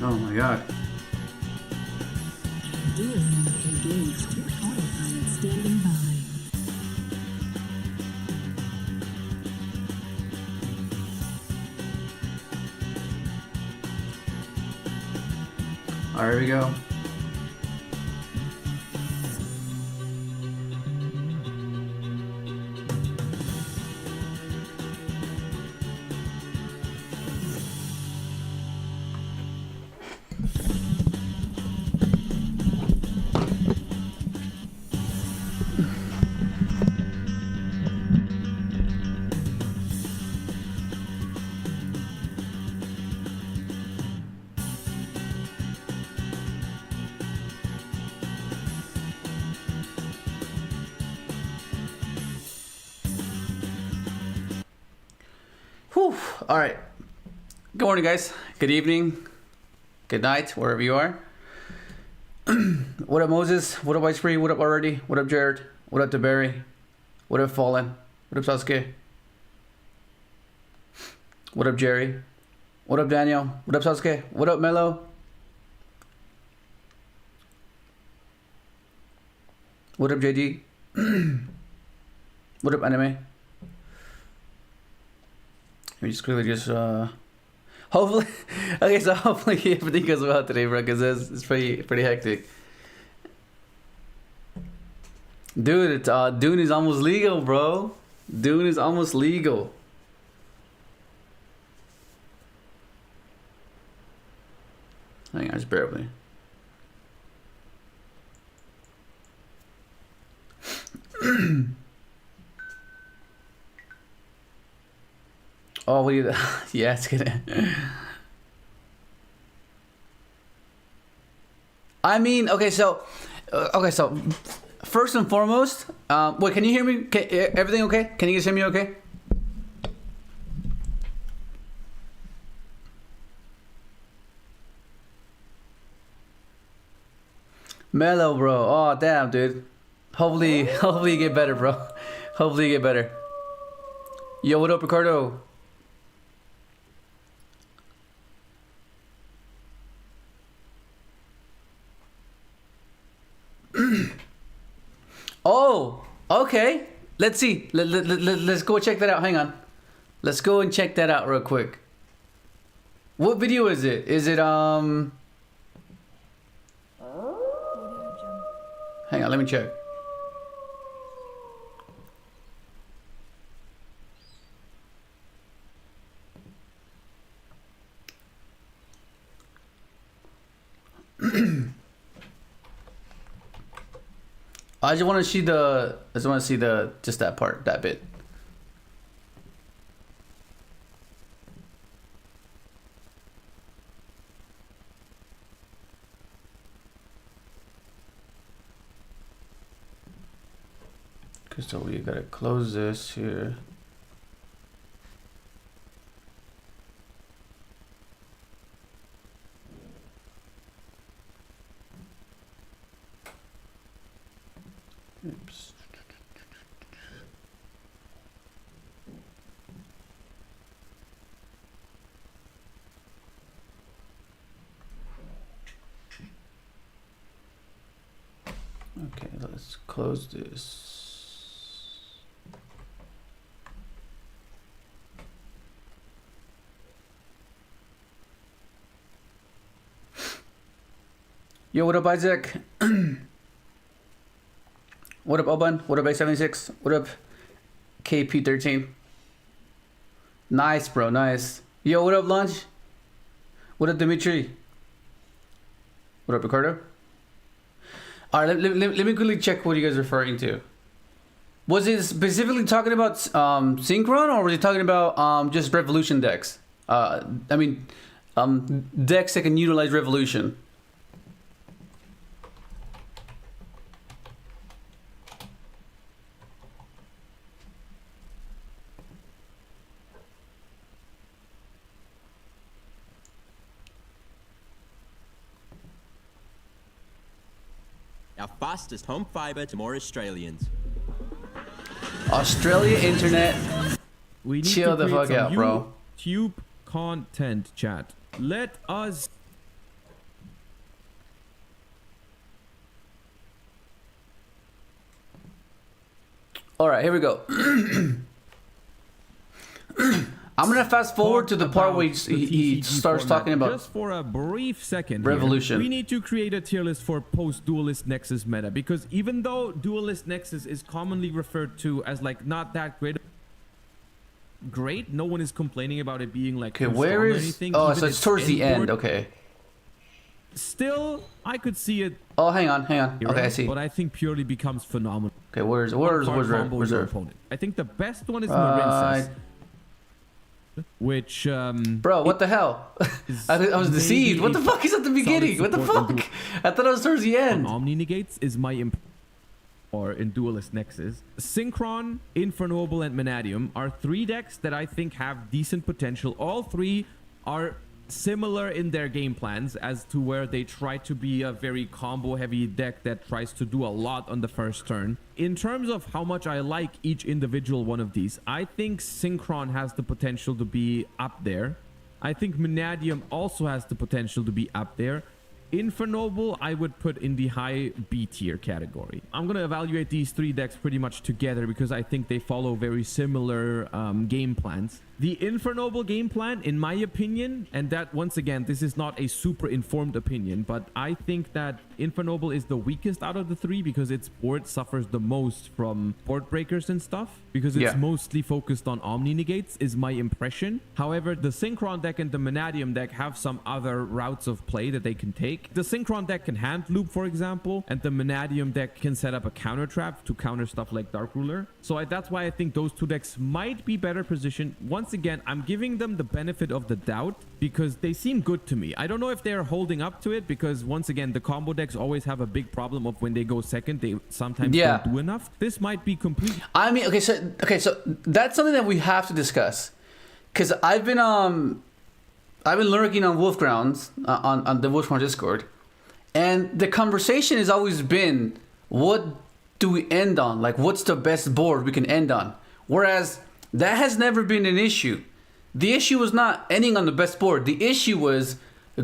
Oh my god. Alright, here we go. Whew. All right. Good morning, guys. Good evening. Good night, wherever you are. What up, Moses? What up, Ice Free? What up, Already? What up, Jared? What up, DeBerry? What up, Fallen? What up, Sasuke? What up, Jerry? What up, Daniel? What up, Sasuke? What up, Mello? What up, JD? What up, Anime? Let me just quickly hopefully, okay, so hopefully everything goes well today, bro, because it's pretty hectic. Dude, it's DUNE is almost legal, bro. DUNE is almost legal. Hang on, just bear with me. Oh, what do you? Yeah, it's gonna. I mean, okay, so first and foremost, wait, can you hear me? Everything okay? Can you guys hear me okay? Mellow, bro. Oh, damn, dude. Hopefully you get better, bro. Hopefully you get better. Yo, what up, Ricardo? Oh, okay. Let's see. Let's go check that out. Hang on. Let's go and check that out real quick. What video is it? Is it Hang on, let me check. I just want to see just that part, that bit. Okay, so we gotta close this here. Oops. Okay, let's close this. Yo, what up, Isaac? What up, Oban? What up, A76? What up, KP13? Nice, bro, nice. Yo, what up, Lunch? What up, Dimitri? What up, Ricardo? Alright, let me quickly check what you guys are referring to. Was it specifically talking about Synchron, or was it talking about just Revolution decks? I mean, decks that can utilize Revolution. Our fastest home fiber to more Australians. Australia internet. We need Chill to the fuck create out, some bro. YouTube content, chat. Let us... All right, here we go. I'm gonna fast forward to the part where he starts talking about just for a brief second. Revolution. Here, we need to create a tier list for post-duelist Nexus meta, because even though duelist Nexus is commonly referred to as like not that great, no one is complaining about it being like okay. Where is? anything, Oh, so it's towards the end. Okay. Still, I could see it. Oh, hang on. Okay, I see. But I think purely becomes phenomenal. Okay, where's reserve? Opponent. I think the best one is Marinces, which bro, what the hell? I was deceived. What the fuck is at the beginning? What the fuck? I thought it was towards the end. Omni negates is my or in Duelist Nexus. Synchron, Infernoble, and Manadium are 3 decks that I think have decent potential. All 3 are similar in their game plans as to where they try to be a very combo heavy deck that tries to do a lot on the first turn. In terms of how much I like each individual one of these, I think Synchron has the potential to be up there. I think Manadium also has the potential to be up there. Infernoble, I would put in the high B tier category. I'm going to evaluate these 3 decks pretty much together because I think they follow very similar game plans. The Infernoble game plan, in my opinion, and that once again, this is not a super informed opinion, but I think that Infernoble is the weakest out of the 3 because its board suffers the most from board breakers and stuff, because it's mostly focused on Omni negates, is my impression. However, the Synchron deck and the Manadium deck have some other routes of play that they can take. The Synchron deck can hand loop, for example, and the Manadium deck can set up a counter trap to counter stuff like Dark Ruler. So that's why I think those 2 decks might be better positioned. Once again, I'm giving them the benefit of the doubt because they seem good to me. I don't know if they're holding up to it because once again, the combo decks always have a big problem of when they go second, they sometimes don't do enough. This might be complete. I mean, okay, so that's something that we have to discuss because I've been lurking on Wolfgrounds on the Wolfgrounds Discord, and the conversation has always been, what do we end on? Like, what's the best board we can end on? Whereas that has never been an issue. The issue was not ending on the best board. The issue was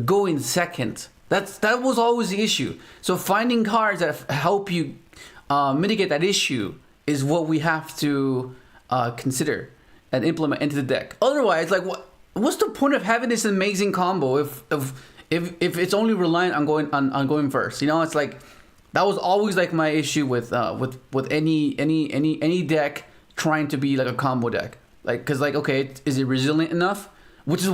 going second. That was always the issue. So finding cards that help you mitigate that issue is what we have to consider and implement into the deck. Otherwise, like, what's the point of having this amazing combo if it's only reliant on going first? You know, it's like that was always like my issue with any deck trying to be like a combo deck. Like, cause like, okay, is it resilient enough? Which is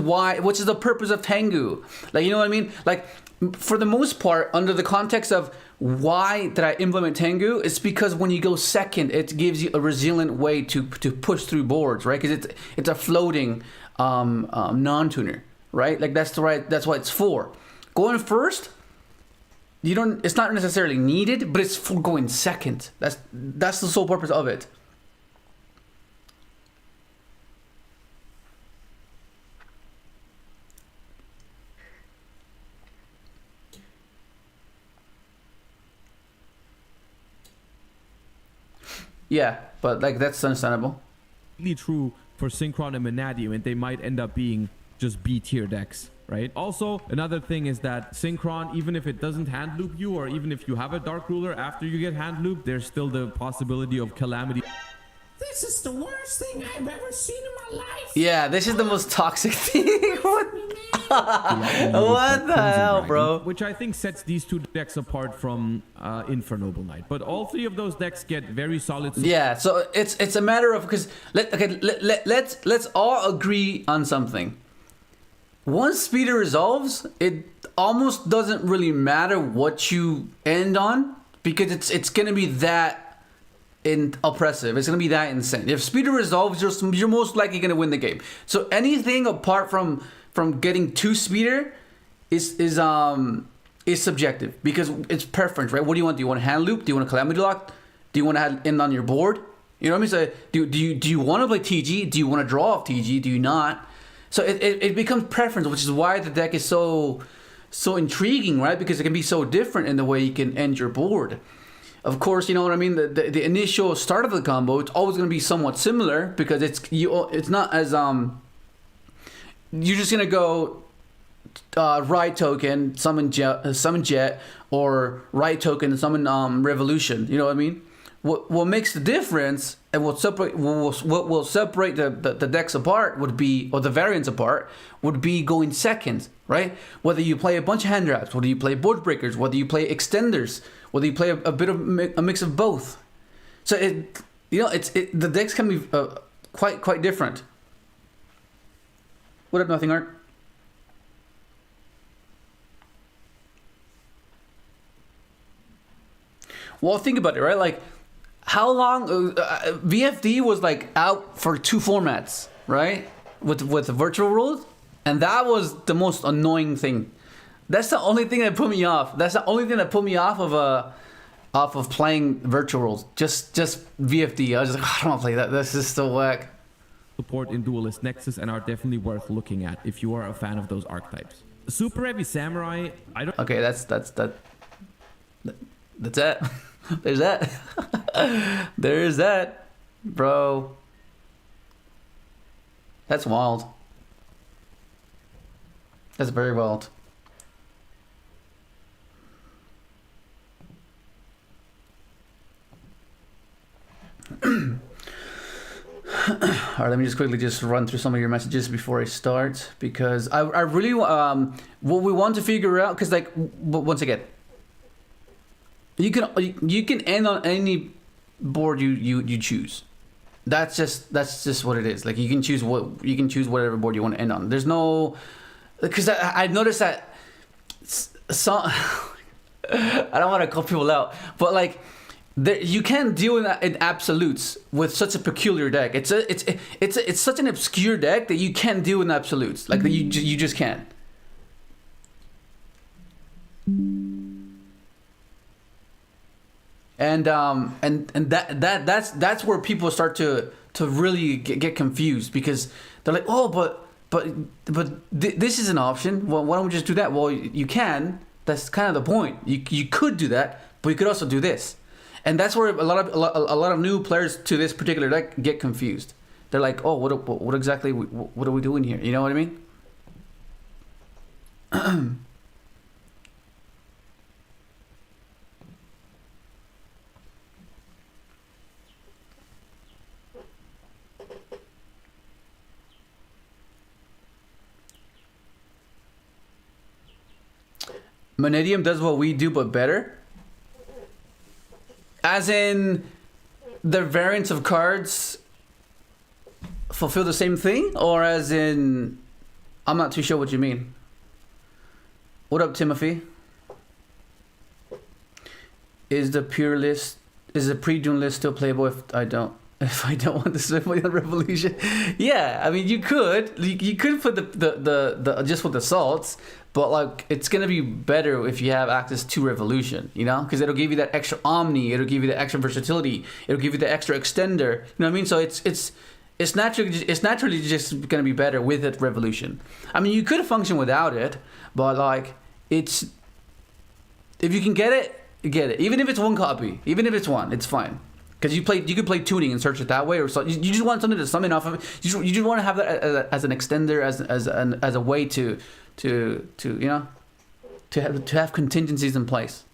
the purpose of Tengu. Like, you know what I mean? Like, for the most part, under the context of why did I implement Tengu, it's because when you go second, it gives you a resilient way to push through boards, right? Because it's a floating non-tuner, right? Like that's what it's for. Going first, it's not necessarily needed, but it's for going second. That's the sole purpose of it. Yeah, but like that's understandable. True for Synchron and Manadium, and they might end up being just B tier decks, right? Also, another thing is that Synchron, even if it doesn't hand loop you, or even if you have a Dark Ruler after you get hand looped, there's still the possibility of Calamity. This is the worst thing I've ever seen in my life. Yeah, this is the most toxic thing. What the hell, bro? Which I think sets these 2 decks apart from Infernoble Knight. But all 3 of those decks get very solid. Yeah, so it's a matter of, because let's all agree on something. Once Speeder resolves, it almost doesn't really matter what you end on, because it's gonna be that oppressive. It's gonna be that insane. If Speeder resolves, you're most likely gonna win the game. So anything apart from getting to Speeder is subjective, because it's preference, right? What do you want? Do you want a hand loop? Do you want a Calamity lock? Do you want to end on your board? You know what I mean? So do you want to play TG? Do you want to draw off TG? Do you not? So it becomes preference, which is why the deck is so intriguing, right? Because it can be so different in the way you can end your board. Of course, you know what I mean. The initial start of the combo, it's always going to be somewhat similar, because it's not as you're just gonna go right token, summon jet, or right token, summon revolution. You know what I mean? What makes the difference and what will separate the decks apart would be, or the variants apart, would be going second, right? Whether you play a bunch of hand traps, whether you play board breakers, whether you play extenders, whether you play a bit of a mix of both. So the decks can be quite different. What up, Nothing Art? Well, think about it, right? Like, how long VFD was like out for 2 formats, right? With the virtual rules, and that was the most annoying thing. That's the only thing that put me off. That's the only thing that put me off of playing virtual rules. Just VFD. I was just like, I don't want to play that. This is so whack. Support in Duelist Nexus and are definitely worth looking at if you are a fan of those archetypes. Super Heavy Samurai, I don't... Okay, that's it. There's that. There's that, bro. That's wild. That's very wild. All right, let me just quickly run through some of your messages before I start, because I really what we want to figure out, because like once again, you can end on any board you choose. That's just what it is. Like you can choose whatever board you want to end on. There's no, because I've noticed that some I don't want to call people out, but like you can't deal in absolutes with such a peculiar deck. It's such an obscure deck that you can't deal in absolutes. Like you just can't. And that's where people start to really get confused, because they're like, oh, but this is an option. Well, why don't we just do that? Well, you can. That's kind of the point. You could do that, but you could also do this. And that's where a lot of new players to this particular deck get confused. They're like, oh, what exactly what are we doing here? You know what I mean? Monadium does what we do, but better? As in, the variants of cards fulfill the same thing? Or as in, I'm not too sure what you mean. What up, Timothy? Is the pre-DUNE list still playable if I don't want to swim with the revolution? Yeah, I mean, you could put the just with assaults, but like it's gonna be better if you have access to revolution, you know, because it'll give you that extra omni, it'll give you the extra versatility, it'll give you the extra extender. You know what I mean? So it's naturally just gonna be better with it revolution. I mean, you could function without it, but like if you can get it. Even if it's one copy, even if it's one, it's fine. Because you could play tuning and search it that way, or so you just want something to summon off of. You just want to have that as an extender, as a way to you know, to have contingencies in place.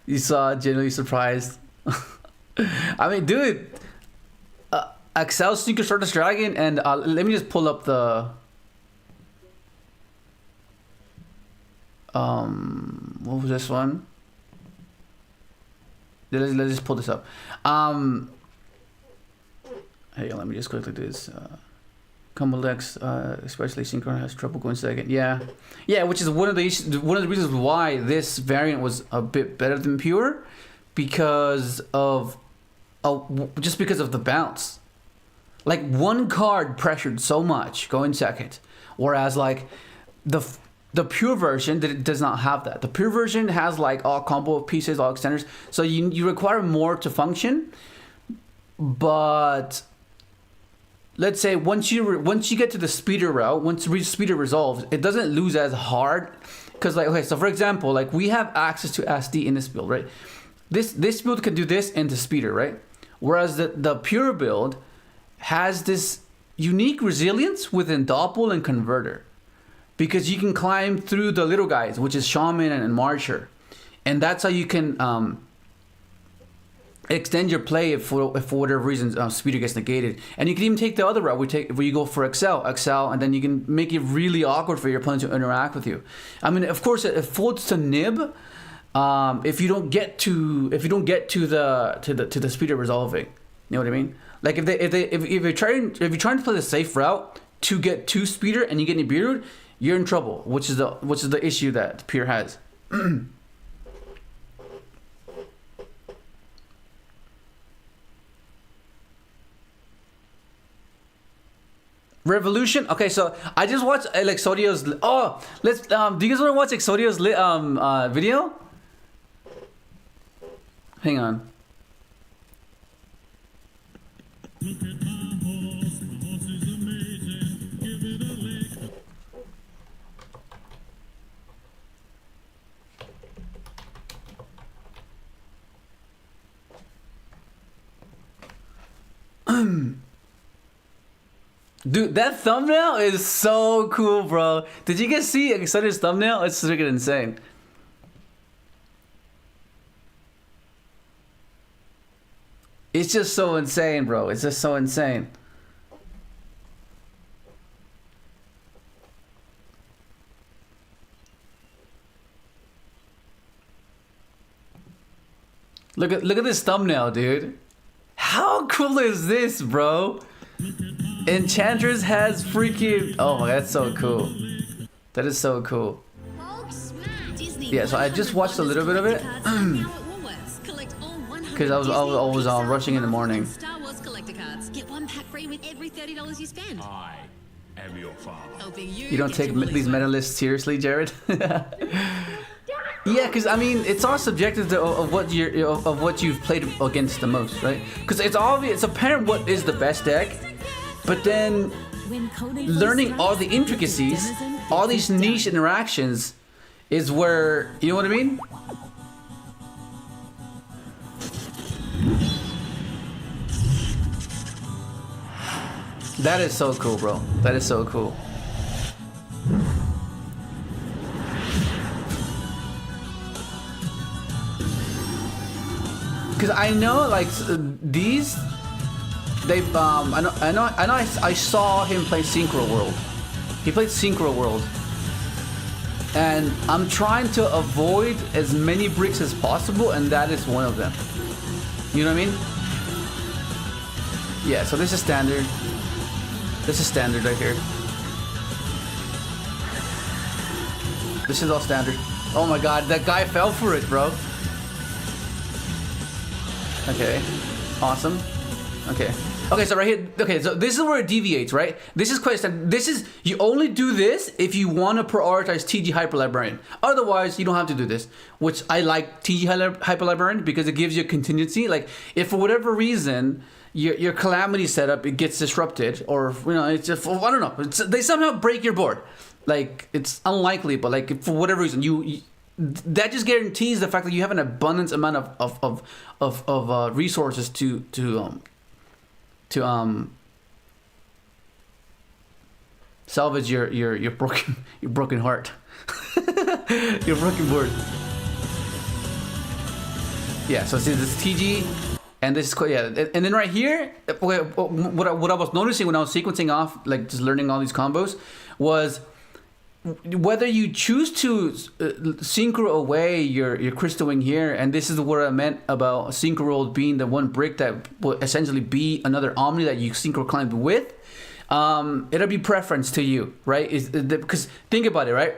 You saw genuinely surprised. I mean, dude. Excel Sneaker Stardust Dragon, and let me just pull up the what was this one? Let's just pull this up. Hey, let me just quickly do this. Combo decks, especially Synchron, has trouble going second. Yeah, which is one of the reasons why this variant was a bit better than pure, because of just because of the bounce. Like one card pressured so much going second, whereas like the pure version does not have that. The pure version has like all combo of pieces, all extenders, so you require more to function. But let's say once you get to the speeder route, once speeder resolves, it doesn't lose as hard Because like, okay, so for example, like we have access to SD in this build, right? This build can do this into speeder, right? Whereas the pure build has this unique resilience within Doppel and Converter, because you can climb through the little guys, which is Shaman and Marcher, and that's how you can extend your play if for whatever reason speeder gets negated. And you can even take the other route where you go for Excel, and then you can make it really awkward for your opponent to interact with you. I mean, of course, it folds to Nib if you don't get to the speeder resolving. You know what I mean? Like if you're trying to play the safe route to get to speeder and you get Nibiru, you're in trouble, which is the issue that Pure has. Revolution. Okay, so I just watched Exodio's. Oh, let's. Do you guys want to watch Exodio's video? Hang on. Dude, that thumbnail is so cool, bro. Did you guys see Exodio's thumbnail? It's freaking insane. It's just so insane, bro. It's just so insane. Look at this thumbnail, dude. How cool is this, bro? Enchantress has freaking... Oh, that's so cool. That is so cool. Yeah, so I just watched a little bit of it. Because I was rushing in the morning. Star Wars collector cards. Get one pack free with every $30 you spend. I am your father. Helping You don't take these meta lists seriously, Jared? Yeah, because I mean, it's all subjective of what you've played against the most, right? Because it's obvious, it's apparent what is the best deck, but then learning all the intricacies, all these niche interactions, is where, you know what I mean? That is so cool, bro. That is so cool. Because I know, like, these, they've, I saw him play Synchro World. He played Synchro World. And I'm trying to avoid as many bricks as possible, and that is one of them. You know what I mean? Yeah, so this is standard. This is standard right here. This is all standard. Oh my god, that guy fell for it, bro. Okay, awesome. Okay, so right here. Okay, so this is where it deviates, right? This is quite standard. This is, you only do this if you want to prioritize TG Hyper Librarian. Otherwise, you don't have to do this. Which I like TG Hyper Librarian because it gives you a contingency. Like, if for whatever reason your Calamity setup it gets disrupted, or you know, it's just, I don't know, they somehow break your board. Like, it's unlikely, but like for whatever reason you that just guarantees the fact that you have an abundance amount of resources to salvage your broken heart, your broken board. Yeah. So see, this is TG, and this is and then right here, what I was noticing when I was sequencing off, like just learning all these combos, was whether you choose to synchro away your crystal wing here, and this is what I meant about synchro world being the one brick that will essentially be another omni that you synchro climb with. It'll be preference to you, right? Because think about it, right?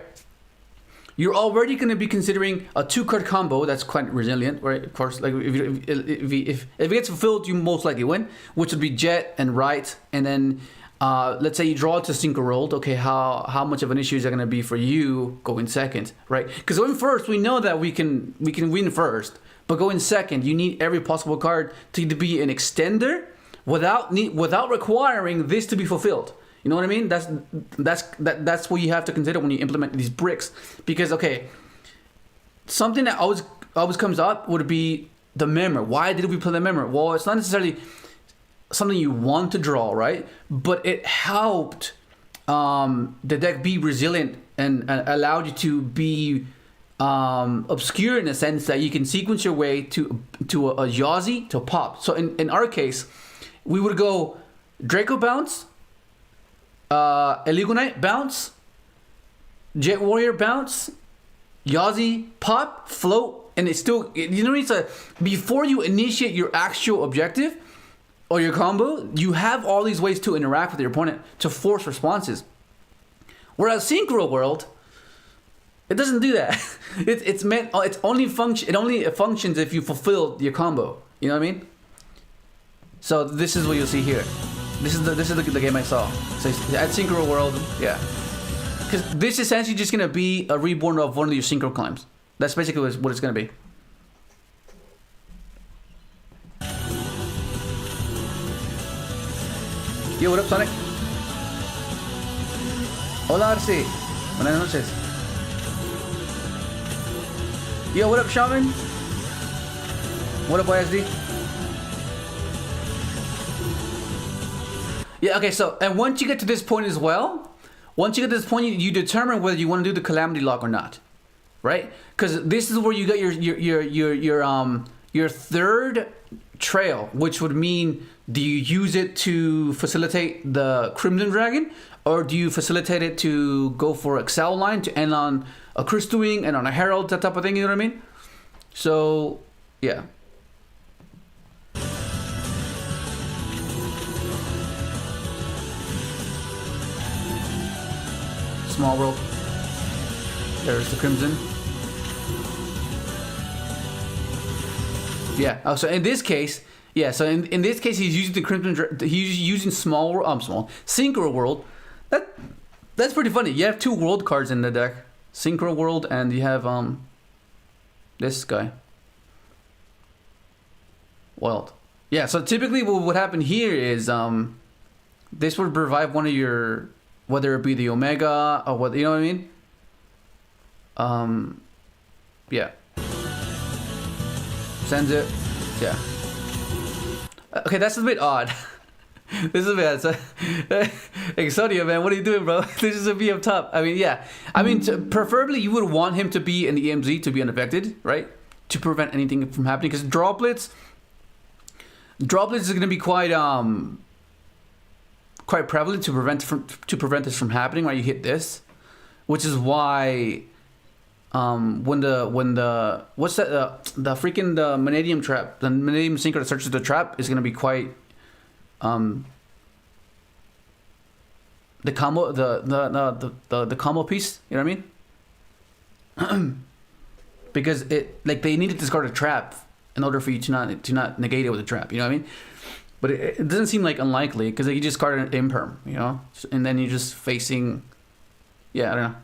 You're already going to be considering a 2-card combo that's quite resilient, right? Of course, like if it gets fulfilled, you most likely win, which would be Jet and Right, and then let's say you draw to Synchro World. Okay, how much of an issue is that going to be for you going second, right? Because going first, we know that we can win first, but going second, you need every possible card to be an extender without requiring this to be fulfilled. You know what I mean? That's what you have to consider when you implement these bricks. Because okay, something that always comes up would be the memory. Why did we play the memory? Well, it's not necessarily something you want to draw, right? But it helped the deck be resilient and allowed you to be obscure in a sense that you can sequence your way to a Yazi to pop. So in our case, we would go Draco bounce, Illegal Knight bounce, Jet Warrior bounce, Yazi pop, float, and it's still, you know, it's before you initiate your actual objective or your combo, you have all these ways to interact with your opponent to force responses. Whereas Synchro World, it doesn't do that. It only functions if you fulfill your combo. You know what I mean? So this is what you'll see here. This is the game I saw. So at Synchro World, yeah. Because this is essentially just gonna be a reborn of one of your Synchro climbs. That's basically what it's gonna be. Yo, what up, Sonic? Hola, Arce. Buenas noches. Yo, what up, Shaman? What up, YSD? Yeah, okay, so, and once you get to this point as well, you determine whether you want to do the Calamity lock or not, right? Because this is where you get your third trail, which would mean, do you use it to facilitate the Crimson Dragon, or do you facilitate it to go for Excel line to end on a Crystal Wing and on a Herald, that type of thing, you know what I mean? So, yeah. Small World. There's the Crimson. Yeah. Oh, so in this case, yeah. So in this case, he's using the Crimson. He's using small Synchro World. That's pretty funny. You have two world cards in the deck, Synchro World, and you have this guy. Wild. Yeah. So typically, what would happen here is this would revive one of your, whether it be the Omega or what, you know what I mean? Yeah. Sends it. Yeah. Okay, that's a bit odd. This is a bit odd. Exodia, man, what are you doing, bro? This is a B up top. I mean, yeah. I mean, preferably you would want him to be in the EMZ to be unaffected, right? To prevent anything from happening. Because droplets is going to be quite prevalent to prevent this from happening, right? You hit this, which is why when the what's that the freaking the Vanadium trap, the Vanadium Synchro that searches the trap is going to be quite the combo the combo piece, you know what I mean? Because it, like, they need to discard a trap in order for you to not negate it with a trap, you know what I mean? But it doesn't seem like unlikely, because you just discard an imperm, you know, and then you're just facing, yeah, I don't know.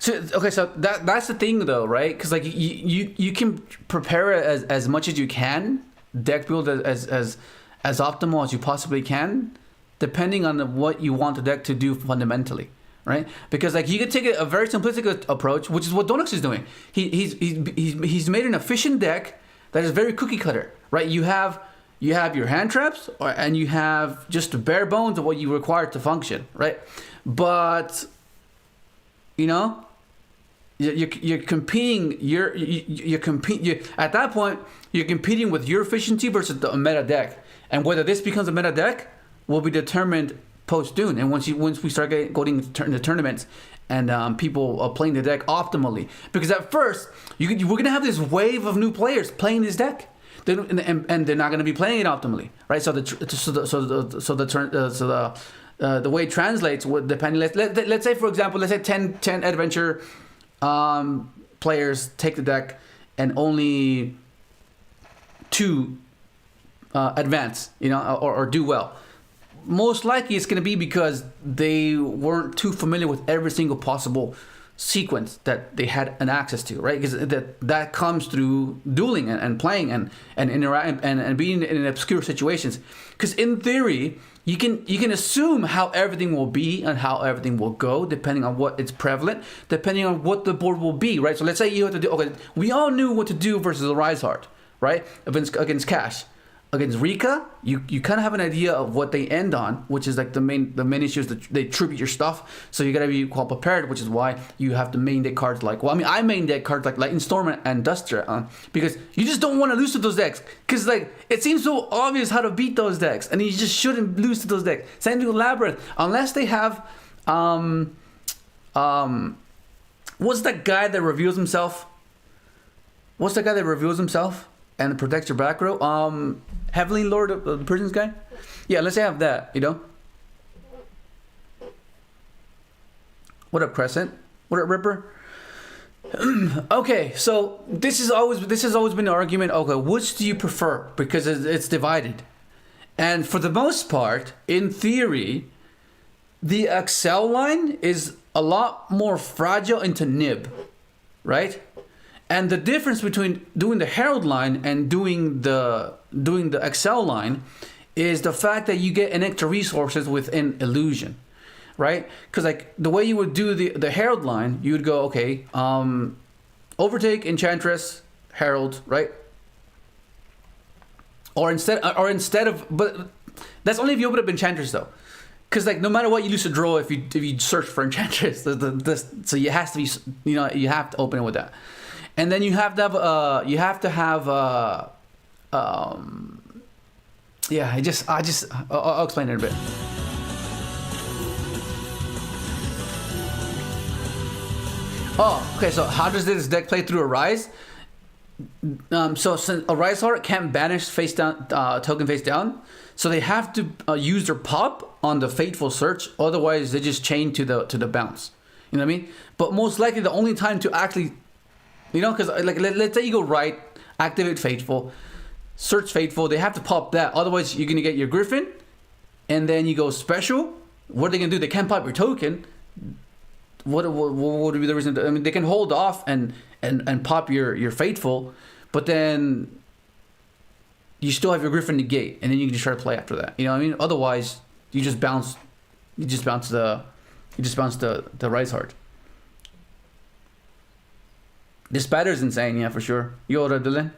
So okay, so that's the thing though, right? Because like you can prepare it as much as you can, deck build as optimal as you possibly can, depending on what you want the deck to do fundamentally, right? Because like you could take a very simplistic approach, which is what Donux is doing. He's made an efficient deck that is very cookie cutter, right? You have your hand traps, and you have just the bare bones of what you require to function, right? But you know, you're competing. You're competing. At that point, you're competing with your efficiency versus the meta deck, and whether this becomes a meta deck will be determined post DUNE. And once we start going into tournaments and people are playing the deck optimally, because at first we're gonna have this wave of new players playing this deck, and they're not gonna be playing it optimally, right? So the way it translates would depend. Let's say, for example, let's say 10 adventure players take the deck and only 2 advance, you know, or do well. Most likely it's going to be because they weren't too familiar with every single possible sequence that they had an access to, right? Because that comes through dueling and playing and interact and being in obscure situations. Because in theory, you can assume how everything will be and how everything will go depending on what is prevalent, depending on what the board will be, right? So let's say you have to do. Okay, we all knew what to do versus the Rise Heart, right? Against Cash. Against Rika, you kind of have an idea of what they end on, which is like the main issue is that they tribute your stuff, so you gotta be well prepared, which is why you have to main deck cards like, well, I mean, I main deck cards like Lightning Storm and Duster, because you just don't want to lose to those decks, because like it seems so obvious how to beat those decks, and you just shouldn't lose to those decks. Same thing with Labyrinth, unless they have, what's that guy that reveals himself? What's that guy that reveals himself and protects your back row? Heavenly Lord of the Prisons guy? Yeah, let's say I have that, you know? What up, Crescent? What up, Ripper? Okay, so this has always been the argument, okay, which do you prefer? Because it's divided. And for the most part, in theory, the Excel line is a lot more fragile into Nib, right? And the difference between doing the Herald line and doing the Excel line is the fact that you get an extra resources within Illusion, right? Because like the way you would do the Herald line, you would go, okay, Overtake, Enchantress, Herald, right? Or instead of, but that's only if you open up Enchantress though. Because like no matter what, you lose a draw if you search for Enchantress. So you have to be, you have to open it with that. And then you have to have yeah, I'll explain it a bit. Oh, okay, so how does this deck play through a Rise? So since a Rise Heart can't banish face down, token face down, so they have to use their pop on the Fateful Search, otherwise they just chain to the bounce. You know what I mean? But most likely the only time to actually, because like let's say you go right, activate Fateful, search Fateful, they have to pop that. Otherwise, you're gonna get your Griffin, and then you go special. What are they gonna do? They can't pop your token. What would be the reason? I mean, they can hold off and pop your Fateful, but then you still have your Griffin negate, and then you can just try to play after that. You know what I mean? Otherwise, you just bounce the Rise Heart. This batter's insane, yeah, for sure. Yo, Dylan.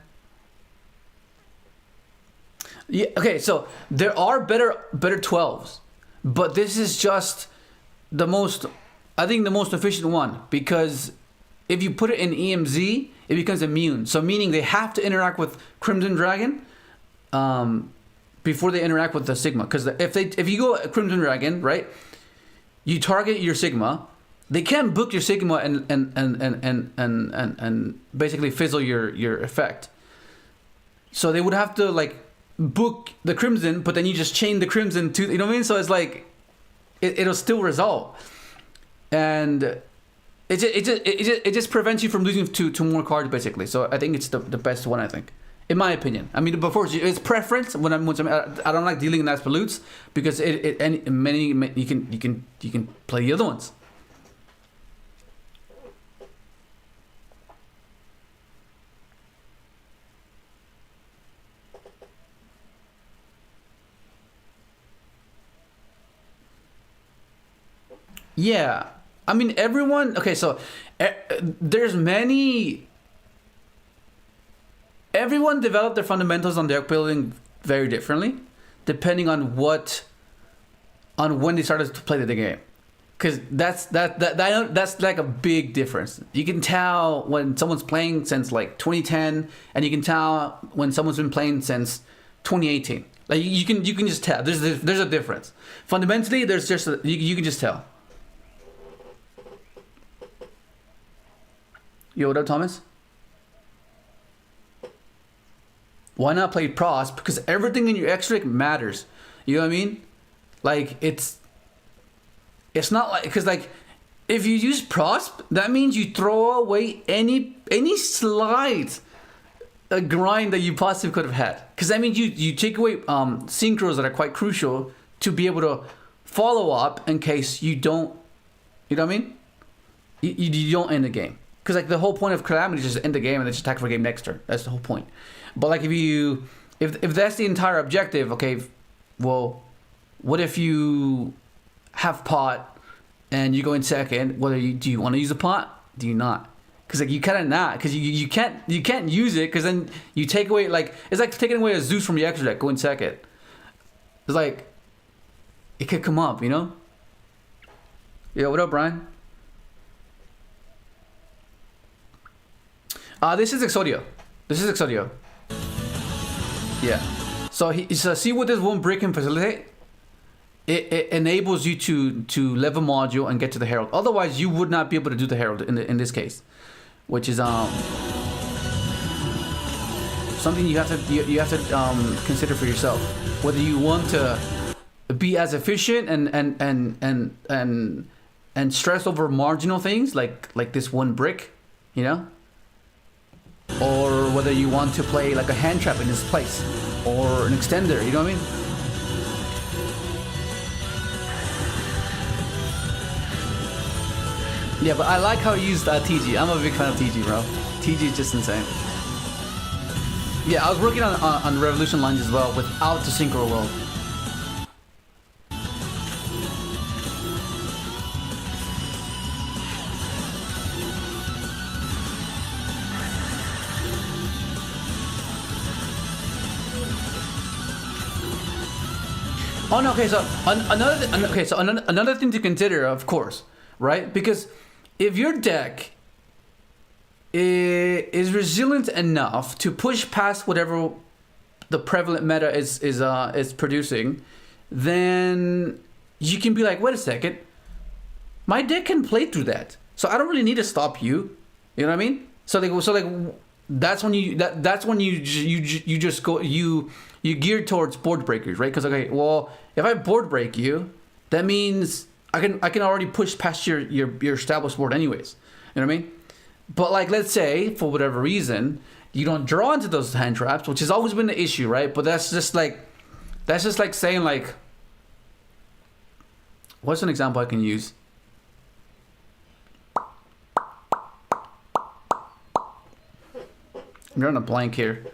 Yeah, okay, so there are better 12s, but this is just the most efficient one, because if you put it in EMZ, it becomes immune. So meaning they have to interact with Crimson Dragon before they interact with the Sigma. Because if you go Crimson Dragon, right, you target your Sigma. They can't book your Sigma and basically fizzle your effect. So they would have to like book the Crimson, but then you just chain the Crimson to, you know what I mean? So it's like it'll still resolve, and it just prevents you from losing to more cards basically. So I think it's the best one, I think, in my opinion. I mean, before it's preference. I don't like dealing in absolutes because you can play the other ones. Yeah, I mean everyone. Okay, so there's many. Everyone developed their fundamentals on deck building very differently, depending on when they started to play the game. Because that's like a big difference. You can tell when someone's playing since like 2010, and you can tell when someone's been playing since 2018. Like you can just tell. There's a difference. Fundamentally, there's just you can just tell. Yo, what up, Thomas? Why not play Pros? Because everything in your extract matters. You know what I mean? Like it's not like, because like if you use Pros, that means you throw away any slight grind that you possibly could have had. Because that means you take away synchros that are quite crucial to be able to follow up in case you don't. You know what I mean? you don't end the game. Because like the whole point of Calamity is just end the game and then just attack for game next turn. That's the whole point. But like if that's the entire objective, okay, well, what if you have pot and you go in second? Do you want to use a pot? Do you not? Because like you kind of not, because you can't use it, because then you take away, like, it's like taking away a Zeus from your extra deck. Go in second. It's like it could come up, you know. Yo, what up, Brian? This is Exodio. Yeah. So see what this one brick can facilitate? It enables you to level module and get to the Herald. Otherwise, you would not be able to do the Herald in this case, which is something you have to consider for yourself, whether you want to be as efficient and stress over marginal things like this one brick, you know. Or whether you want to play like a hand trap in this place, or an extender, you know what I mean? Yeah, but I like how you used TG. I'm a big fan of TG, bro. TG is just insane. Yeah, I was working on Revolution lines as well without the Synchro world. Oh no, okay, so another thing to consider, of course, right? Because if your deck is resilient enough to push past whatever the prevalent meta is producing, then you can be like, wait a second, my deck can play through that, so I don't really need to stop you. You know what I mean? So that's when you just go you gear towards board breakers, right? Because okay, well, if I board break you, that means I can already push past your established board anyways. You know what I mean? But like, let's say for whatever reason you don't draw into those hand traps, which has always been the issue, right? But that's just like saying like, what's an example I can use? I'm drawing a blank here.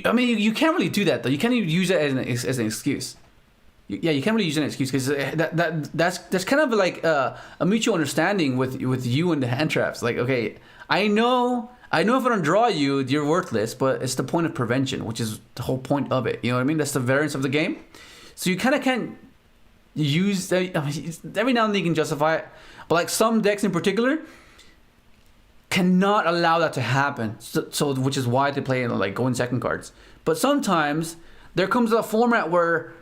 I mean, you can't really do that though. You can't even use it as an excuse. Yeah, you can't really use it as an excuse because that's kind of like a mutual understanding with you and the hand traps. Like, okay, I know if I don't draw you, you're worthless, but it's the point of prevention, which is the whole point of it. You know what I mean? That's the variance of the game. So you kind of can't use. I mean, every now and then you can justify it, but like some decks in particular cannot allow that to happen, so which is why they play like going second cards. But sometimes there comes a format where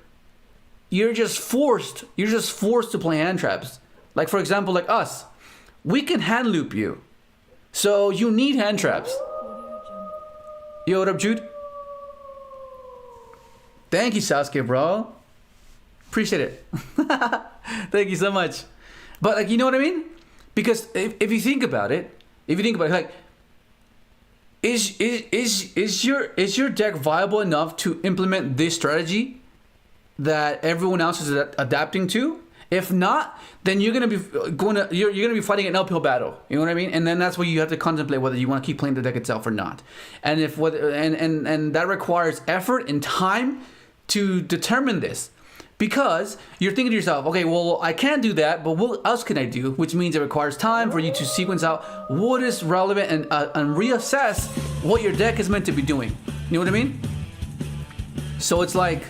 you're just forced to play hand traps. Like for example, like us, we can hand loop you, so you need hand traps. Yo, what up, Jude? Thank you, Sasuke, bro. Appreciate it. Thank you so much. But like, you know what I mean? Because if you think about it, like, is your deck viable enough to implement this strategy that everyone else is adapting to? If not, then you're gonna be fighting an uphill battle. You know what I mean? And then that's where you have to contemplate whether you want to keep playing the deck itself or not. And and that requires effort and time to determine this. Because you're thinking to yourself, okay, well, I can't do that, but what else can I do? Which means it requires time for you to sequence out what is relevant and reassess what your deck is meant to be doing. You know what I mean? So it's like,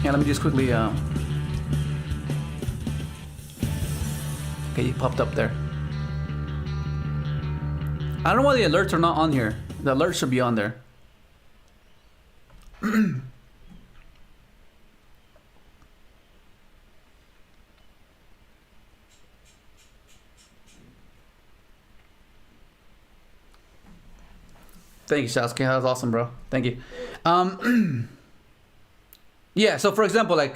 yeah, let me just quickly, okay, you popped up there. I don't know why the alerts are not on here. The alerts should be on there. Thank you, Sasuke. That was awesome, bro. Thank you. Yeah. So, for example, if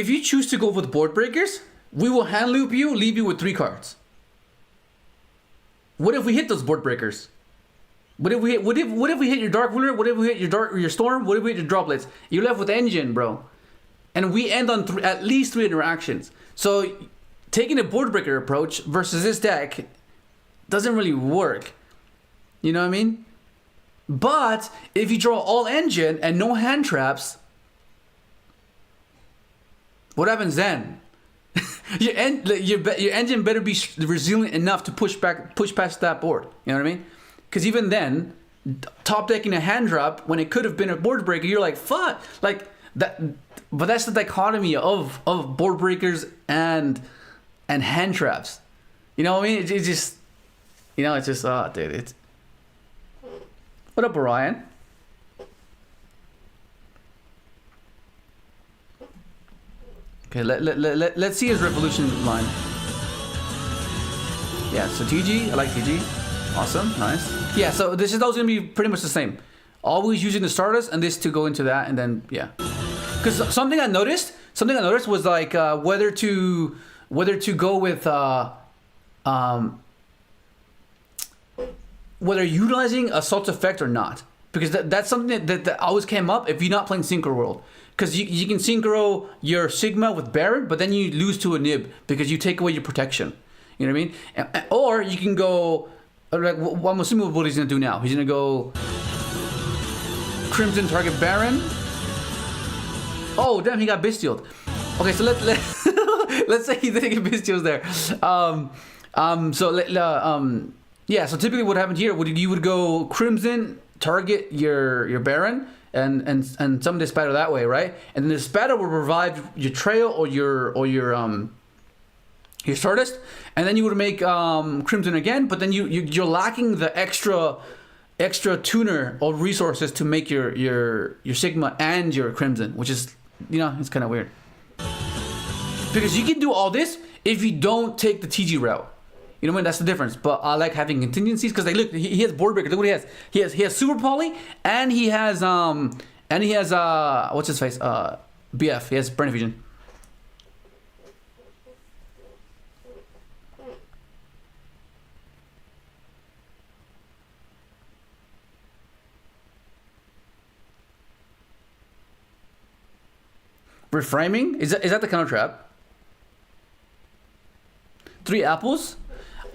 you choose to go with board breakers, we will hand loop you, leave you with 3 cards. what if we hit those board breakers? What if we hit your dark ruler? What if we hit your storm? What if we hit your droplets? You're left with engine, bro. And we end on at least 3 interactions. So taking a board breaker approach versus this deck doesn't really work. You know what I mean? But if you draw all engine and no hand traps, what happens then? your engine better be resilient enough to push past that board. You know what I mean? Because even then, top decking a hand drop when it could have been a board breaker, you're like, fuck, like that. But that's the dichotomy of board breakers and hand traps. You know what I mean? It's just, you know, it's just, oh, dude, it's. What up, Orion? Okay, let's see his revolution line. Yeah, so TG, I like TG. Awesome, nice. Yeah, so this is always gonna be pretty much the same. Always using the Stardust and this to go into that, and then yeah. Because something I noticed was like whether to go with whether utilizing Assault Effect or not. Because that's something that always came up if you're not playing Synchro World. Because you can Synchro your Sigma with Baron, but then you lose to a Nib because you take away your protection. You know what I mean? Or you can go, like, well, I'm assuming what he's going to do now. He's going to go Crimson target Baron. Oh, damn, he got Bestialed. Okay, so let's say he didn't get Bestials there. Yeah, so typically what happened here, you would go Crimson, target your Baron, and summon the Spatter that way, right? And then the Spatter will revive your Trail or your Stardust, and then you would make Crimson again, but then you're lacking the extra tuner or resources to make your Sigma and your Crimson, which is, you know, it's kind of weird. Because you can do all this if you don't take the TG route. You know what I mean? That's the difference. But I like having contingencies because, like, look, he has board breaker. Look what he has. He has Super Poly and he has what's his face? BF. He has Brain Fusion. Reframing? Is that the counter trap? 3 apples?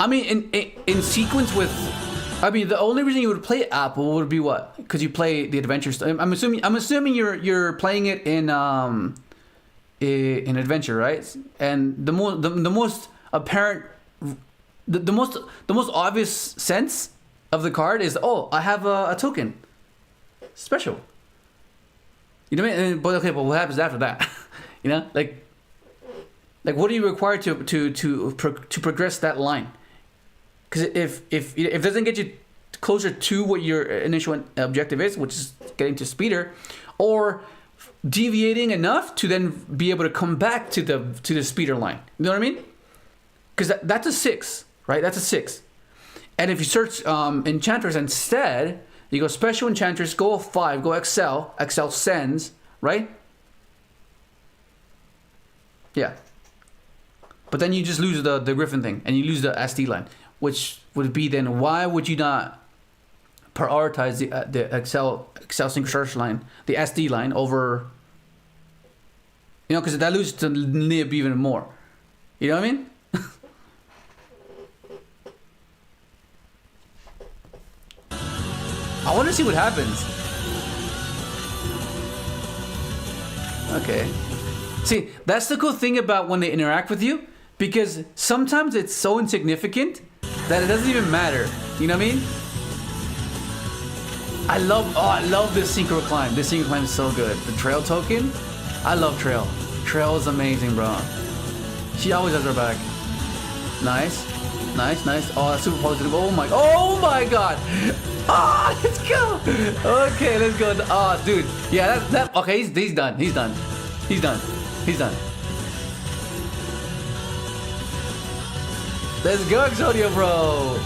I mean, in sequence with, I mean, the only reason you would play Apple would be what? Because you play the adventure. I'm assuming you're playing it in adventure, right? And the most apparent, the most obvious sense of the card is, oh, I have a token, special. You know what I mean? But okay, but what happens after that? You know, like what are you required to progress that line? Because if it doesn't get you closer to what your initial objective is, which is getting to speeder, or deviating enough to then be able to come back to the speeder line. You know what I mean? Because that's a 6, right? That's a 6. And if you search Enchantress instead, you go Special Enchantress, go 5, go Excel sends, right? Yeah. But then you just lose the Griffin thing, and you lose the SD line, which would be then, why would you not prioritize the Excel Synchro Search line, the SD line, over, you know, because that loses to Nib even more. You know what I mean? I want to see what happens. Okay. See, that's the cool thing about when they interact with you, because sometimes it's so insignificant that it doesn't even matter. You know what I mean? I love this Synchro climb. This Synchro climb is so good. The Trail token, I love Trail. Trail is amazing, bro. She always has her back. Nice. Oh, that's super positive. Oh my god. Ah, let's go. Okay, let's go. Oh, dude. Yeah, that. Okay, he's done. He's done. Let's go, Exodia, bro.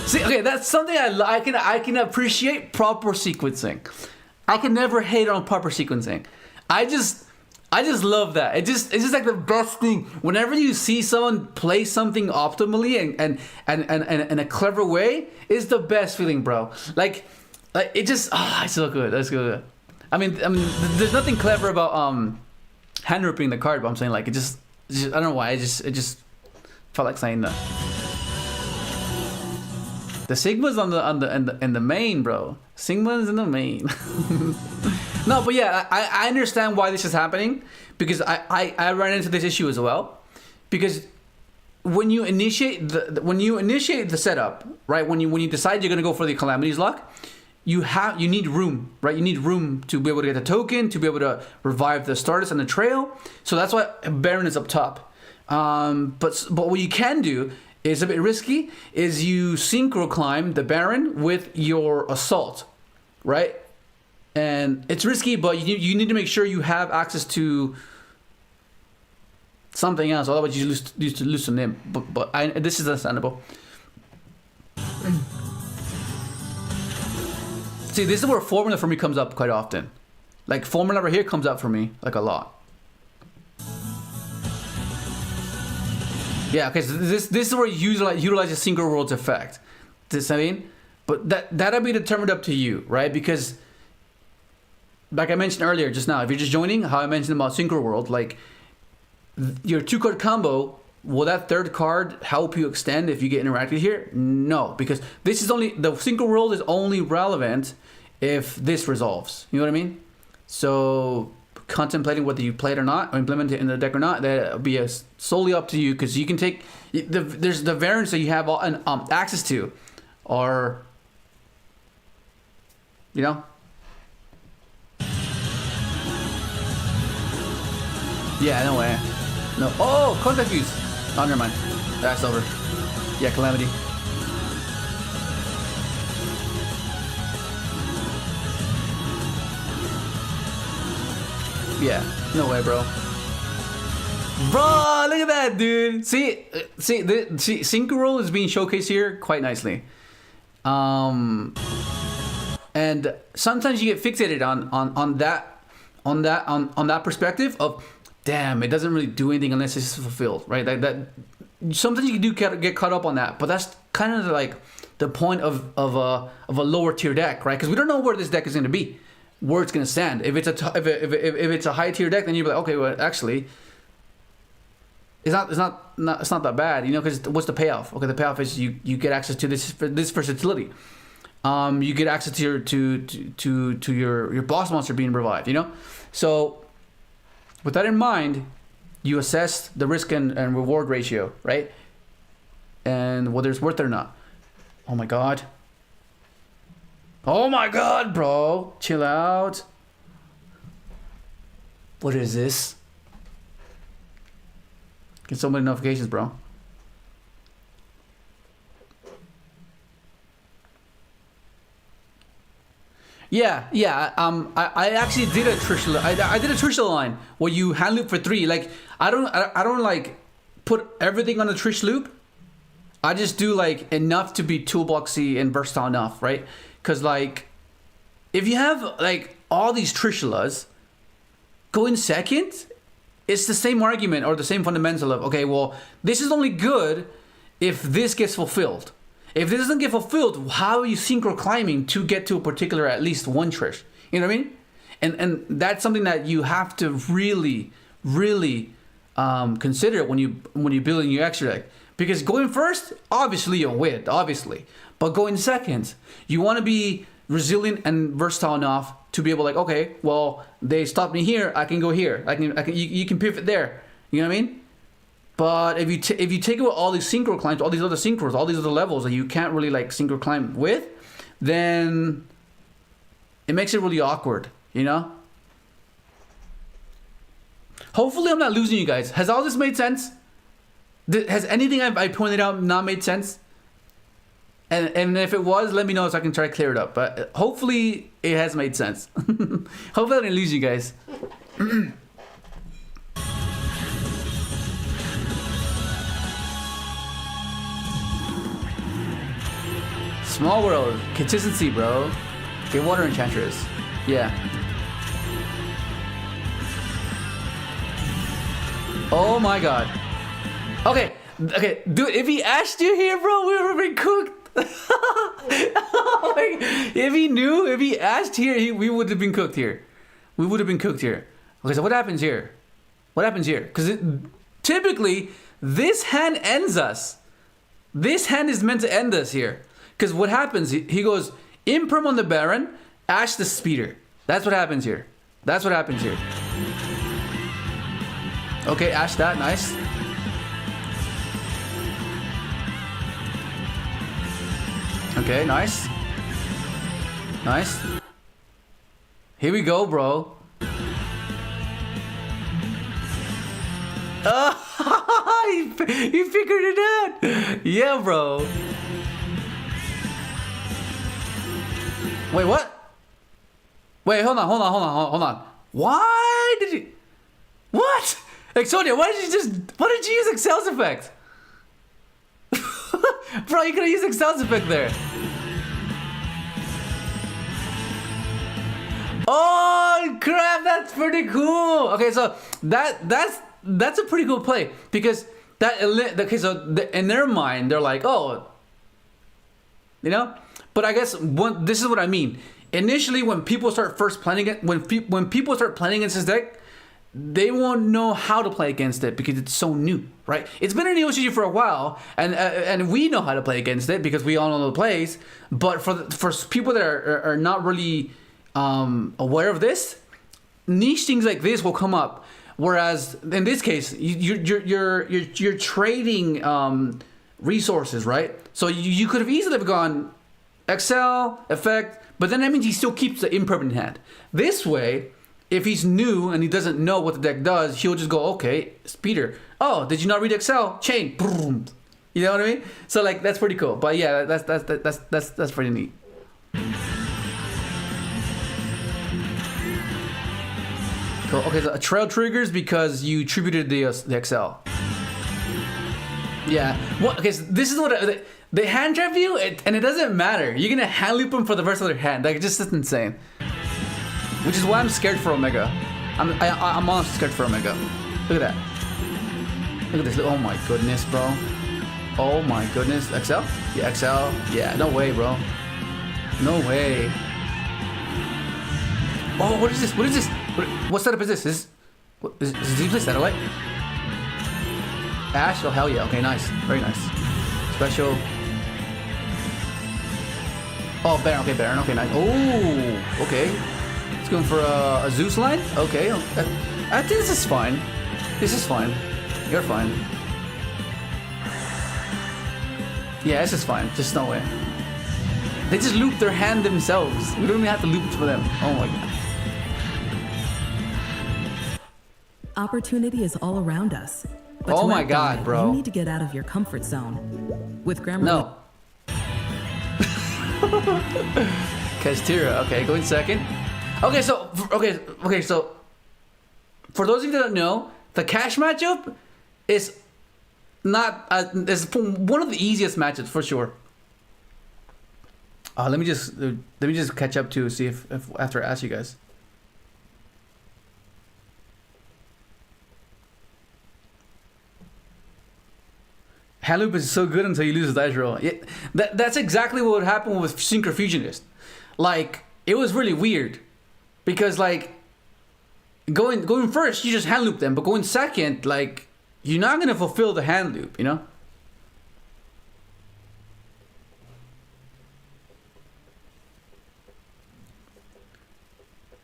See, okay, that's something I can appreciate proper sequencing. I can never hate on proper sequencing. I just love that. It's just like the best thing. Whenever you see someone play something optimally and in a clever way, it's the best feeling, bro. Like it just it's so good. That's good. I mean, there's nothing clever about hand ripping the card, but I'm saying like it just I don't know why. It just felt like saying that. The Sigma's on the main, bro. Sigma's in the main. No, but yeah, I understand why this is happening because I ran into this issue as well. Because when you initiate the setup, right? When you decide you're gonna go for the Calamities lock, you need room, right? You need room to be able to get the token, to be able to revive the Stardust and the Trail. So that's why Baron is up top. But what you can do is a bit risky. Is you synchro climb the Baron with your Assault, right? And it's risky, but you need to make sure you have access to something else. Otherwise, you lose to Nim. But this is understandable. See, this is where formula for me comes up quite often. Like formula right here comes up for me like a lot. Yeah, okay. So this is where you utilize the Synchro World's effect. This I mean, but that'll be determined up to you, right? Because like I mentioned earlier just now, if you're just joining, how I mentioned about Synchro World, like your 2-card combo, will that 3rd card help you extend if you get interacted here? No, because this is only, the Synchro World is only relevant if this resolves. You know what I mean? So contemplating whether you play it or not, or implement it in the deck or not, that'll be solely up to you, because you can take, there's the variants that you have access to are, you know, yeah, no way. No. Oh, contact fuse. Oh, never mind. That's over. Yeah, Calamity. Yeah, no way, bro. Bro, look at that, dude. See, Synchro is being showcased here quite nicely. And sometimes you get fixated on that perspective of, damn, it doesn't really do anything unless it's fulfilled, right? Like that. Sometimes you do get caught up on that, but that's kind of like the point of a lower tier deck, right? Because we don't know where this deck is going to be, where it's going to stand. If it's a high tier deck, then you're like, okay, well, actually, it's not that bad, you know? Because what's the payoff? Okay, the payoff is you get access to this versatility. You get access to your boss monster being revived, you know? So with that in mind, you assess the risk and reward ratio, right? And whether it's worth it or not. Oh my god. Oh my god, bro. Chill out. What is this? Get so many notifications, bro. Yeah. I actually did a Trishula. I did a Trishula line where you hand loop for 3. Like I don't like put everything on the Trish loop. I just do like enough to be toolboxy and versatile enough, right? Because like if you have like all these Trishulas, going second, it's the same argument or the same fundamental of, okay, well, this is only good if this gets fulfilled. If this doesn't get fulfilled, how are you synchro climbing to get to a particular at least one Trish? You know what I mean? And that's something that you have to really consider when you're building your extra deck. Because going first, obviously you'll win, obviously. But going second, you want to be resilient and versatile enough to be able, like, okay, well, they stopped me here, I can go here. You can pivot there. You know what I mean? But if you take away all these synchro climbs, all these other synchros, all these other levels that you can't really like synchro climb with, then it makes it really awkward, you know? Hopefully I'm not losing you guys. Has all this made sense? Has anything I pointed out not made sense? And if it was, let me know so I can try to clear it up. But hopefully it has made sense. Hopefully I didn't lose you guys. Small world, consistency, bro. Get water enchantress. Yeah. Oh my god. Okay, dude, if he asked you here, bro, we would have been cooked. If he knew, if he asked here, we would have been cooked here. We would have been cooked here. Okay, so what happens here? What happens here? Because typically, this hand ends us. This hand is meant to end us here. Because what happens, he goes, Imperm on the Baron, Ash the Speeder. That's what happens here. That's what happens here. Okay, Ash that, nice. Okay, nice. Nice. Here we go, bro. Oh, he figured it out. Yeah, bro. Wait, what? Wait, hold on. Why did you... What? Exodia, why did you use Excel's effect? Bro, you could have used Excel's effect there. Oh crap, that's pretty cool. Okay, so that's a pretty cool play because in their mind they're like, oh, you know. But I guess this is what I mean. Initially, when people start first playing it, when people start playing against this deck, they won't know how to play against it because it's so new, right? It's been in the OCG for a while, and we know how to play against it because we all know the plays. But for people that are not really aware of this, niche things like this will come up. Whereas in this case, you're trading resources, right? So you could have easily have gone Excel effect, but then that means he still keeps the impermanent hand. This way, if he's new and he doesn't know what the deck does, he'll just go, okay, Speeder. Oh, did you not read Excel? Chain. Boom. You know what I mean? So like that's pretty cool. But yeah, that's pretty neat. Cool. Okay, so a trail triggers because you tributed the Excel. Yeah. Well, okay, so this is what they hand trap you, and it doesn't matter. You're gonna hand loop them for the rest of their hand. Like, it's just insane. Which is why I'm scared for Omega. I'm honestly scared for Omega. Look at that. Look at this. Oh my goodness, bro. Oh my goodness. XL? Yeah, XL. Yeah, no way, bro. No way. Oh, what is this? What is this? What setup is this? Is he play satellite? Ash? Oh, hell yeah. Okay, nice. Very nice. Special. Oh, Baron. Okay, Baron. Okay, nice. Oh, okay. It's going for a Zeus line? Okay. I think this is fine. This is fine. You're fine. Yeah, this is fine. Just no way. They just loop their hand themselves. We don't even have to loop it for them. Oh my god. Opportunity is all around us. But oh to my act god, on it, bro. You need to get out of your comfort zone. With Grammar. No. Kastira. Okay, going second. Okay, so so for those of you that don't know, the cash matchup is not is one of the easiest matchups for sure. Let me just catch up to see if after I ask you guys. Hand loop is so good until you lose the dice roll. That's exactly what would happen with Synchro Fusionist. Like, it was really weird. Because, like, going first, you just hand loop them. But going second, like, you're not going to fulfill the hand loop, you know?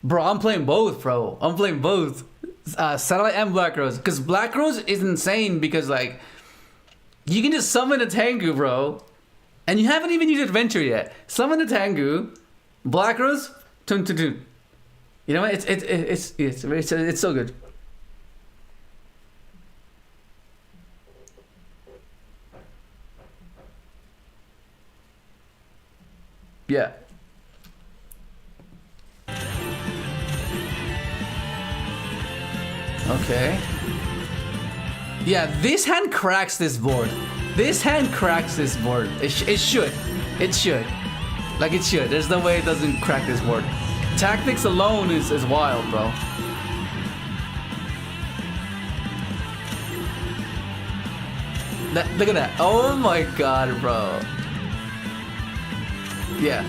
Bro, I'm playing both, bro. I'm playing both. Satellite and Black Rose. Because Black Rose is insane because, like, you can just summon a Tengu, bro. And you haven't even used Adventure yet. Summon a Tengu, Black Rose, tune. You know what? It's so good. Yeah. Okay. Yeah, this hand cracks this board. This hand cracks this board. It should. It should. Like, it should. There's no way it doesn't crack this board. Tactics alone is wild, bro. Look at that. Oh my god, bro. Yeah.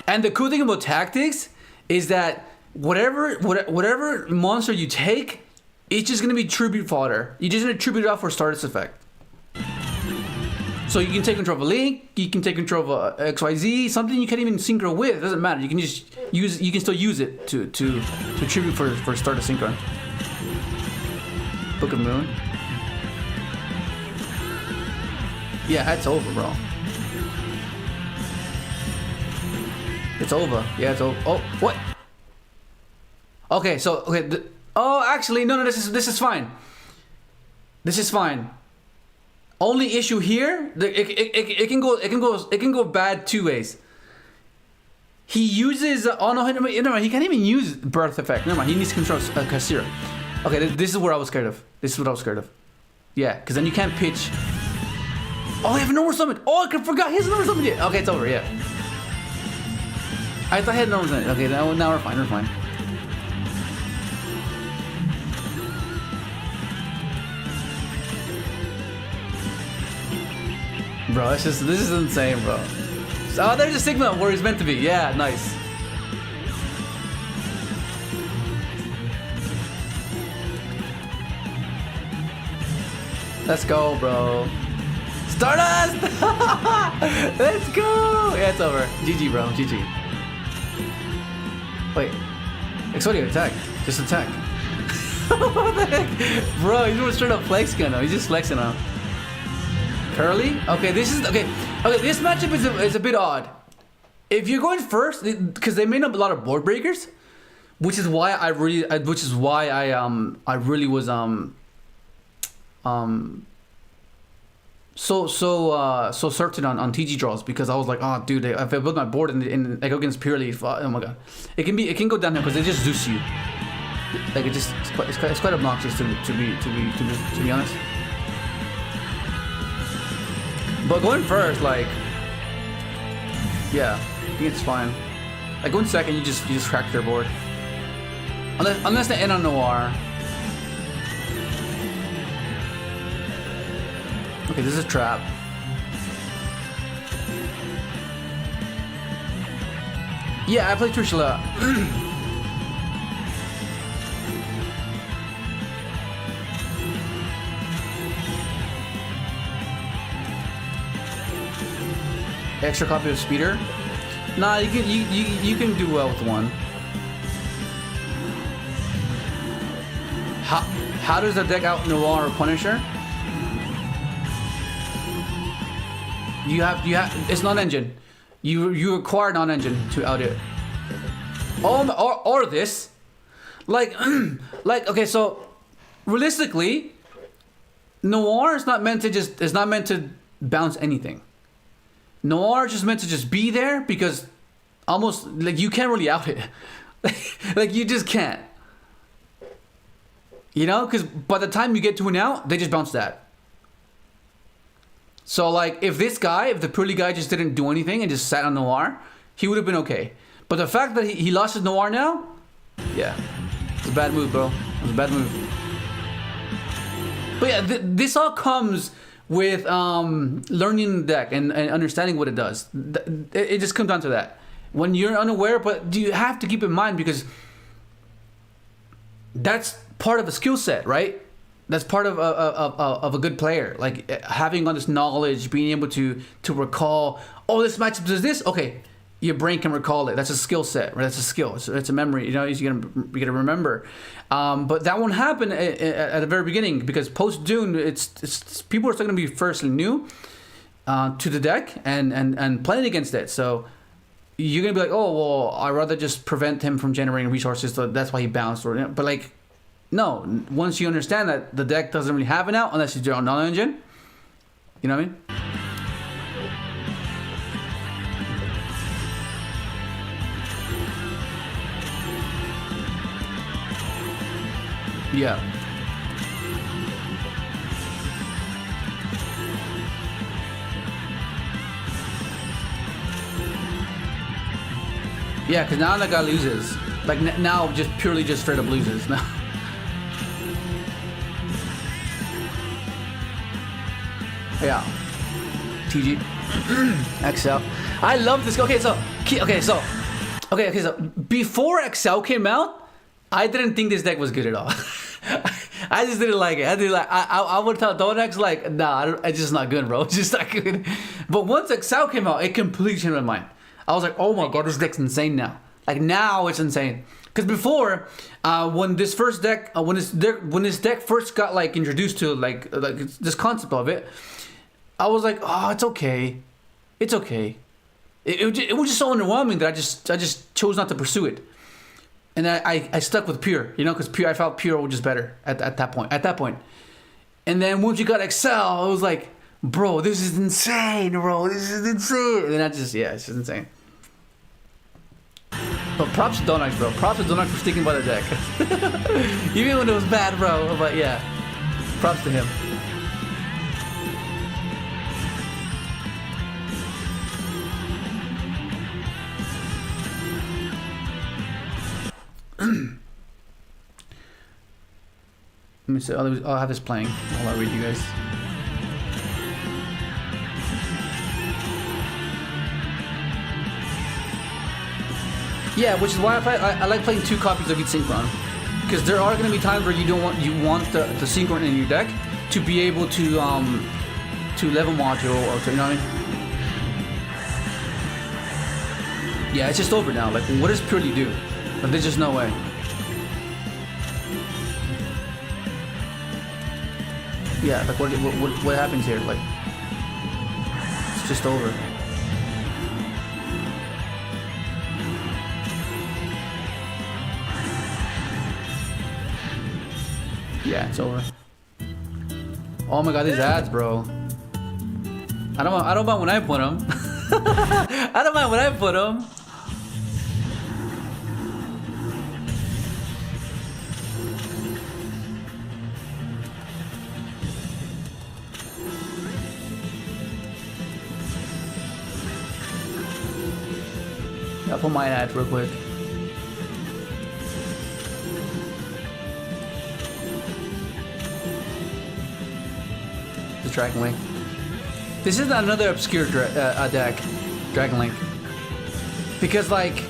And the cool thing about tactics is that whatever monster you take, it's just gonna be tribute fodder. You're just gonna tribute it out for status effect. So you can take control of a Link, you can take control of a XYZ, something you can't even synchro with. It doesn't matter. You can just use. You can still use it to tribute for start of Synchron. Book of Moon. Yeah, it's over, bro. It's over. Yeah, it's over. Oh, what? Okay, so okay. Oh, actually, no. This is fine. This is fine. Only issue here, it can go bad two ways. He uses oh no, never mind, he can't even use birth effect. Never mind, he needs to control Kasira. Okay, this is what I was scared of. This is what I was scared of. Yeah, because then you can't pitch. Oh, I have a normal summon. Oh, I forgot he has a normal summon. Yeah. Okay, it's over. Yeah. I thought I had normal summon. Okay, now we're fine. We're fine. Bro, this is insane, bro. Oh, there's a Sigma where he's meant to be. Yeah, nice. Let's go, bro. Stardust! Let's go! Yeah, it's over. GG, bro. GG. Wait. Exodia, attack. Just attack. What the heck? Bro, he's doing straight up flex gun. He's just flexing now. Curly? Okay, this is okay. Okay, this matchup is a bit odd. If you're going first, because they made up a lot of board breakers, which is why I really was so certain on TG draws, because I was like, oh dude, if I build my board and I go against Purely, oh my god, it can go down there because they just Zeus you. Like it's quite obnoxious to be honest. But going first, like, yeah, I think it's fine. Like going second, you just crack their board. Unless they end on Noir. Okay, this is a trap. Yeah, I play Trishula. Extra copy of Speeder? Nah, you can do well with one. How does the deck out Noir or Punisher? You have it's non-engine. You require non-engine to out it. Or this. Like okay, so realistically, Noir is not meant to bounce anything. Noir is just meant to just be there because almost like you can't really out it. Like you just can't. You know, because by the time you get to an out, they just bounce that. So like if the Purely guy just didn't do anything and just sat on Noir, he would have been okay. But the fact that he lost his Noir now, yeah, it's a bad move, bro. It was a bad move. But yeah, this all comes with learning the deck and understanding what it does. It just comes down to that. When you're unaware, but you have to keep in mind because that's part of a skill set, right? That's part of a good player. Like having all this knowledge, being able to recall, oh, this matchup does this. Okay, your brain can recall it. That's a skill set, right? That's a skill. It's a memory. You know, you gotta remember. But that won't happen at the very beginning because post DUNE, it's people are still gonna be firstly new to the deck and playing against it. So you're gonna be like, oh well, I'd rather just prevent him from generating resources. So that's why he bounced. Or but like, no. Once you understand that the deck doesn't really have an out unless you do on non-engine. You know what I mean? Yeah. Yeah, because now that guy loses. Like now, just purely just straight up loses now. Yeah. TG. XL. I love this. Okay, so before XL came out, I didn't think this deck was good at all. I just didn't like it. I would tell Donex like, nah, it's just not good, bro. It's just not good. But once XL came out, it completely changed my mind. I was like, oh my god, this deck's insane now. Like now it's insane. Because before, when this deck first got like introduced to like this concept of it, I was like, oh, it's okay. It's okay. It was just so underwhelming that I just chose not to pursue it. And I stuck with Pure, you know, because I felt Pure was just better at that point. And then once you got XL, I was like, bro, this is insane, bro. This is insane. And then it's just insane. But props to Donax, bro. Props to Donax for sticking by the deck. Even when it was bad, bro. But yeah, props to him. Let me see. I'll have this playing while I read you guys. Yeah, which is why I like playing 2 copies of each Synchron, because there are going to be times where you want the Synchron in your deck to be able to level module or to, you know what I mean? Yeah, it's just over now. Like, what does Purely do? But there's just no way. Yeah, like what happens here? Like, it's just over. Yeah, it's over. Oh my god, these ads, bro. I don't mind when I put them. I don't mind when I put them. I'll put my ad real quick. The Dragon Link. This is another obscure deck, Dragon Link. Because like,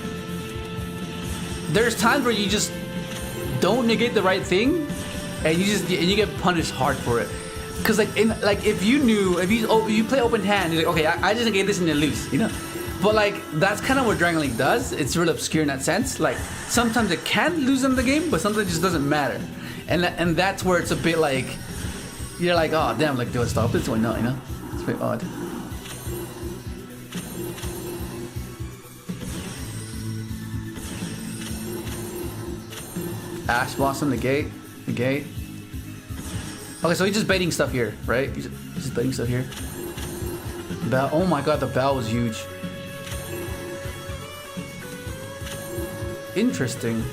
there's times where you just don't negate the right thing, and you get punished hard for it. Cause like if you play open hand, you're like, okay, I just negate this and then lose, you know. But like, that's kind of what Dragon Link does. It's real obscure in that sense. Like, sometimes it can lose in the game, but sometimes it just doesn't matter. And that's where it's a bit like, you're like, oh damn, like, do I stop this or not, you know? It's a bit odd. Ash Blossom, negate. Okay, so he's just baiting stuff here, right? He's just baiting stuff here. Bell, oh my god, the bell was huge. Interesting.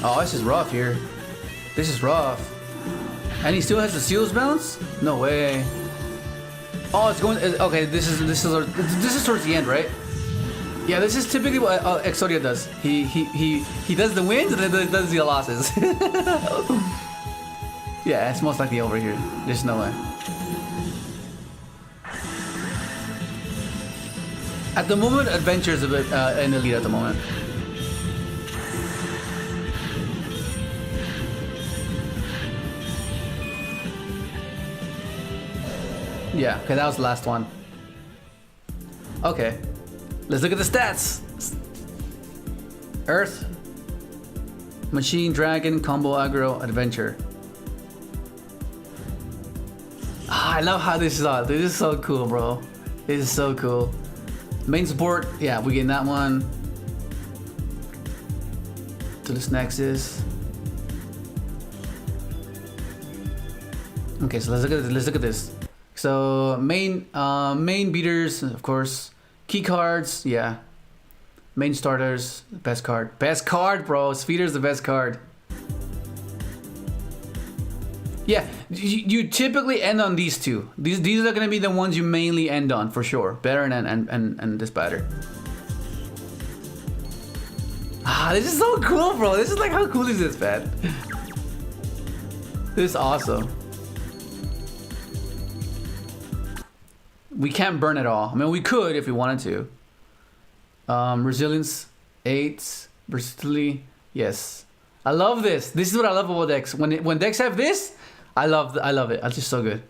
Oh, this is rough here. This is rough. And he still has the seals bounce? No way. Oh, it's going. Okay, this is towards the end, right? Yeah, this is typically what Exodia does. He does the wins and then does the losses. Yeah, it's most likely over here. There's no way. At the moment, Adventure is a bit in the lead at the moment. Yeah, okay, that was the last one. Okay, let's look at the stats. Earth, Machine, Dragon, Combo, Aggro, Adventure. Ah, I love how this is on. This is so cool, bro. This is so cool. Main support, yeah, we get that one. To this Nexus. Okay, so let's look at this. So main beaters, of course. Key cards, yeah. Main starters, best card. Best card, bro. Speeder's the best card. Yeah, you typically end on these two. These are gonna be the ones you mainly end on for sure. Baron and this batter. Ah, this is so cool, bro. This is like, how cool is this, man? This is awesome. We can't burn it all. I mean, we could if we wanted to. Resilience, 8, versatility, yes. I love this. This is what I love about decks. When decks have this, I love it. It's just so good.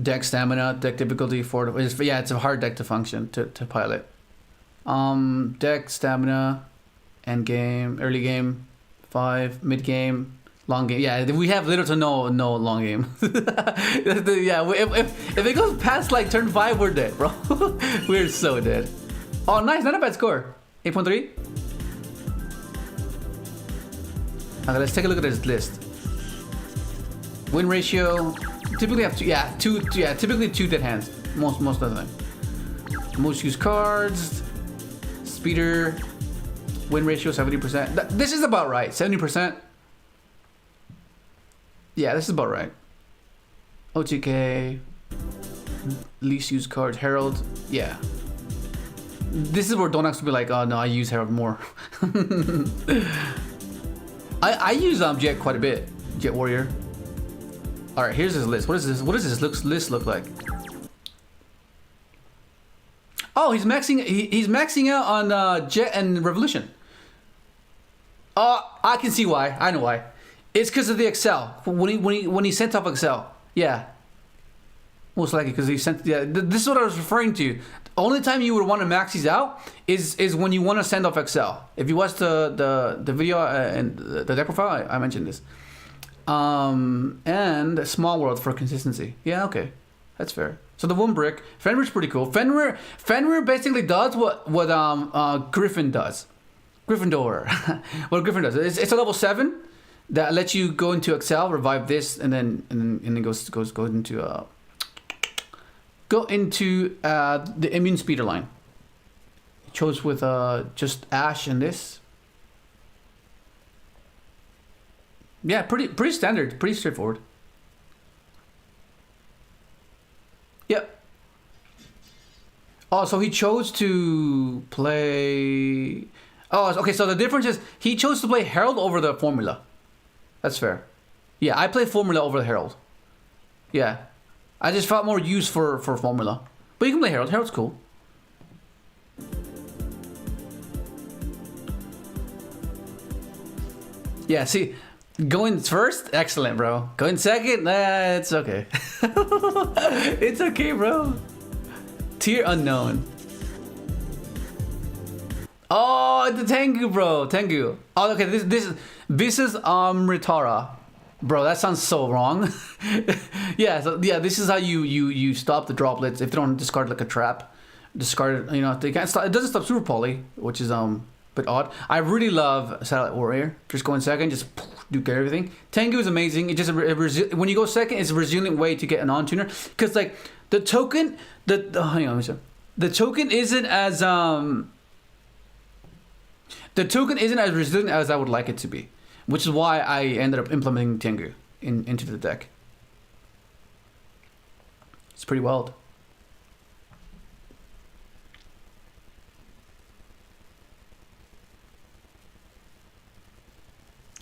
Deck stamina, deck difficulty 4. Yeah, it's a hard deck to function to pilot. Deck stamina, end game, early game, 5, mid game, long game. Yeah, we have little to no long game. Yeah, if it goes past like turn 5, we're dead, bro. We're so dead. Oh, nice, not a bad score. 8.3. Okay, let's take a look at this list. Win ratio. Typically have typically 2 dead hands. Most of the time. Most used cards. Speeder. Win ratio 70%. This is about right. 70%. Yeah, this is about right. OTK. Least used cards. Herald. Yeah. This is where Donax will be like, oh no, I use Herald more. I use Jet quite a bit. Jet Warrior. All right, here's his list. What is this? What does this list look like? Oh, he's maxing out on Jet and Revolution. I can see why. I know why. It's because of the Excel. When he sent off Excel. Yeah. Most likely because he sent. Yeah. This is what I was referring to. Only time you would want to max these out is when you want to send off Excel. If you watch the video and the deck profile, I mentioned this. And Small World for consistency. Yeah, okay, that's fair. So the one brick, Fenrir's pretty cool. Fenrir basically does what Griffin does. Gryffindor. What Griffin does. It's a level 7 that lets you go into Excel, revive this, and then go into the immune speeder line. Chose with just Ash and this. Yeah, pretty standard, pretty straightforward. Yep. Oh, so he chose to play. Oh, okay. So the difference is he chose to play Herald over the formula. That's fair. Yeah, I play formula over the Herald. Yeah, I just felt more use for formula. But you can play Herald. Herald's cool. Yeah, see, going first, excellent, bro. Going second, it's okay. It's okay, bro. Tier unknown. Oh, the Tengu, bro. Tengu. Oh, okay. This is Ritara, bro. That sounds so wrong. Yeah. So yeah, this is how you stop the droplets if they don't discard like a trap. Discard it. You know, they can't stop. It doesn't stop Super Poly, which is bit odd. I really love Satellite Warrior. Just going second, just do everything. Tengu is amazing. It just when you go second, it's a resilient way to get an on tuner. Because like the token, hang on, the token isn't as resilient as I would like it to be, which is why I ended up implementing Tengu into the deck. It's pretty wild.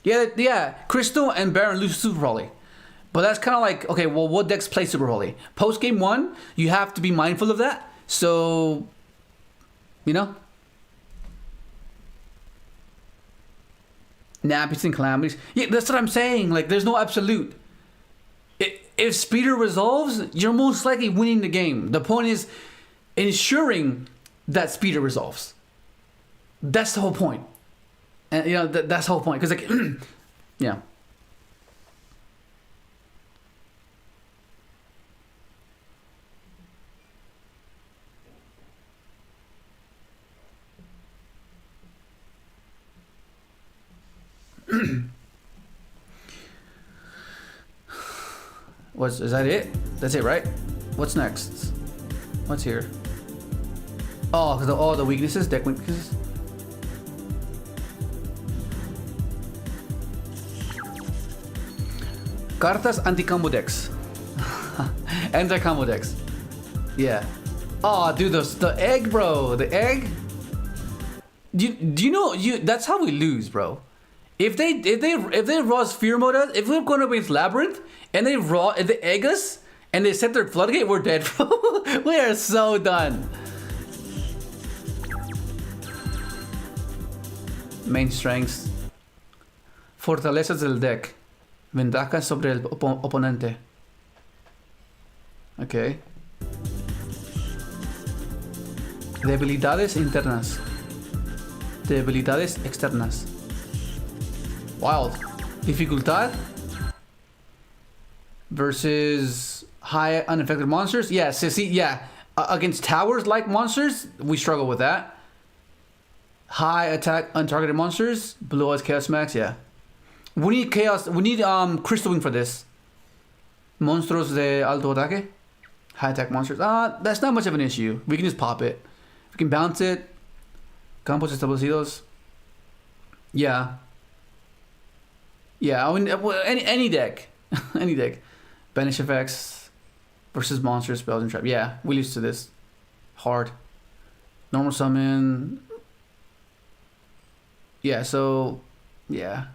Yeah, Crystal and Baron lose Super Holy. But that's kind of like, okay, well, what decks play Super Holy? Post game 1, you have to be mindful of that. So, you know. Nappies and Calamities. Yeah, that's what I'm saying. Like, there's no absolute. If Speeder resolves, you're most likely winning the game. The point is ensuring that Speeder resolves. That's the whole point. And you know that's the whole point, because like, yeah. Is that it? That's it, right? What's next? What's here? Oh, the weaknesses, deck weaknesses. Cartas anti-combo decks. Anti-combo decks. Yeah. Oh, dude, the egg, bro. The egg. Do you know that's how we lose, bro. If they raw sphere mode us, if we're going against Labyrinth and if they egg us and they set their floodgate, we're dead, bro. We are so done. Main strengths. Fortalezas del deck. Ventajas sobre el oponente. Okay. Debilidades internas. Debilidades externas. Wild. Dificultad versus high unaffected monsters. Yeah, see, yeah. Against towers-like monsters, we struggle with that. High attack untargeted monsters, below us chaos max. Yeah, we need chaos. We need crystal wing for this. Monstruos de alto ataque, high attack monsters. That's not much of an issue. We can just pop it. We can bounce it. Campos establecidos. Yeah. Yeah, I mean, any deck, any deck. Banish effects versus monsters, spells and trap. Yeah, we lose to this. Hard. Normal summon. Yeah, so, yeah.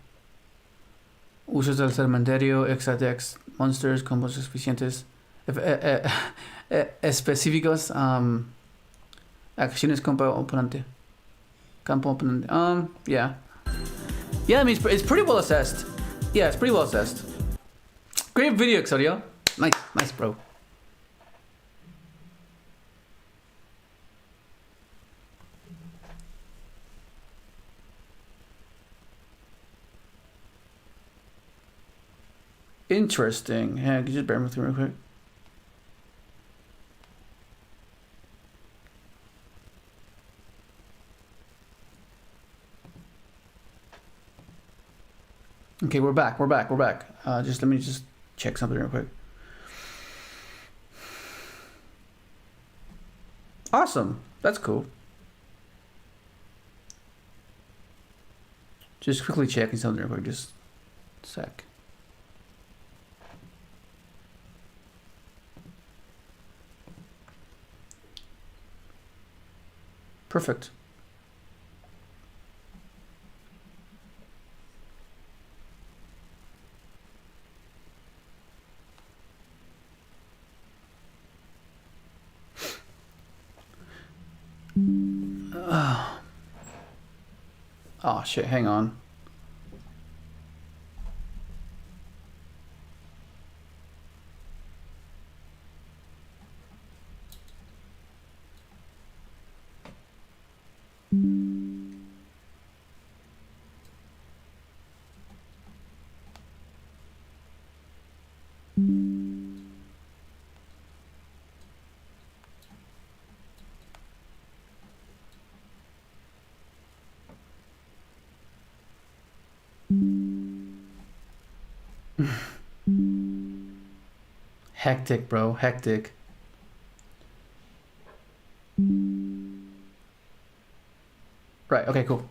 Usos del cementerio, extra decks, monsters, combos suficientes, específicos, acciones campo oponente. Yeah. Yeah, I mean, it's pretty well assessed. Yeah, it's pretty well assessed. Great video, Exodio. Nice, bro. Interesting. Yeah, can you just bear with me real quick? Okay, we're back. Just let me just check something real quick. Awesome. That's cool. Just quickly checking something real quick. Just a sec. Perfect. Oh shit, hang on. Hectic, bro. Hectic. Right. Okay. Cool.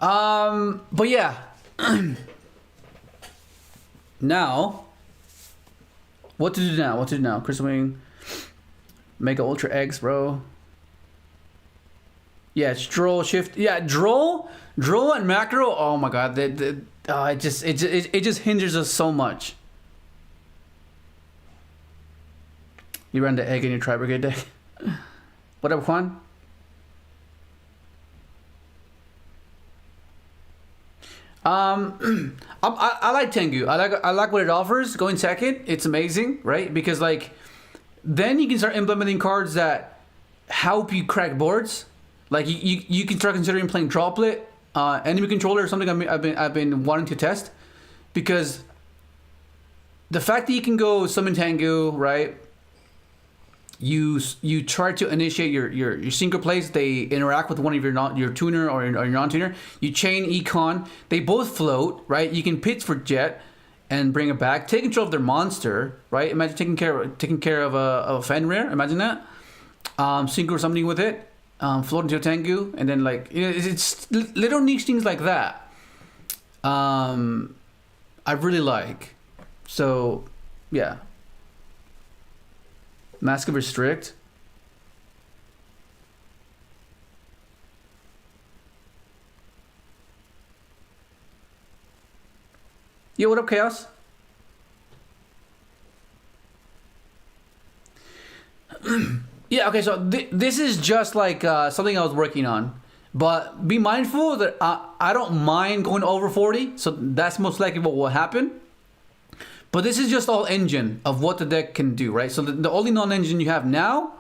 But yeah. Now, what to do now? What to do now? Crystal Wing, Mega Ultra Eggs, bro. Yeah, it's Droll Shift. Yeah, Droll and Macro. Oh my God, it just hinders us so much. You ran the egg in your Tri Brigade deck. What up, Juan? I like Tengu. I like what it offers. Going second, it's amazing, right? Because like, then you can start implementing cards that help you crack boards. Like you can start considering playing Droplet, enemy controller, or something I've been wanting to test, because the fact that you can go summon Tengu, right? You try to initiate your synchro plays. They interact with one of your tuner or your non-tuner. You chain econ. They both float, right? You can pitch for Jet and bring it back. Take control of their monster, right? Imagine taking care of a Fenrir. Imagine that. Synchro summoning with it. Float into a Tengu, and then like it's little niche things like that. I really like. So yeah. Mask of Restrict. Yo, what up, Chaos? Yeah, okay, so this is just like something I was working on. But be mindful that I don't mind going over 40, so that's most likely what will happen. But this is just all engine of what the deck can do, right? So the only non-engine you have now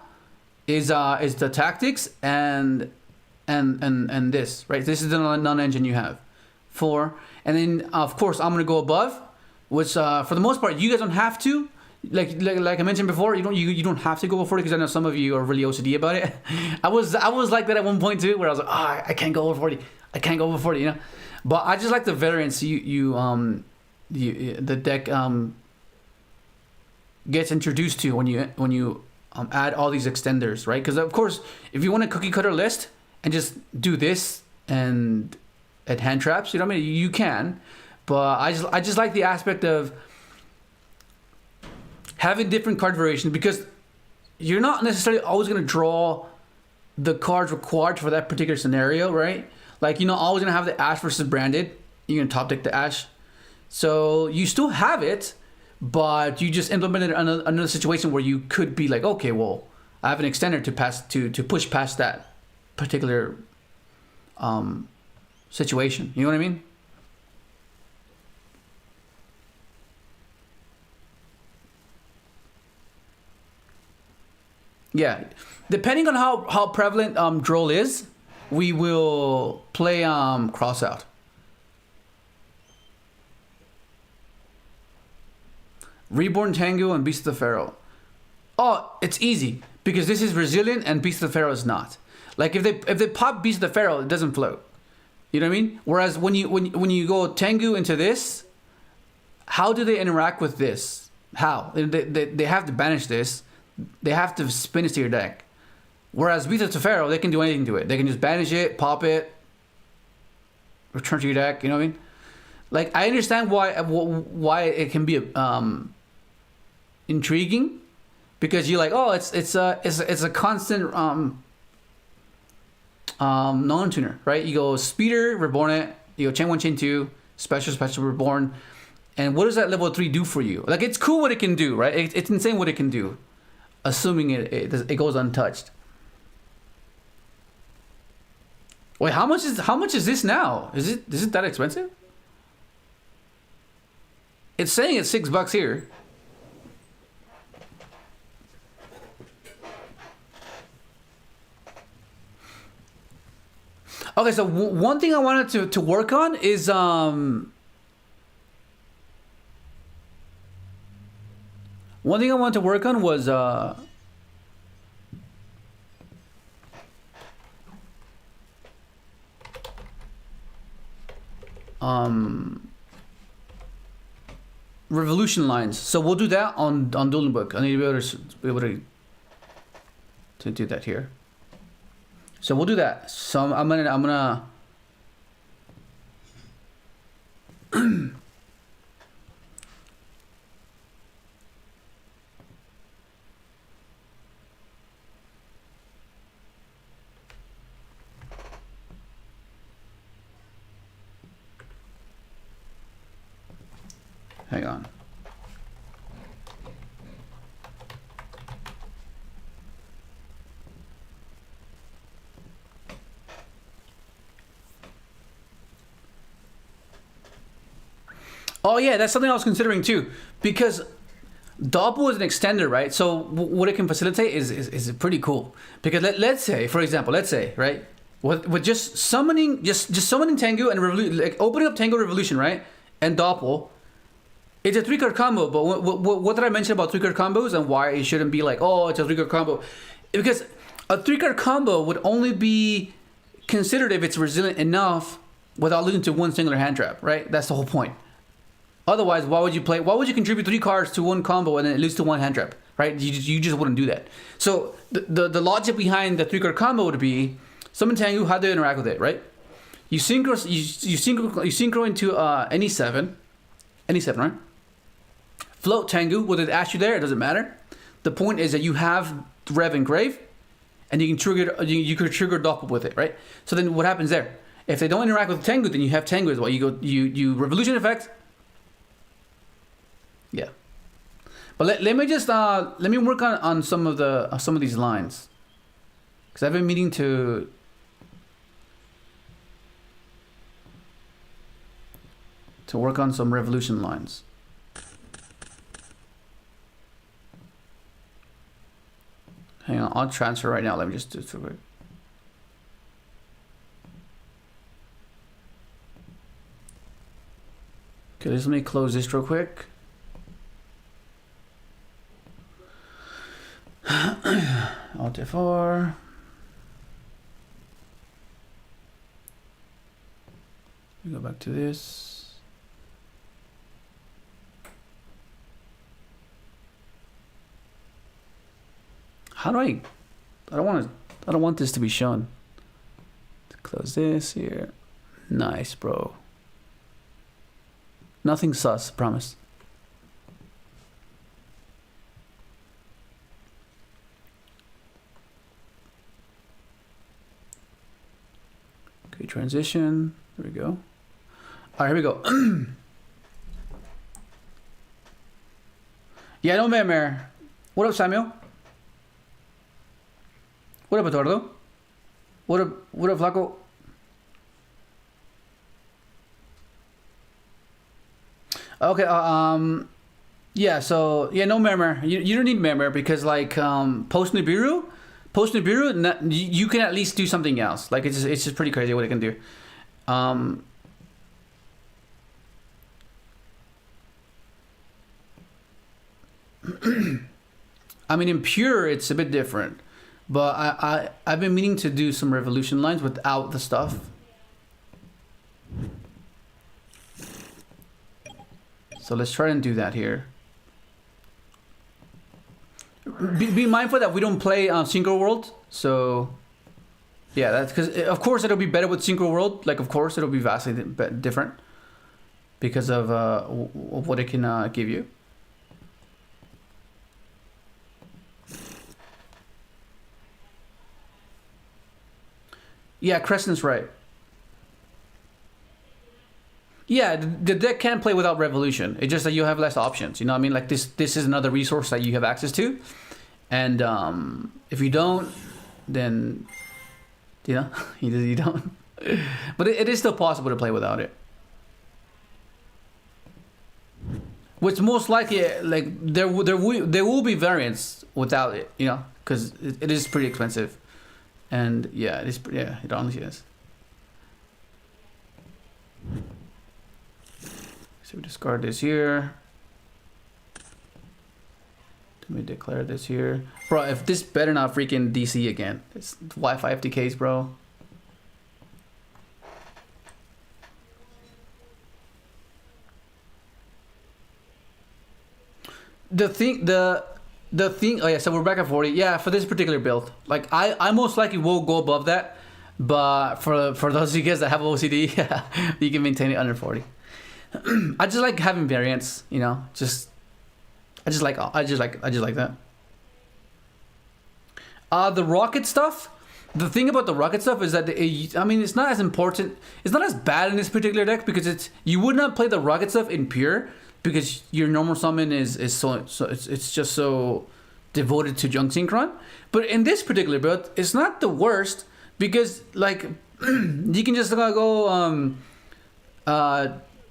is the tactics and this, right? This is the non-engine you have. 4, and then of course I'm gonna go above, which for the most part you guys don't have to. Like I mentioned before, you don't have to go over 40 because I know some of you are really OCD about it. I was like that at one point too, where I was like, I can't go over 40. I can't go over 40, you know. But I just like the variance the deck gets introduced to when you add all these extenders, right? Because of course, if you want a cookie cutter list and just do this and hand traps, you know what I mean? You can, but I just like the aspect of having different card variations, because you're not necessarily always going to draw the cards required for that particular scenario, right? Like, you're not always going to have the Ash versus Branded. You're going to top deck the Ash. So you still have it, but you just implemented another situation where you could be like, okay, well, I have an extender to push past that particular situation. You know what I mean? Yeah, depending on how prevalent Droll is, we will play cross out. Reborn Tengu and Beast of the Pharaoh. Oh, it's easy because this is resilient and Beast of the Pharaoh is not. Like if they pop Beast of the Pharaoh, it doesn't float. You know what I mean? Whereas when you go Tengu into this, how do they interact with this? How they have to banish this. They have to spin this to your deck. Whereas Beast of the Pharaoh, they can do anything to it. They can just banish it, pop it, return to your deck. You know what I mean? Like, I understand why it can be intriguing, because you're like, oh, it's a constant non-tuner, right? You go Speeder, Reborn it. You go Chain 1, Chain 2, Special, Reborn. And what does that level 3 do for you? Like, it's cool what it can do, right? It's insane what it can do, assuming it goes untouched. Wait, how much is this now? Is it that expensive? It's saying it's $6 here. Okay, so one thing I wanted to work on is one thing I wanted to work on was revolution lines. So we'll do that on Dueling Book. I need to be able to do that here. So we'll do that. So I'm gonna hang on. Oh yeah, that's something I was considering too, because Doppel is an extender, right? So what it can facilitate is pretty cool. Because let's say, for example, right, with just summoning Tengu and like opening up Tengu Revolution, right, and Doppel, it's a 3-card combo. But what did I mention about 3-card combos and why it shouldn't be like, oh, it's a 3-card combo? Because a 3-card combo would only be considered if it's resilient enough without losing to one singular hand trap, right? That's the whole point. Otherwise, why would you contribute 3 cards to one combo and then lose to one hand trap, right? You just wouldn't do that. So the logic behind the 3-card combo would be summon Tengu, how do you interact with it, right? You synchro into any seven, right? Float Tengu, whether it asks you there, it doesn't matter. The point is that you have Rev and Grave, and you can trigger Doppel with it, right? So then what happens there? If they don't interact with Tengu, then you have Tengu as well. You revolution effect, But let me just let me work on some of these lines, because I've been meaning to work on some revolution lines. Hang on, I'll transfer right now. Let me just do it real quick. Okay, let me close this real quick. Alt F4. We go back to this. How do I don't want this to be shown. Close this here. Nice, bro. Nothing sus, promise. Okay, transition. There we go. All right, here we go. Yeah, no man. What up, Samuel? What up, Eduardo? What up, Flaco? Okay, yeah, so, yeah, no memory. You don't need memory because, like, post Nibiru, you can at least do something else. Like, it's just pretty crazy what it can do. I mean, in pure, it's a bit different. But I've been meaning to do some revolution lines without the stuff. So let's try and do that here. Be mindful that we don't play Synchro World. So yeah, that's because of course it'll be better with Synchro World. Like of course it'll be vastly different because of what it can give you. Yeah, Crescent's right. Yeah, the deck can play without Revolution. It's just that you have less options. You know what I mean? Like this is another resource that you have access to. And if you don't, then, you know, you don't. But it is still possible to play without it. Which most likely, like, there will be variants without it, you know, because it is pretty expensive. And yeah, it honestly is. So we discard this here. Let me declare this here. Bro, if this better not freaking DC again. It's Wi-Fi FTKs, bro. The thing, oh yeah, so we're back at 40. Yeah, for this particular build. Like, I most likely will go above that. But for those of you guys that have OCD, yeah, you can maintain it under 40. I just like having variants, you know, I just like that. The rocket stuff, the thing about the rocket stuff is that I mean, it's not as important, it's not as bad in this particular deck because you would not play the rocket stuff in pure because your normal summon is so it's just so devoted to junk synchron. But in this particular build, it's not the worst because like you can just go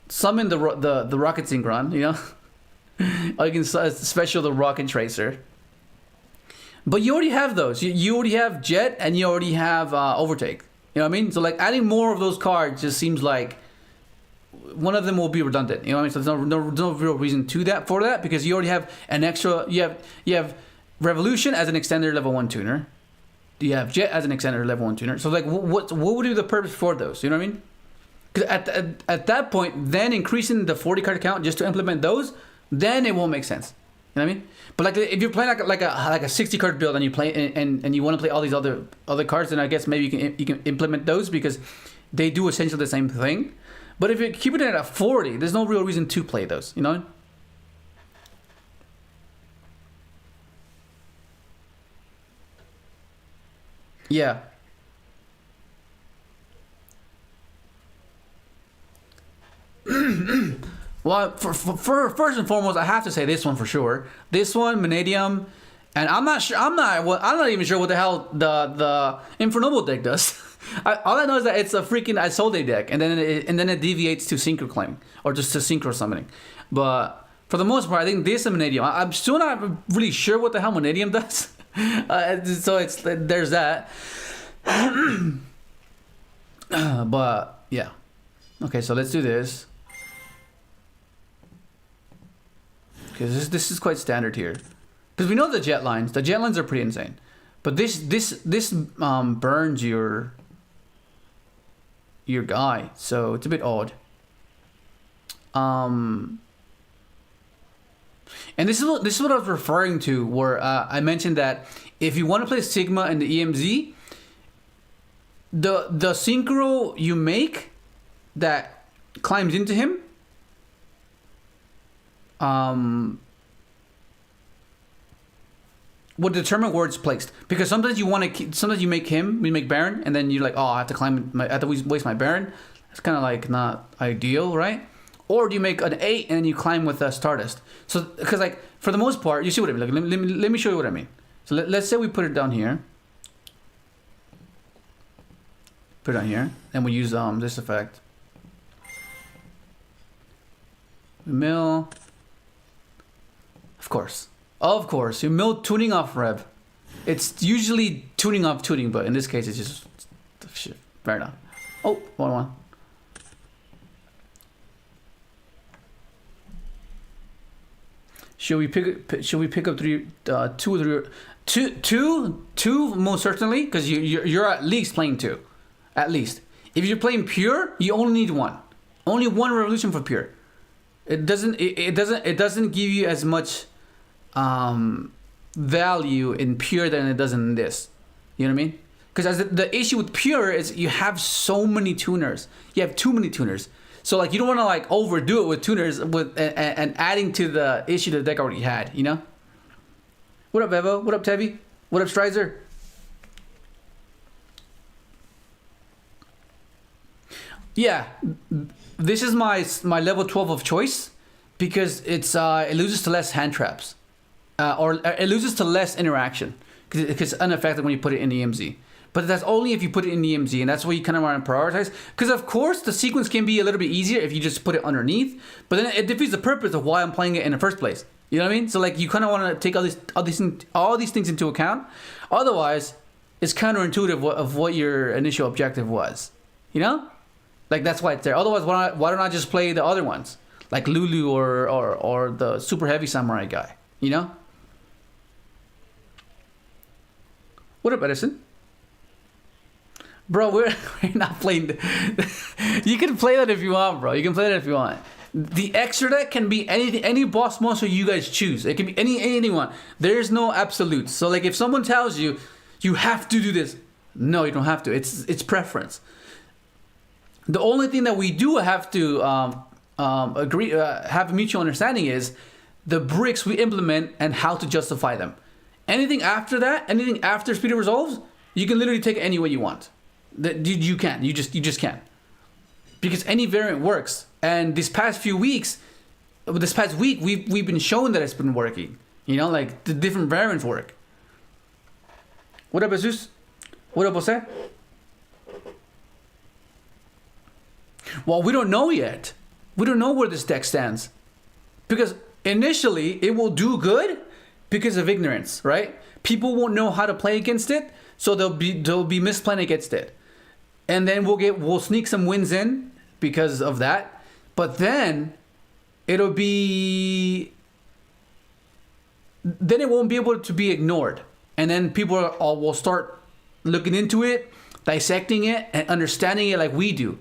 summon the rocket synchron, you know. Or you can special the rocket tracer. But you already have those. You already have jet and you already have overtake. You know what I mean? So like adding more of those cards just seems like one of them will be redundant. You know what I mean? So there's no real reason for that because you already have an extra. You have Revolution as an extender level 1 tuner. You have jet as an extender level 1 tuner. So like what would be the purpose for those? You know what I mean? Because at that point, then increasing the 40 card count just to implement those, then it won't make sense. You know what I mean? But like if you're playing like a 60 card build and you play and you want to play all these other cards, then I guess maybe you can implement those because they do essentially the same thing. But if you keep it at 40, there's no real reason to play those. You know? Yeah. Well, for first and foremost, I have to say this one for sure. This one, Vanadium, and I'm not sure. I'm not even sure what the hell the Infernoble deck does. All I know is that it's a freaking Isolde deck, and then it deviates to Synchro claiming or just to Synchro summoning. But for the most part, I think this and Vanadium. I'm still not really sure what the hell Vanadium does. So there's that. But yeah. Okay, so let's do this. Okay, this is quite standard here, because we know the jet lines. The jet lines are pretty insane, but this burns your guy, so it's a bit odd. And this is what I was referring to, where I mentioned that if you want to play Sigma and the EMZ, the Synchro you make that climbs into him would determine where it's placed, because sometimes you make Baron, and then you're like, oh, I have to waste my Baron. It's kind of like not ideal, right? Or do you make an 8 and then you climb with a Stardust? So because like for the most part, you see what I mean. Like, let me show you what I mean. So let's say we put it down here. Put it down here, and we use this effect. Mill. Of course, you mill tuning off Rev. It's usually tuning off tuning, but in this case, it's just shit. Fair enough. Oh, 1-1. Should we pick up two most certainly, because you're at least playing 2, at least. If you're playing pure, you only need 1. Only 1 revolution for pure. It doesn't give you as much value in pure than it does in this. You know what I mean? Because the issue with pure is you have so many tuners. You have too many tuners. So like you don't want to like overdo it with tuners and adding to the issue the deck already had. You know? What up, Evo? What up, Tevi? What up, Strizer? Yeah, this is my level 12 of choice, because it loses to less hand traps. Or it loses to less interaction, because it's unaffected when you put it in EMZ. But that's only if you put it in EMZ, and that's what you kind of want to prioritize. Because of course the sequence can be a little bit easier if you just put it underneath, but then it defeats the purpose of why I'm playing it in the first place. You know what I mean? So like you kind of want to take all these things into account. Otherwise, it's counterintuitive of what your initial objective was. You know? Like that's why it's there. Otherwise, why don't I just play the other ones, like Lulu or the super heavy samurai guy? You know? What up, Edison? Bro, we're not playing. You can play that if you want, bro. You can play that if you want. The extra deck can be any boss monster you guys choose. It can be anyone. There's no absolutes. So like if someone tells you you have to do this, no, you don't have to. It's preference. The only thing that we do have to agree, have a mutual understanding is the bricks we implement and how to justify them. Anything after that, anything after Speed of Resolves, you can literally take it any way you want. You can. You just can. Because any variant works. And this past week, we've been shown that it's been working. You know, like the different variants work. What up, Jesus? What up, Jose? Well, we don't know yet. We don't know where this deck stands. Because initially, it will do good because of ignorance, right? People won't know how to play against it, so they'll be misplaying against it. And then we'll sneak some wins in because of that. But then it won't be able to be ignored. And then people will start looking into it, dissecting it, and understanding it like we do.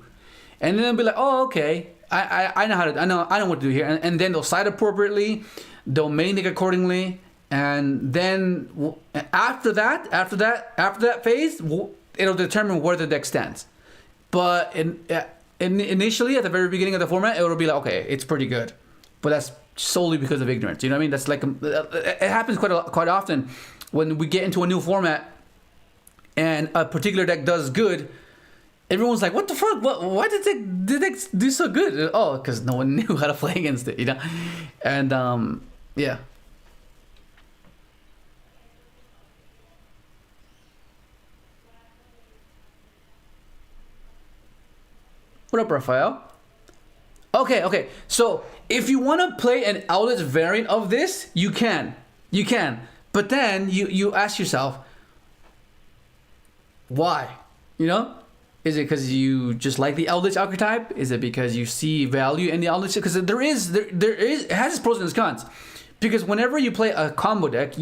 And then they'll be like, oh, okay, I know how to, I know what to do here. And then they'll side appropriately, they'll main deck accordingly, and then after that phase, it'll determine where the deck stands. But initially, at the very beginning of the format, it'll be like, okay, it's pretty good, but that's solely because of ignorance. You know what I mean? That's like it happens quite often when we get into a new format, and a particular deck does good. everyone's like, what the fuck? Why did they do so good? Oh, because no one knew how to play against it, you know? And yeah. What up, Raphael? Okay. So if you want to play an Eldlich variant of this, you can. But then you ask yourself, why? You know? Is it because you just like the Eldlich archetype? Is it because you see value in the Eldlich? Because there is it has its pros and its cons. Because whenever you play a combo deck,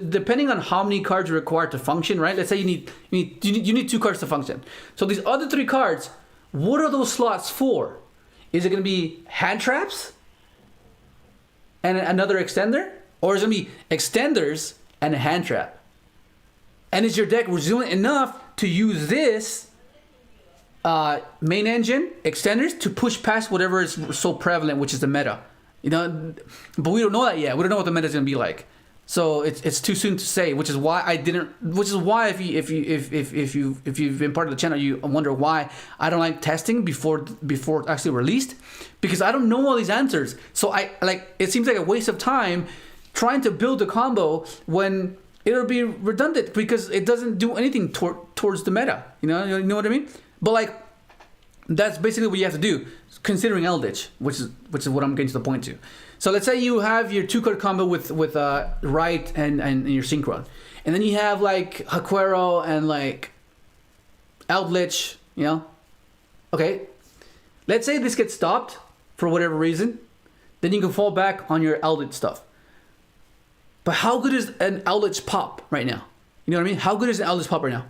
depending on how many cards are required to function, right? Let's say you need 2 cards to function. So these other 3 cards, what are those slots for? Is it going to be hand traps and another extender, or is it going to be extenders and a hand trap? And is your deck resilient enough to use this main engine extenders to push past whatever is so prevalent, which is the meta? You know, but we don't know that yet. We don't know what the meta is going to be like. So it's too soon to say, which is why if you've been part of the channel, you wonder why I don't like testing before it's actually released, because I don't know all these answers. So it seems like a waste of time trying to build a combo when it'll be redundant because it doesn't do anything towards the meta. You know what I mean? But like, that's basically what you have to do, considering Eldlich, which is what I'm getting to the point to. So let's say you have your 2-card combo with Right and your Synchron, and then you have like Hakuero and like Eldlich. You know, okay. Let's say this gets stopped for whatever reason, then you can fall back on your Eldlich stuff. But how good is an Eldlich pop right now? You know what I mean? How good is an Eldlich pop right now?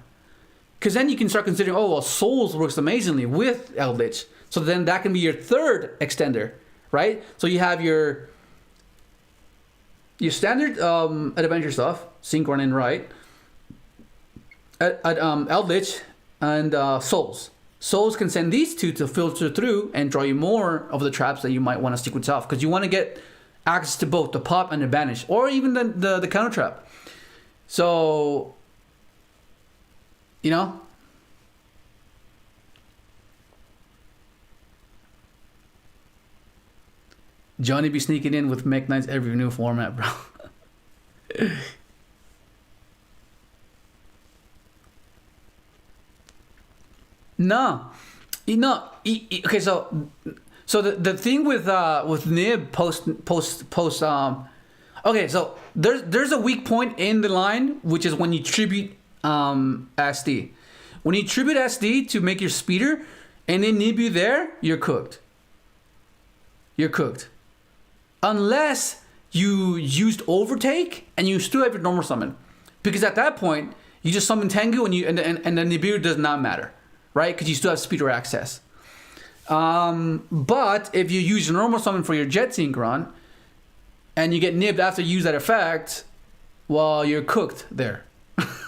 Because then you can start considering, oh, well, Souls works amazingly with Eldlich. So then that can be your 3rd extender, right? So you have your standard adventure stuff, Synchron and Right, Eldlich, and Souls. Souls can send these 2 to filter through and draw you more of the traps that you might want to stick with yourself, because you want to get access to both the pop and the banish, or even the counter trap. So, you know, Johnny be sneaking in with Mech Knights every new format, bro. Okay, so the thing with Nib post okay, so there's a weak point in the line, which is when you tribute SD. When you tribute SD to make your speeder and then Nibiru there, you're cooked. Unless you used overtake and you still have your normal summon, because at that point you just summon Tengu and the Nibiru does not matter, right? Because you still have speeder access. But if you use your normal summon for your Jet Synchron and you get nibbed after you use that effect, well, you're cooked there.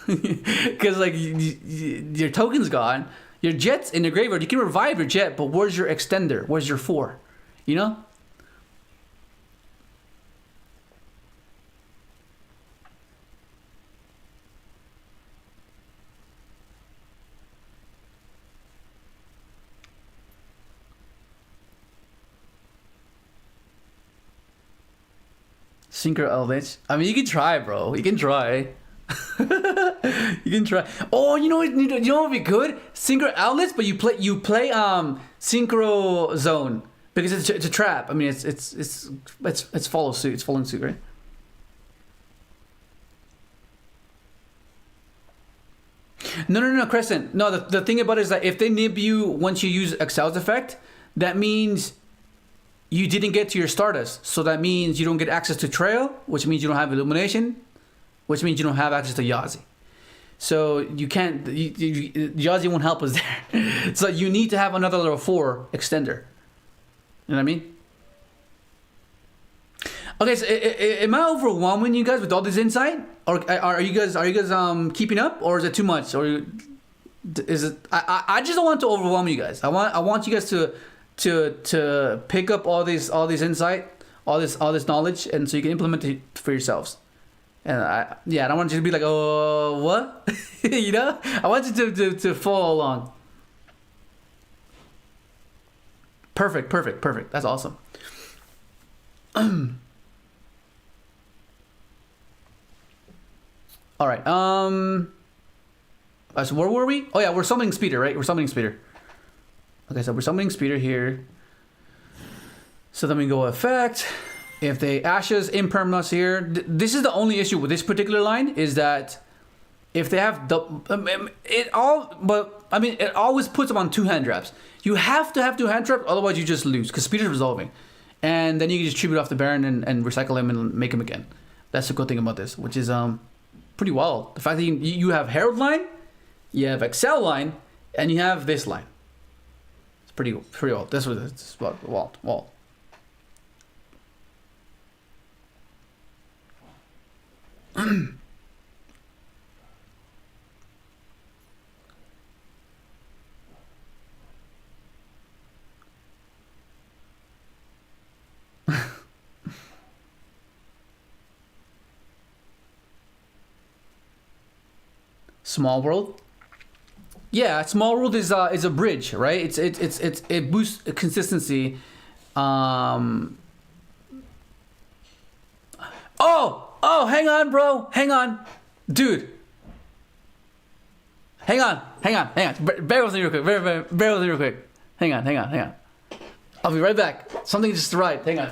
Because like your token's gone, your Jet's in the graveyard. You can revive your Jet, but where's your extender? Where's your 4? You know? Synchro Eldlich. I mean, you can try, bro. You can try. You can try. Oh, you know what would be good? Synchro Eldlich, but you play Synchro Zone, because it's a trap. I mean, it's follow suit. It's following suit, right? No, Crescent. No, the thing about it is that if they nib you once you use Excel's effect, that means you didn't get to your Stardust. So that means you don't get access to Trail, which means you don't have Illumination, which means you don't have access to Yazi. So you can't, Yazi won't help us there. So you need to have another level 4 extender. You know what I mean? Okay, so am I overwhelming you guys with all this insight? Or are you guys keeping up, or is it too much? Or is it? I just don't want to overwhelm you guys. I want you guys to pick up all this insight, all this knowledge, and so you can implement it for yourselves. And I don't want you to be like, oh, what? You know? I want you to follow along. Perfect. That's awesome. All right. So where were we? Oh yeah, we're summoning Speeder, right? We're summoning Speeder. Okay, so we're summoning Speeder here. So then we go effect. If they ashes impermanence here, this is the only issue with this particular line is that if they have it always puts them on 2 hand traps. You have to have 2 hand traps, otherwise you just lose because Speeder's resolving, and then you can just tribute off the Baron and recycle him and make him again. That's the good thing about this, which is pretty wild. The fact that you have Herald line, you have Excel line, and you have this line. It's pretty wild. This was it's wild. Small World. Yeah, Small World is a bridge, right? It boosts consistency. Oh, hang on, bro. Hang on. Dude. Hang on. Bear with me real quick. Bear with me real quick. Hang on. I'll be right back. Something just arrived. Hang on.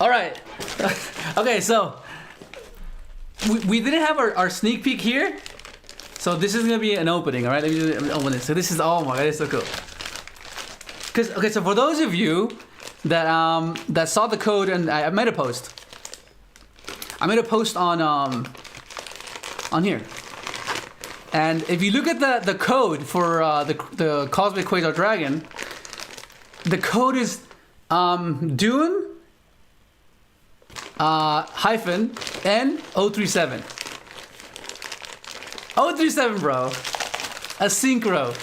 All right. Okay, so we didn't have our sneak peek here, so this is gonna be an opening. All right, let me open it. So this is, oh my god, it's so cool. So for those of you that saw the code, and I made a post. I made a post on here, and if you look at the code for the Cosmic Quasar Dragon, the code is DUNE hyphen N037. 037, bro. A synchro.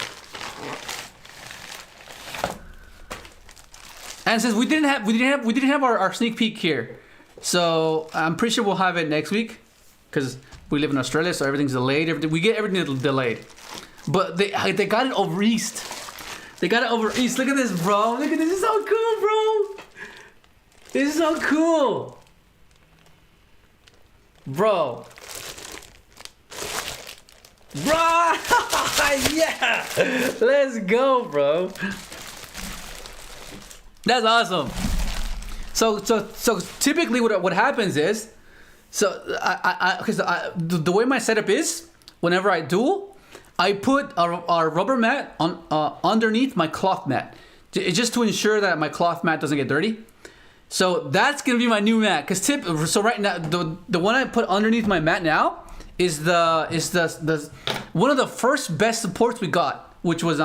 And since we didn't have our sneak peek here, so I'm pretty sure we'll have it next week, because we live in Australia, so everything's delayed. We get everything delayed. But they got it over east. Look at this, bro. Look at this. This is so cool, bro. This is so cool. Bro. Yeah. Let's go, bro. That's awesome. So typically what happens is, the way my setup is, whenever I duel, I put our rubber mat on underneath my cloth mat. It's just to ensure that my cloth mat doesn't get dirty. So that's gonna be my new mat. So right now the one I put underneath my mat now is the one of the first best supports we got, which was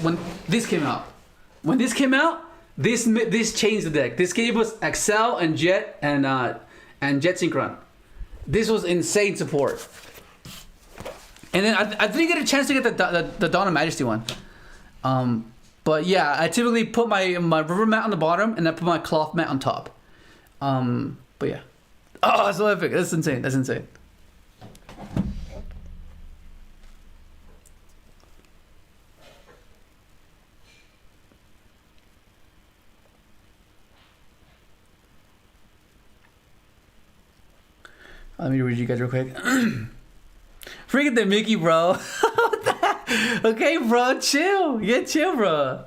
when this came out. When this came out, this changed the deck. This gave us Excel and Jet and Jet Synchron. This was insane support. And then I didn't get a chance to get the Dawn of Majesty one. But yeah, I typically put my rubber mat on the bottom and I put my cloth mat on top. But yeah. Oh, that's so epic. That's insane. Let me read you guys real quick. Freaking the Mickey, bro. Okay, bro, chill. Yeah, chill, bro.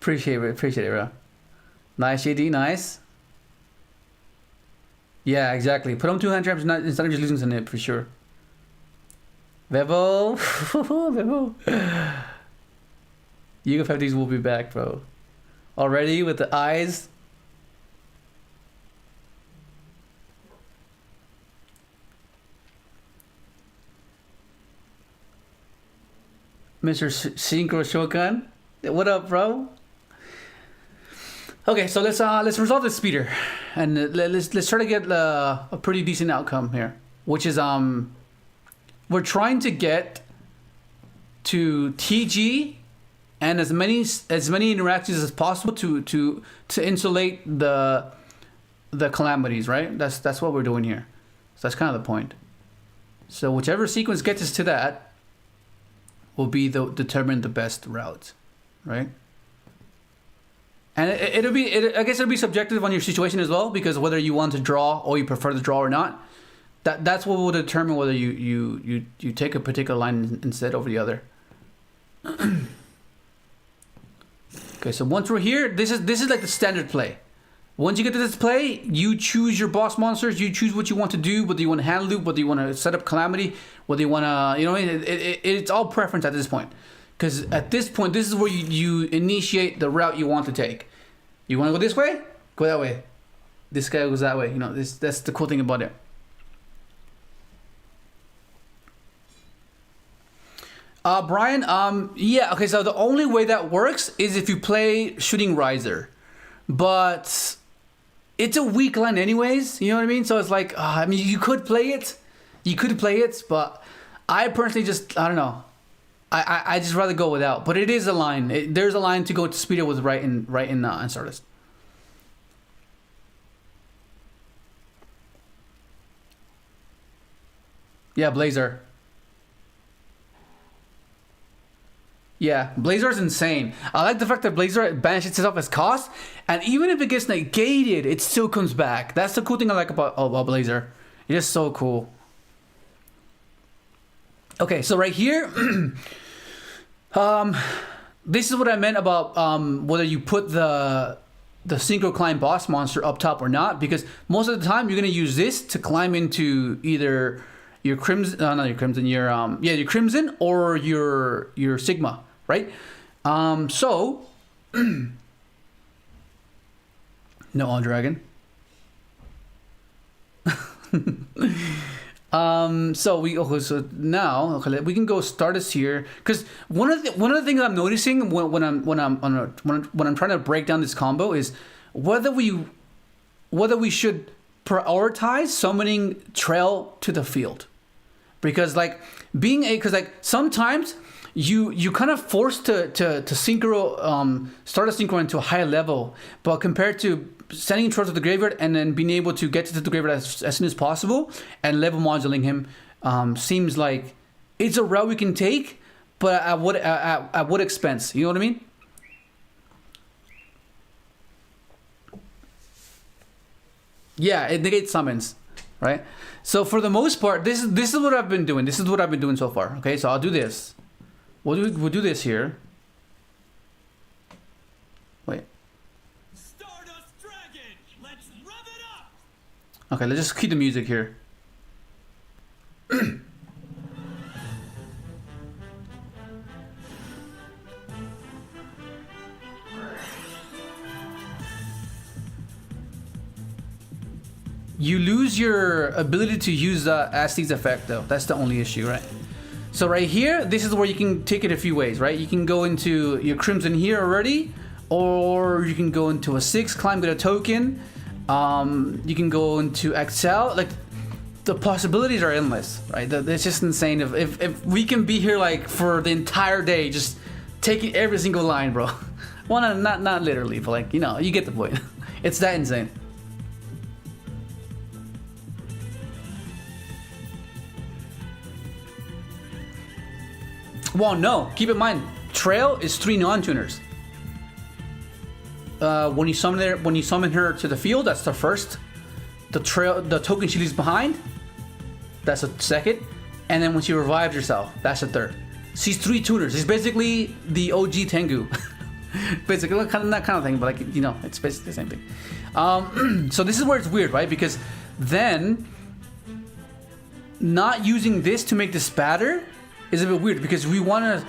Appreciate it, bro. Nice, JD, nice. Yeah, exactly. Put on 2 hand traps instead of just losing some nip for sure. Vevo. Vevo. Yugioh 50s will be back, bro. Already with the eyes. Mr. Synchro Shokan. What up, bro? Okay, so let's resolve this speeder, and let's try to get a pretty decent outcome here, which is we're trying to get to TG and as many interactions as possible to insulate the calamities, right? That's what we're doing here. So that's kind of the point. So whichever sequence gets us to that will be determine the best route, right? And I guess it'll be subjective on your situation as well, because whether you want to draw or you prefer to draw or not, that's what will determine whether you take a particular line instead over the other. Okay, so once we're here, this is like the standard play. Once you get to this play, you choose your boss monsters, you choose what you want to do, whether you want to hand loop, whether you want to set up Calamity, whether you want to, it's all preference at this point. Because at this point, this is where you initiate the route you want to take. You want to go this way? Go that way. This guy goes that way. That's the cool thing about it. Brian, yeah, okay, so the only way that works is if you play Shooting Riser. But it's a weak line anyways, you know what I mean? So it's like, I mean, you could play it, but I personally I don't know. I just rather go without, but it is a line. There's a line to go to speed it with right in Stardust. Yeah, Blazer. Yeah, Blazer's insane. I like the fact that Blazer banishes itself as cost, and even if it gets negated, it still comes back. That's the cool thing I like about Blazer. It is so cool. Okay, so right here, this is what I meant about whether you put the Synchro climb boss monster up top or not, because most of the time you're gonna use this to climb into either your Crimson, your Crimson or your Sigma, right? So no on dragon. So now we can go start us here, because one of the things I'm noticing when I'm trying to break down this combo is whether we should prioritize summoning Trail to the field, because sometimes you kind of forced to synchro start a synchro into a high level, but compared to sending Trail to the graveyard and then being able to get to the graveyard as soon as possible and level modulating him, seems like it's a route we can take, but at what expense? You know what I mean? Yeah, it negates summons, right? So for the most part, this is what I've been doing. This is what I've been doing so far. Okay, so I'll do this. We'll do this here. Wait. Stardust Dragon! Let's rev it up! Okay, let's just keep the music here. You lose your ability to use Aztec's effect, though. That's the only issue, right? So right here, this is where you can take it a few ways, right? You can go into your Crimson here already, or you can go into a 6, climb, get a token. You can go into Excel. Like, the possibilities are endless, right? It's just insane. If we can be here like for the entire day, just taking every single line, bro. Well, not literally, but like, you get the point. It's that insane. Well, no. Keep in mind, Trail is 3 non-tuners. When you summon her to the field, that's the first. The token she leaves behind, that's the second. And then when she revives herself, that's the third. She's 3 tuners. She's basically the OG Tengu. Basically, kind of that kind of thing, but like, it's basically the same thing. So this is where it's weird, right? Because then not using this to make the spatter is a bit weird because we want to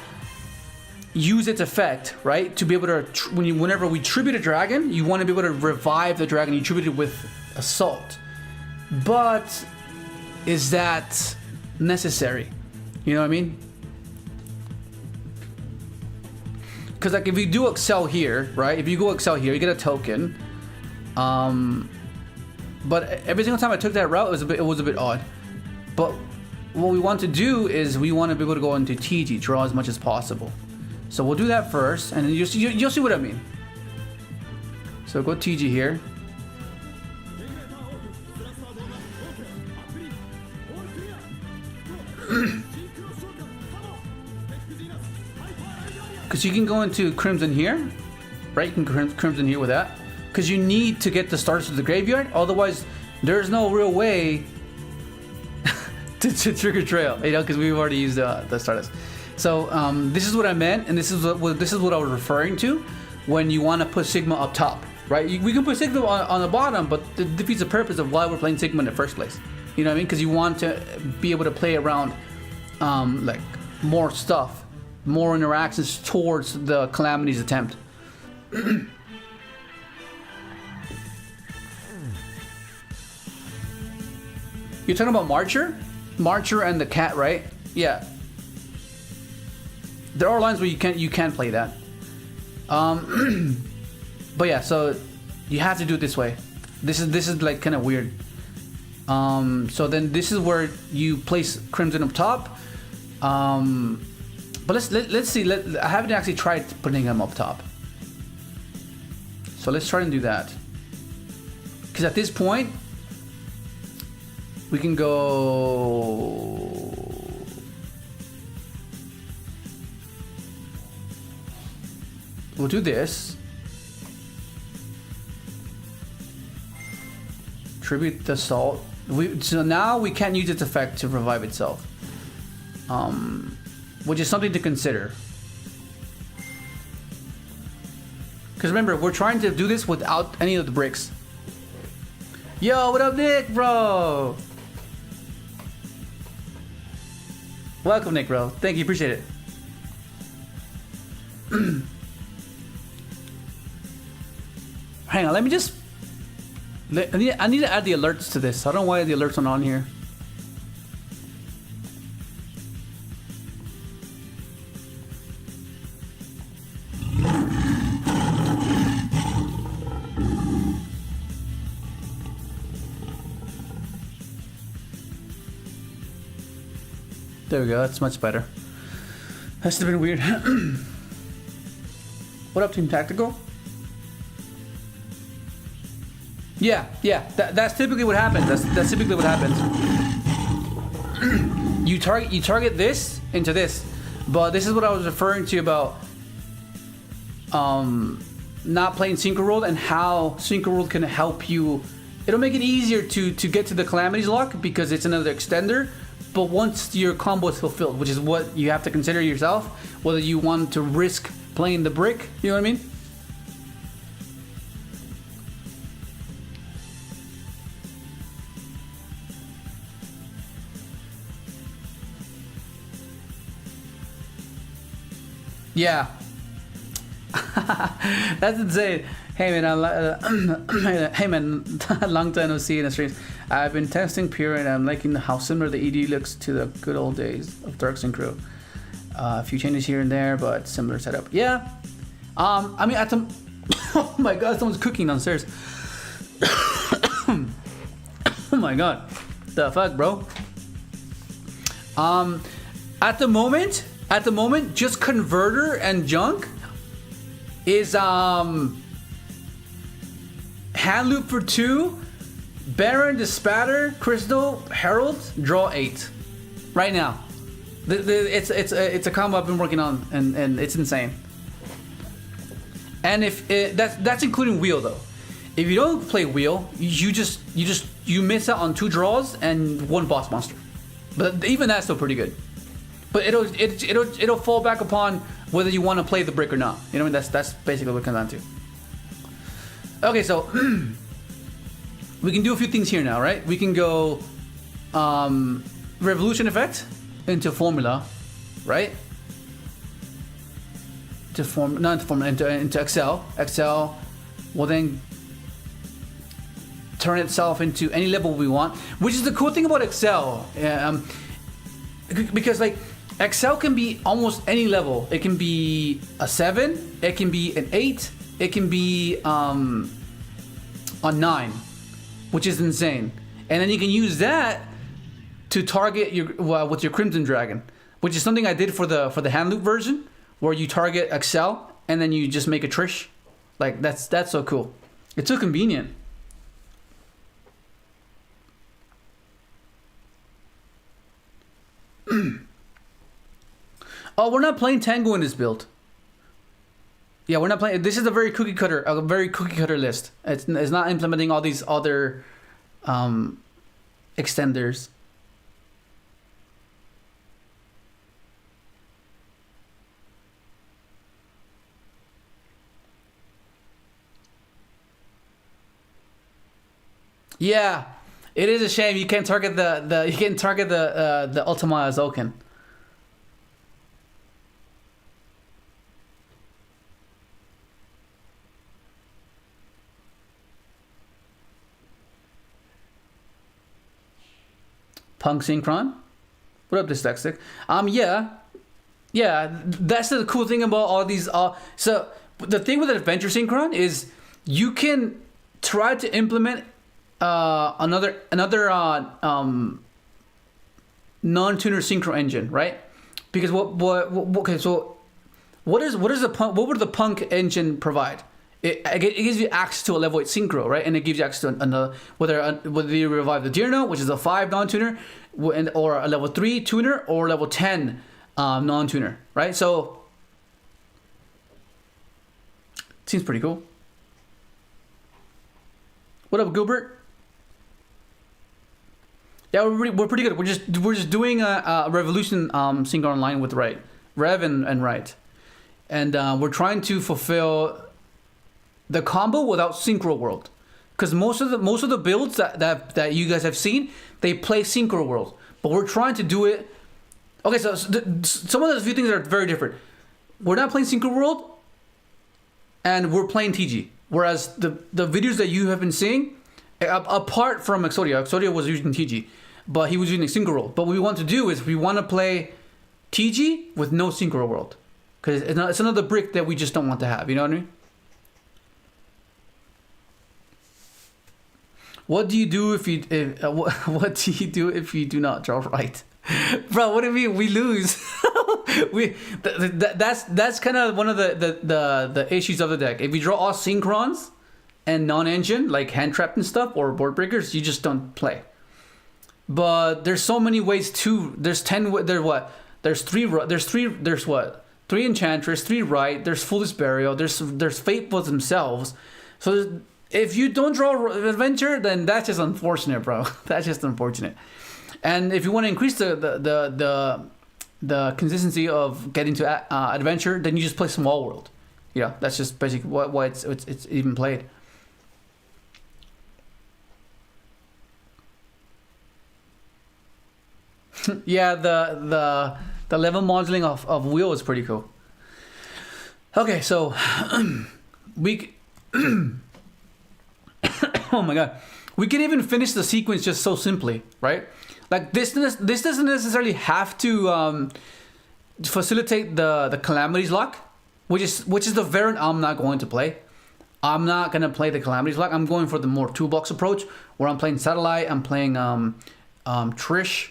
use its effect, right? To be able to, whenever we tribute a dragon, you want to be able to revive the dragon you tributed with assault. But is that necessary? You know what I mean? Because like if you do excel here, right? If you go excel here, you get a token. But every single time I took that route, it was a bit odd. But what we want to do is we want to be able to go into TG, draw as much as possible. So we'll do that first, and then you'll see what I mean. So go TG here. Because you can go into Crimson here, right? You can Crimson here with that. Because you need to get the stars to the graveyard, otherwise there's no real way to trigger trail, you know, because we've already used the Stardust. So this is what I meant, and this is what I was referring to when you want to put Sigma up top, right? We can put Sigma on the bottom, but it defeats the purpose of why we're playing Sigma in the first place. You know what I mean? Because you want to be able to play around like more stuff, more interactions towards the Calamity's attempt. You're talking about Marcher and the cat, right? Yeah. There are lines where you can play that. But yeah, so you have to do it this way. This is like kind of weird. So then this is where you place Crimson up top. But let's see. I haven't actually tried putting him up top. So let's try and do that. Because at this point, we can go. We'll do this. Tribute the salt. So now we can't use its effect to revive itself. Which is something to consider. Because remember, we're trying to do this without any of the bricks. Yo, what up, Nick, bro? Welcome, Nick, bro. Thank you, appreciate it. Hang on, let me just... I need to add the alerts to this. I don't know why the alerts aren't on here. There we go, that's much better. That's been weird. What up, Team Tactical? Yeah, that's typically what happens. That's typically what happens. You target this into this, but this is what I was referring to about not playing Synchro World and how Synchro World can help you. It'll make it easier to get to the Calamity's lock because it's another extender. But once your combo is fulfilled, which is what you have to consider yourself, whether you want to risk playing the brick, you know what I mean? Yeah. That's insane. Hey man, hey man, long time no see in the streams. I've been testing Pure and I'm liking how similar the ED looks to the good old days of Dark Synchro. A few changes here and there, but similar setup. Yeah. I mean, at the... Oh my god, someone's cooking downstairs. Oh my god. The fuck, bro? At the moment, just Converter and Junk is hand loop for 2, Baron, Despatter, Crystal, Herald, draw 8. Right now, it's a combo I've been working on, and it's insane. And if that's including wheel though. If you don't play wheel, you miss out on 2 draws and 1 boss monster. But even that's still pretty good. But it'll fall back upon whether you want to play the brick or not. You know what I mean? That's basically what it comes down to. Okay, so we can do a few things here now, right? We can go revolution effect into formula, right? Into Excel. Excel will then turn itself into any level we want, which is the cool thing about Excel. Because like Excel can be almost any level. It can be a 7, it can be an 8, it can be a 9, which is insane. And then you can use that to target your with your Crimson Dragon, which is something I did for the hand loop version, where you target Excel and then you just make a Trish. Like that's so cool. It's so convenient. Oh, we're not playing Tengu in this build. Yeah, we're not playing. This is a very cookie cutter list. It's not implementing all these other extenders. Yeah, it is a shame you can't target the Ultima Azoken. Punk Synchron? What up, Dyslexic? Yeah. That's the cool thing about all these. So the thing with Adventure Synchron is you can try to implement another non-tuner synchro engine, right? Because what would the Punk engine provide? It gives you access to a level 8 synchro, right? And it gives you access to another, whether you revive the Yugioh, which is a 5 non-tuner, or a level 3 tuner, or level 10 non-tuner, right? So seems pretty cool. What up, Gilbert? Yeah, we're pretty good. We're just doing a Revolution Synchro online with Rev and Right, and we're trying to fulfill the combo without Synchro World, because most of the builds that you guys have seen, they play Synchro World, but we're trying to do it. Okay, so some of the few things are very different. We're not playing Synchro World, and we're playing TG. Whereas the videos that you have been seeing, apart from Exodia was using TG, but he was using Synchro World. But what we want to do is we want to play TG with no Synchro World, because it's another brick that we just don't want to have. You know what I mean? What do you do if you do not draw right? Bro, what do you mean we lose? That's kind of one of the issues of the deck. If you draw all Synchrons and non-engine, like hand trap and stuff, or board breakers, you just don't play. But there's so many ways to. There's 10. There's 3. There's what? 3 Enchantress, 3 Right. There's Foolish Burial. There's Faithful themselves. So if you don't draw Adventure, then that's just unfortunate, bro. That's just unfortunate. And if you want to increase the consistency of getting to Adventure, then you just play Small World. Yeah, that's just basically why it's even played. Yeah, the level modeling of Wheel is pretty cool. Okay, so we. Oh my god, we can even finish the sequence just so simply, right? Like this doesn't necessarily have to facilitate the Calamities lock, which is the variant I'm not going to play. I'm not gonna play the Calamities lock. I'm going for the more toolbox approach, where I'm playing Satellite. I'm playing Trish,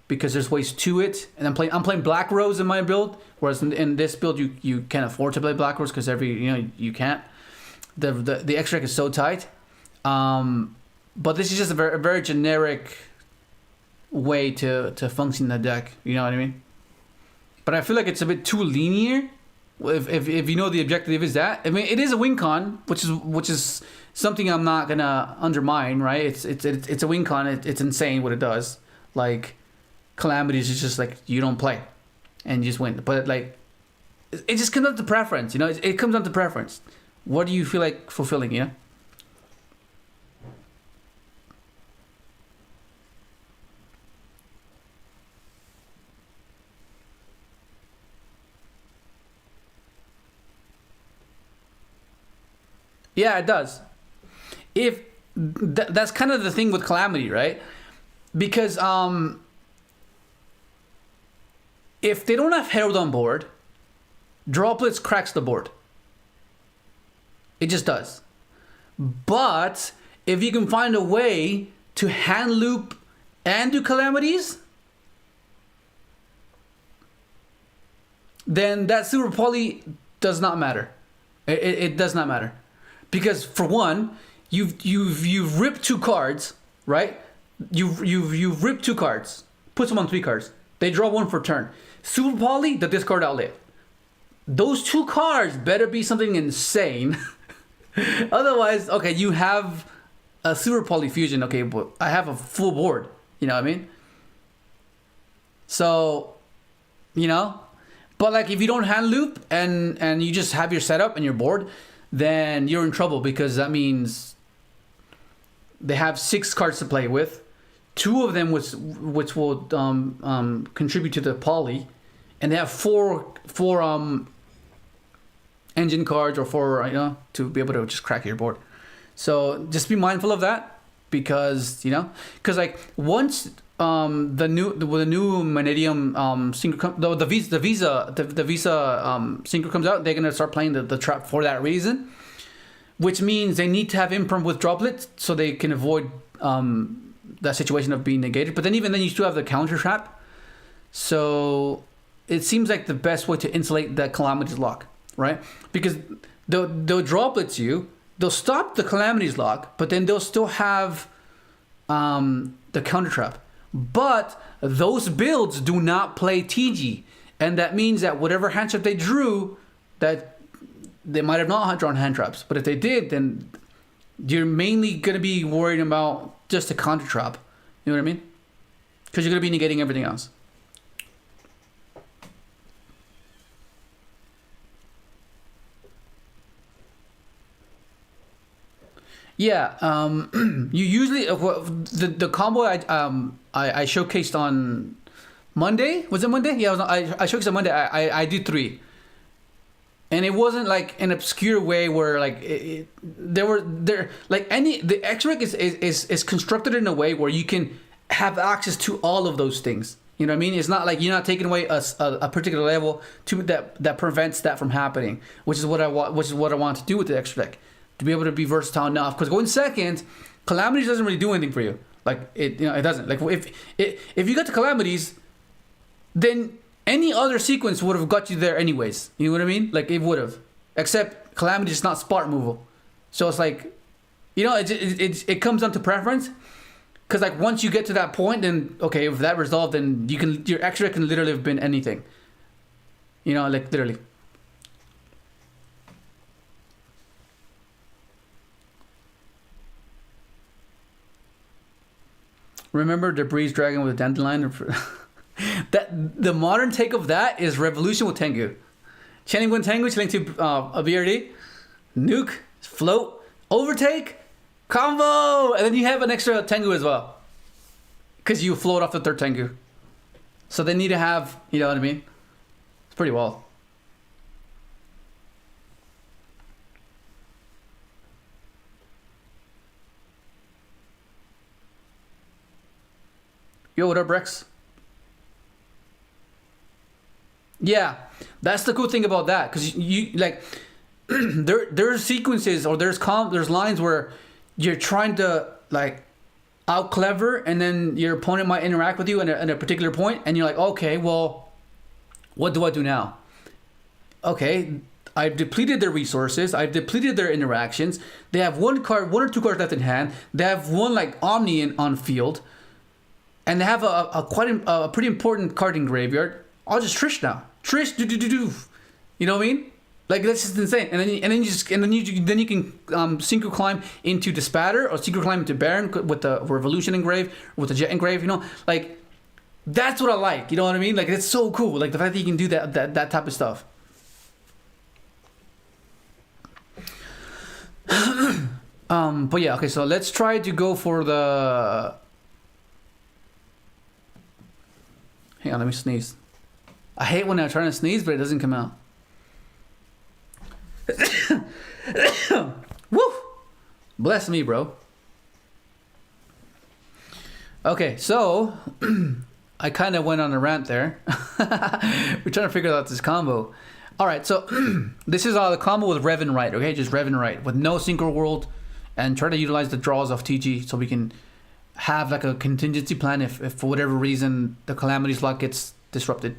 because there's ways to it, and I'm playing Black Rose in my build. Whereas in this build, you can't afford to play Black Rose because you can't. The extract is so tight. But this is just a very generic way to function the deck. You know what I mean? But I feel like it's a bit too linear. If you know the objective is that. I mean, it is a win con, which is something I'm not gonna undermine, right? It's a win con. It's insane what it does. Like Calamities is just like you don't play, and you just win. But like, it just comes down to preference. You know, it comes down to preference. What do you feel like fulfilling? You know. Yeah, it does. If that's kind of the thing with Calamity, right? Because if they don't have Herald on board, Droplets cracks the board. It just does. But if you can find a way to hand loop and do Calamities, then that Super Poly does not matter. It does not matter. Because for one, you've ripped 2 cards, right? You've ripped 2 cards, put them on 3 cards. They draw 1 for turn. Super Poly, the discard outlet. Those 2 cards better be something insane. Otherwise, okay, you have a Super Poly fusion, okay, but I have a full board. You know what I mean? So, you know, but like if you don't hand loop and you just have your setup and your board, then you're in trouble, because that means they have 6 cards to play with, 2 of them which will contribute to the poly, and they have 4 engine cards or 4 to be able to just crack your board. So just be mindful of that, because like once the new Vanadium Synchro the Visa Synchro comes out, they're gonna start playing the trap for that reason, which means they need to have imperm with Droplets so they can avoid that situation of being negated. But then even then you still have the counter trap, so it seems like the best way to insulate that Calamities lock, right? Because they'll Droplets you, they'll stop the Calamities lock, but then they'll still have the counter trap. But those builds do not play TG, and that means that whatever hand trap they drew, that they might have not drawn hand traps, but if they did, then you're mainly going to be worried about just a counter trap. You know what I mean? Because you're going to be negating everything else. Yeah, you usually the combo I showcased on Monday. Was it Monday? Yeah, I showcased on Monday. I did 3, and it wasn't like an obscure way where like the X-Rec is constructed in a way where you can have access to all of those things. You know what I mean? It's not like you're not taking away a particular level that prevents that from happening, which is what I want to do with the X-Rec. To be able to be versatile enough, because going second, Calamities doesn't really do anything for you. Like it doesn't. Like if you got the Calamities, then any other sequence would have got you there anyways. You know what I mean? Like it would have, except Calamity is not spot removal. So it's like, it comes down to preference. Because like once you get to that point, then okay, if that resolved, then your X-Ray can literally have been anything. Like literally. Remember the Breeze Dragon with Dandelion? That the modern take of that is Revolution with Tengu. Channing 1 Tengu, chilling to a BRD, nuke, float, overtake, combo, and then you have an extra Tengu as well, because you float off the 3rd Tengu. So they need to have, you know what I mean? It's pretty wild. Yo, what up, Rex? Yeah, that's the cool thing about that, because you like there's sequences or there's lines where you're trying to like out clever, and then your opponent might interact with you at a particular point, and you're like, okay, well, what do I do now? Okay, I've depleted their resources, I've depleted their interactions. They have 1 or 2 cards left in hand. They have 1 like Omni on field. And they have a pretty important card in graveyard. I'll just Trish now. Trish, do. You know what I mean? Like that's just insane. And then you can Synchro climb into the Spatter, or Synchro climb into Baron with the Revolution engrave, with the Jet engrave. Like that's what I like. You know what I mean? Like it's so cool. Like the fact that you can do that type of stuff. But yeah, okay. So let's try to go for the. Hang on, let me sneeze. I hate when I'm trying to sneeze, but it doesn't come out. Woo! Bless me, bro. Okay, so I kind of went on a rant there. We're trying to figure out this combo. All right, so this is the combo with Rev and Right, okay? Just Rev and Right with no Synchro World, and try to utilize the draws of TG so we can have like a contingency plan if for whatever reason the Calamity slot gets disrupted.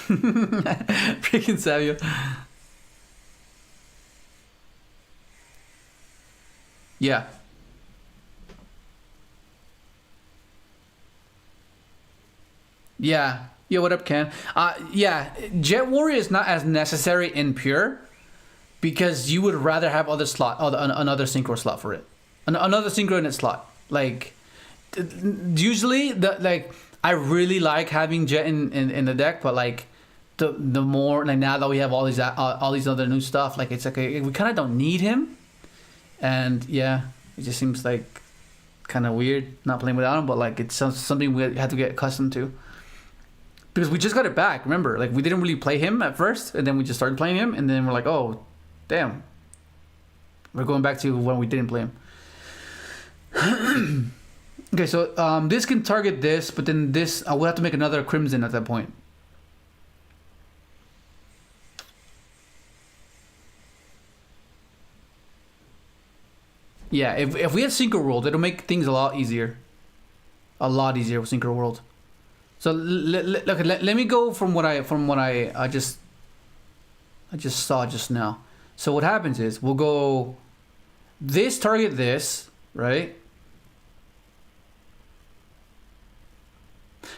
Freaking Savio. Yeah. Yeah. Yo, what up, Ken? Yeah, Jet Warrior is not as necessary in pure because you would rather have another synchro slot for it. Another synchro in its slot. Like, usually, I really like having Jet in the deck, but like, the more, like now that we have all these other new stuff, like it's like we kind of don't need him. And yeah, it just seems like kind of weird not playing without him, but like it's something we have to get accustomed to. Because we just got it back, remember? Like we didn't really play him at first, and then we just started playing him, and then we're like, oh, damn. We're going back to when we didn't play him. Okay, so this can target this, but then this, we'll have to make another Crimson at that point. Yeah, if we had Synchro World, it'll make things a lot easier. A lot easier with Synchro World. So let me go from what I just saw just now. So what happens is we'll go this target this, right?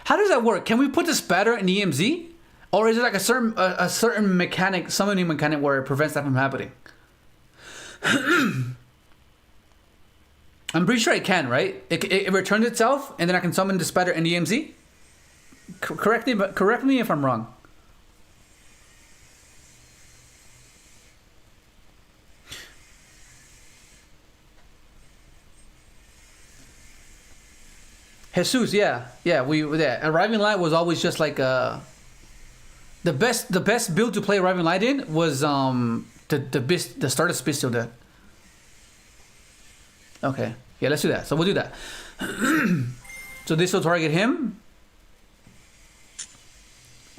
How does that work? Can we put the spatter in EMZ? Or is it like a certain mechanic, summoning mechanic where it prevents that from happening? I'm pretty sure I can, right? It returns itself, and then I can summon the spatter in EMZ? Correct me if I'm wrong. Jesus, yeah. Arriving Light was always just like the best build to play Arriving Light in was the start of Spistial deck. Okay, yeah, let's do that. So we'll do that. So this will target him.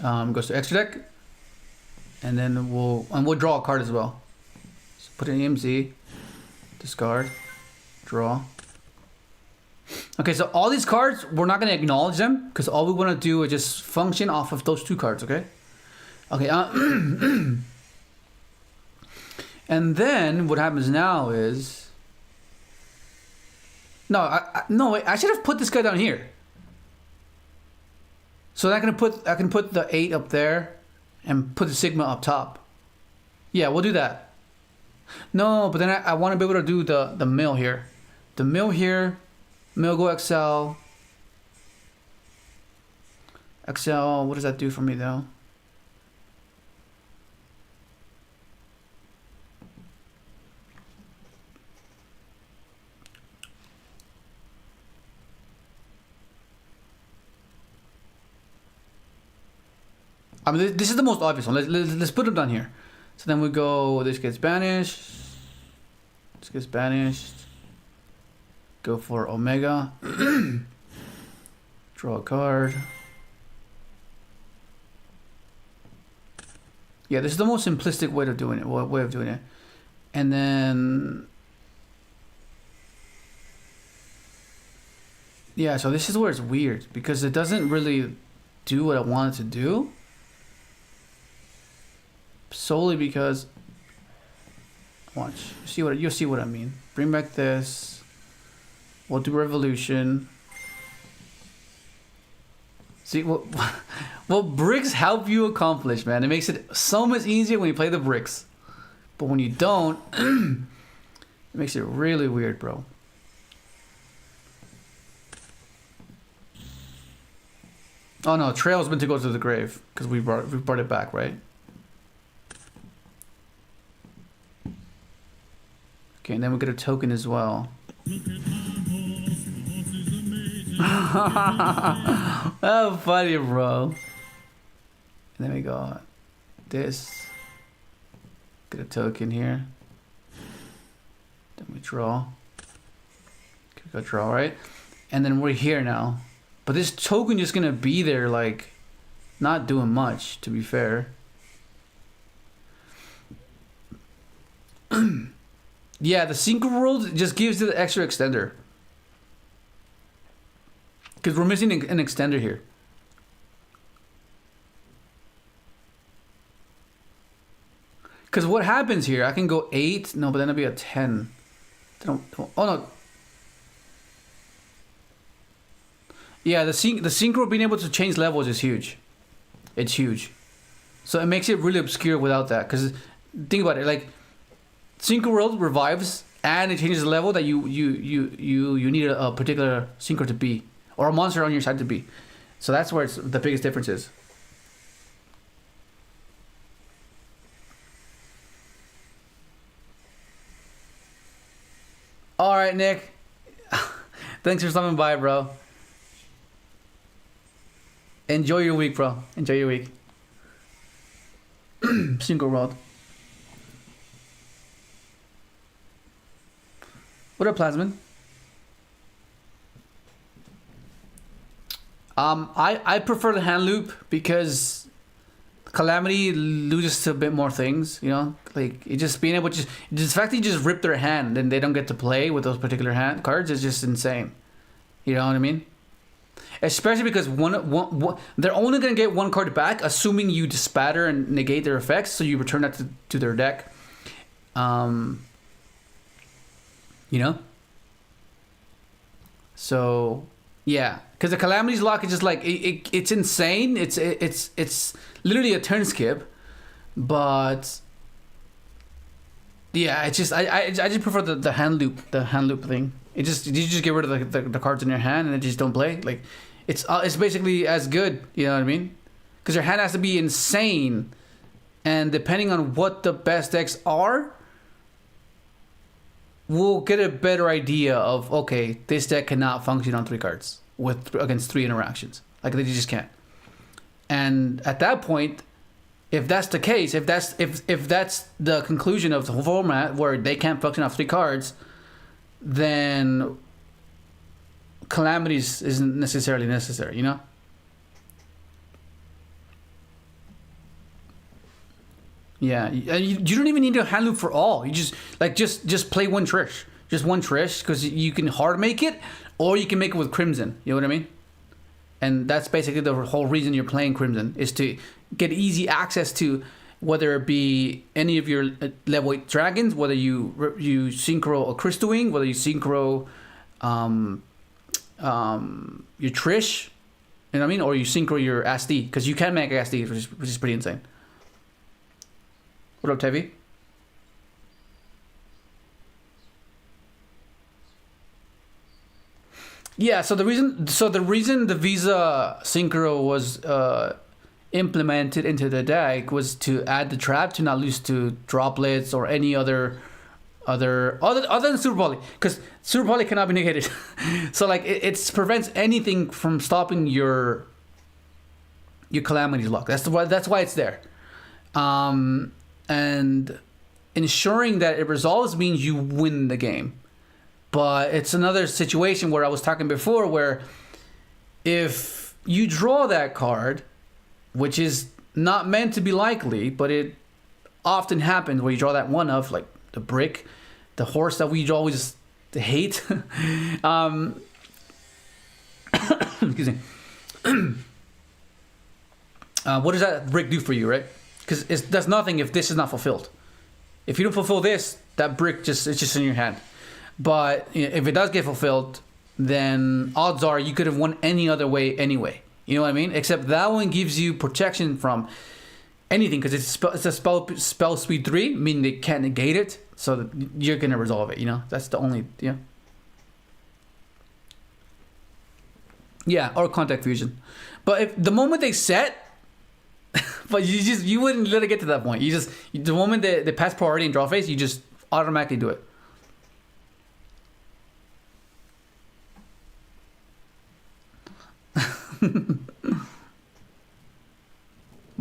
Goes to extra deck, and then we'll draw a card as well. So put in EMZ, discard, draw. Okay, so all these cards, we're not gonna acknowledge them because all we want to do is just function off of those two cards. Okay. Okay. And then what happens now is. No, wait, I should have put this guy down here. So I can put the 8 up there and put the Sigma up top. Yeah, we'll do that. No, but then I want to be able to do the mill here. The mill here, mill go XL. XL, what does that do for me though? I mean, this is the most obvious one. Let's put them down here. So then we go, this gets banished. This gets banished. Go for Omega. Draw a card. Yeah, this is the most simplistic way of doing it. And then... Yeah, so this is where it's weird. Because it doesn't really do what I want it to do. Solely because, watch, you'll see what I mean. Bring back this. We'll do Revolution. See what bricks help you accomplish, man. It makes it so much easier when you play the bricks, but when you don't, it makes it really weird, bro. Oh no, Trail's meant to go to the grave because we brought it back, right? Okay, and then we get a token as well. Oh, funny, bro. And then we got this. Get a token here. Then we draw. We go draw, right? And then we're here now. But this token just gonna be there, like, not doing much, to be fair. Yeah, the Synchro world just gives it the extra extender. Because we're missing an extender here. Because what happens here, I can go 8. No, but then it'll be a 10. Oh, no. Yeah, the Synchro being able to change levels is huge. It's huge. So it makes it really obscure without that. Because think about it, like, Synchro World revives and it changes the level that you need a particular Synchro to be. Or a monster on your side to be. So that's where it's the biggest difference is. Alright, Nick. Thanks for stopping by, bro. Enjoy your week, bro. Enjoy your week. Synchro World. What up, Plasmin? I prefer the hand loop because Calamity loses to a bit more things, you know? Like, it just being able to the fact that you just rip their hand and they don't get to play with those particular hand cards is just insane. You know what I mean? Especially because one they're only going to get one card back, assuming you dispatter and negate their effects, so you return that to their deck. You know? So, yeah. Because the Calamity's lock is just like, it's insane. It's literally a turn skip. But, yeah, it's just, I just prefer the hand loop thing. You just get rid of the cards in your hand and they just don't play. Like, it's basically as good, you know what I mean? Because your hand has to be insane. And depending on what the best decks are, we'll get a better idea of, okay, this deck cannot function on 3 cards against 3 interactions. Like, they just can't. And at that point, if that's the case, if that's the conclusion of the whole format where they can't function off 3 cards, then Calamities isn't necessarily necessary, you know? Yeah, you don't even need a hand loop for all. You just play one Trish. Just one Trish, because you can hard make it, or you can make it with Crimson. You know what I mean? And that's basically the whole reason you're playing Crimson, is to get easy access to whether it be any of your level 8 dragons, whether you synchro a Crystal Wing, whether you synchro your Trish, you know what I mean? Or you synchro your SD, because you can make SD, which is pretty insane. What up, Tevi? Yeah, so the reason the Visa Synchro was implemented into the deck was to add the trap to not lose to droplets or any other than Super Poly, because Super Poly cannot be negated. So like it prevents anything from stopping your Calamity's lock. That's why it's there. And ensuring that it resolves means you win the game. But it's another situation where I was talking before, where if you draw that card, which is not meant to be likely, but it often happens where you draw that one of, like the brick, the horse that we always hate. Excuse me. What does that brick do for you, right? Because it does nothing if this is not fulfilled. If you don't fulfill this, that brick it's just in your hand. But if it does get fulfilled, then odds are you could have won any other way anyway. You know what I mean? Except that one gives you protection from anything, because it's a spell speed 3, meaning they can't negate it, so that you're gonna resolve it. You know, that's the only yeah, or contact fusion. But if the moment they set. But you wouldn't let it get to that point. The moment they pass priority and draw phase, you just automatically do it.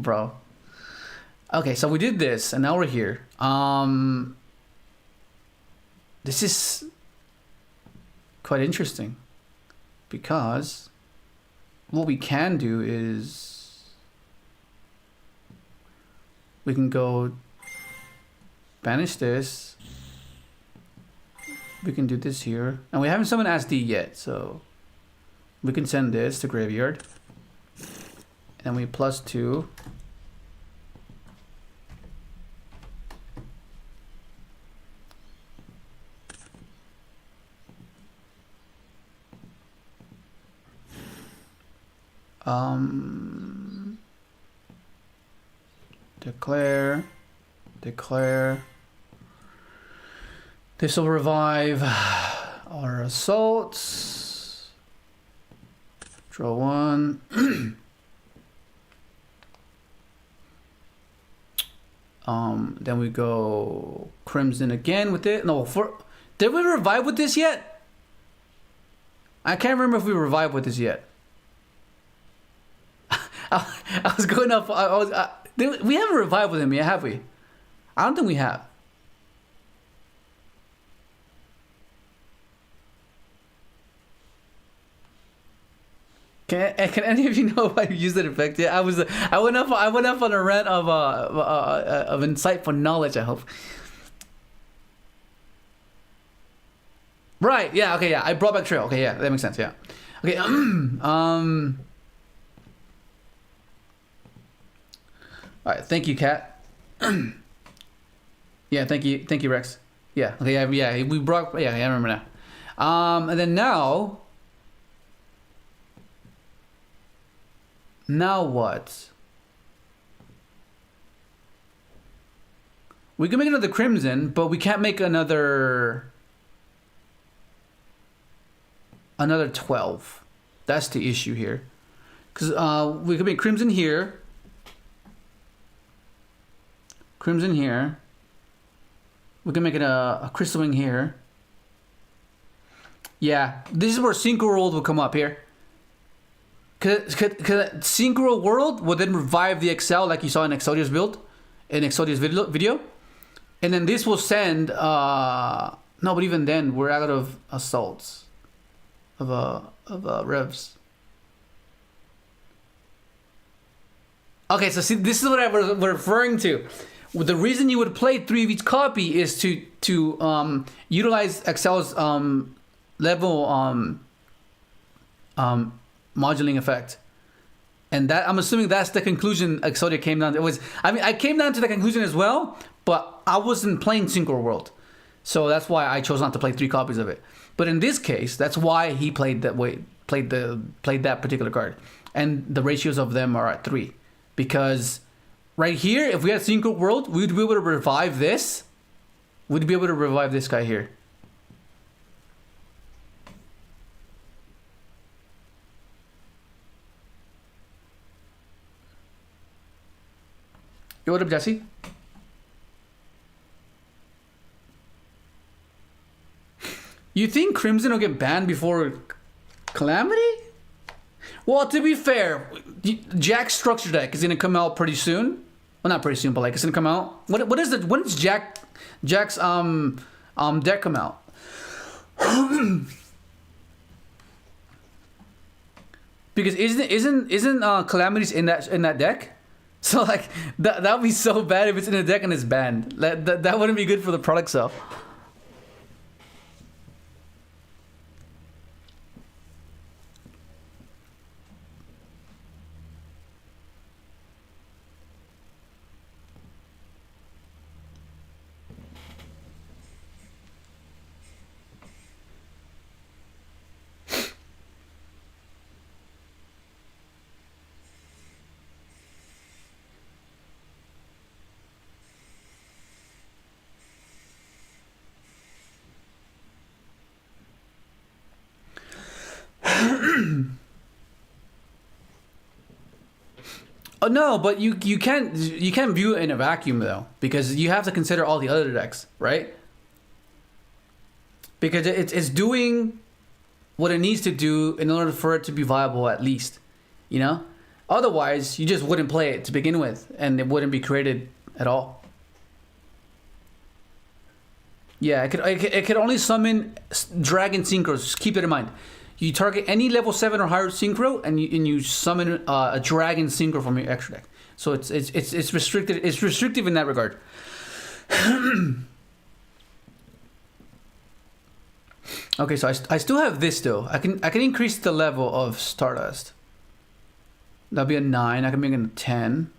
bro. Okay, so we did this, and now we're here. This is quite interesting because what we can do is we can go banish this. We can do this here, and we haven't summoned SD yet, so we can send this to graveyard, and we +2. Declare. This will revive our assaults. Draw 1. Then we go Crimson again with it. No, did we revive with this yet? I can't remember if we revived with this yet. I was going up. We haven't revived with him yet, have we? I don't think we have. Can any of you know if I used that effect yet? I went up on a rant of insightful knowledge. I hope. Right. Yeah. Okay. Yeah. I brought back Trail. Okay. Yeah. That makes sense. Yeah. Okay. All right, thank you, Kat. Yeah, thank you, Rex. Yeah, okay, yeah, we brought, yeah, I remember now. And then now what? We can make another Crimson, but we can't make another 12. That's the issue here, because we could make Crimson here. Crimson here. We can make it a Crystal Wing here. Yeah, this is where Synchro World will come up here. Cause Synchro World will then revive the Excel like you saw in Exodia's build, in Exodia's video. And then this will send, no, but even then we're out of assaults, of revs. Okay, so see, this is what I was referring to. The reason you would play 3 of each copy is to utilize Excel's level modulating effect, and that I'm assuming that's the conclusion Exodia came down to. It was, I mean, I came down to the conclusion as well, but I wasn't playing Synchro World, so that's why I chose not to play 3 copies of it. But in this case, that's why he played that way, played that particular card, and the ratios of them are at 3, because. Right here, if we had Synchro World, we'd be able to revive this. We'd be able to revive this guy here. Yo, what up, Jesse? You think Crimson will get banned before Calamity? Well, to be fair, Jack's structure deck is gonna come out pretty soon. Well, not pretty soon, but like it's gonna come out. What is it? When does Jack's deck come out? Because isn't Calamities in that deck? So like that would be so bad if it's in the deck and it's banned. That wouldn't be good for the product sale. Oh no, but you can't view it in a vacuum though, because you have to consider all the other decks, right? Because it's doing what it needs to do in order for it to be viable, at least, you know. Otherwise, you just wouldn't play it to begin with, and it wouldn't be created at all. Yeah, it could only summon dragon synchros. Just keep it in mind. You target any level 7 or higher synchro, and you summon a dragon synchro from your extra deck. So it's restricted. It's restrictive in that regard. Okay, so I still have this though. I can increase the level of Stardust. That'll be a 9. I can make it a 10.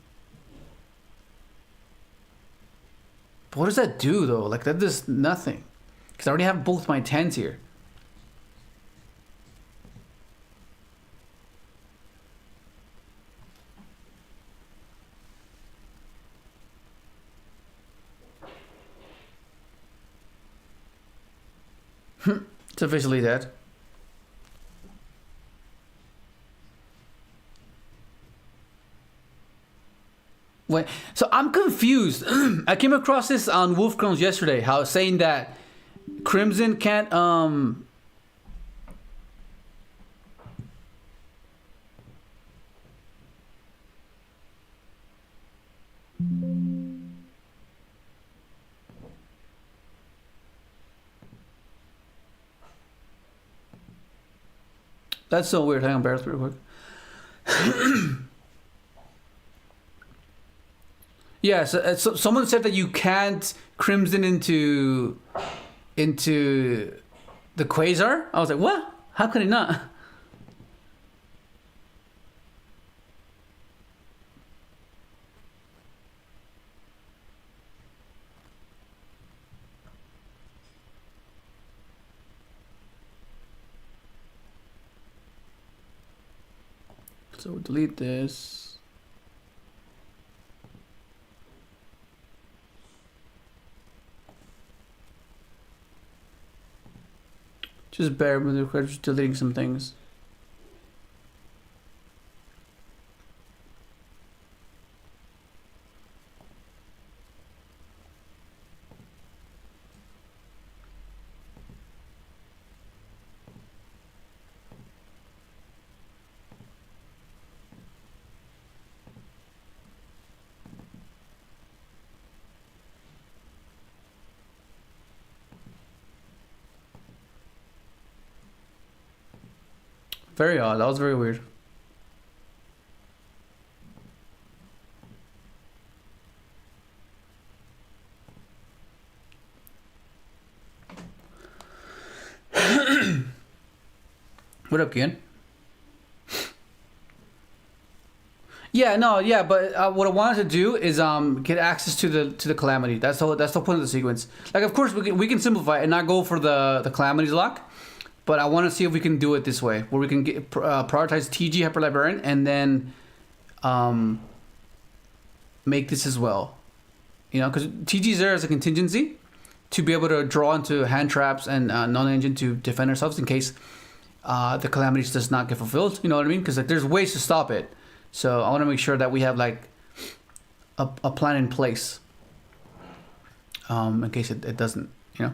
But what does that do though? Like that does nothing. Because I already have both my 10s here. It's officially dead. Wait, so I'm confused. I came across this on Wolfgrounds yesterday, how it's saying that Crimson can't That's so weird. Hang on, bear with me real quick. Yeah, so someone said that you can't Crimson into the Quasar. I was like, what? How could it not? So we'll delete this. Just bear with me, we're just deleting some things. Very odd. That was very weird. What up, Kian? Yeah, no, yeah, but what I wanted to do is get access to the Calamity. That's the point of the sequence. Like, of course, we can simplify it and not go for the Calamity's lock. But I want to see if we can do it this way, where we can get, prioritize TG Hyper Librarian and then make this as well. You know, because TG is there as a contingency to be able to draw into hand traps and non-engine to defend ourselves in case the Calamity does not get fulfilled. You know what I mean? Because like, there's ways to stop it. So I want to make sure that we have like a plan in place in case it doesn't, you know.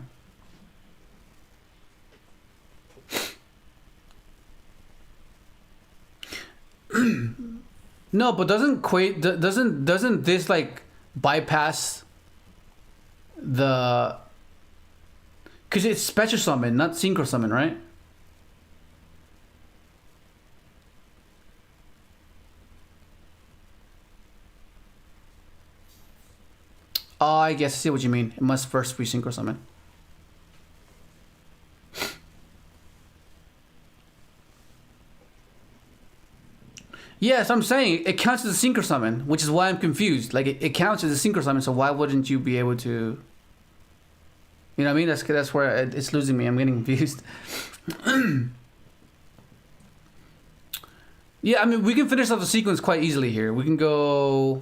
No, but doesn't this like bypass the, because it's special summon, not synchro summon, right? Oh, I guess I see what you mean. It must first be synchro summon. Yes, I'm saying it counts as a synchro summon, which is why I'm confused. Like it counts as a synchro summon, so why wouldn't you be able to? You know what I mean? That's where it's losing me. I'm getting confused. Yeah, I mean we can finish off the sequence quite easily here. We can go.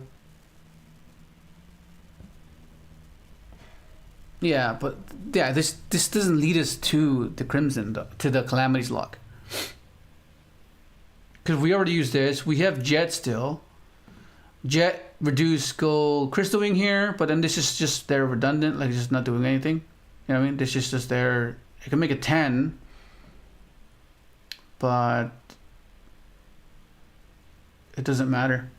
Yeah, but yeah, this doesn't lead us to the Crimson, to the Calamity's lock. Because we already used this. We have Jet still. Jet, reduce Skull Crystal Wing here, but then this is just there redundant, like it's just not doing anything. You know what I mean? This is just there. I can make a 10. But it doesn't matter.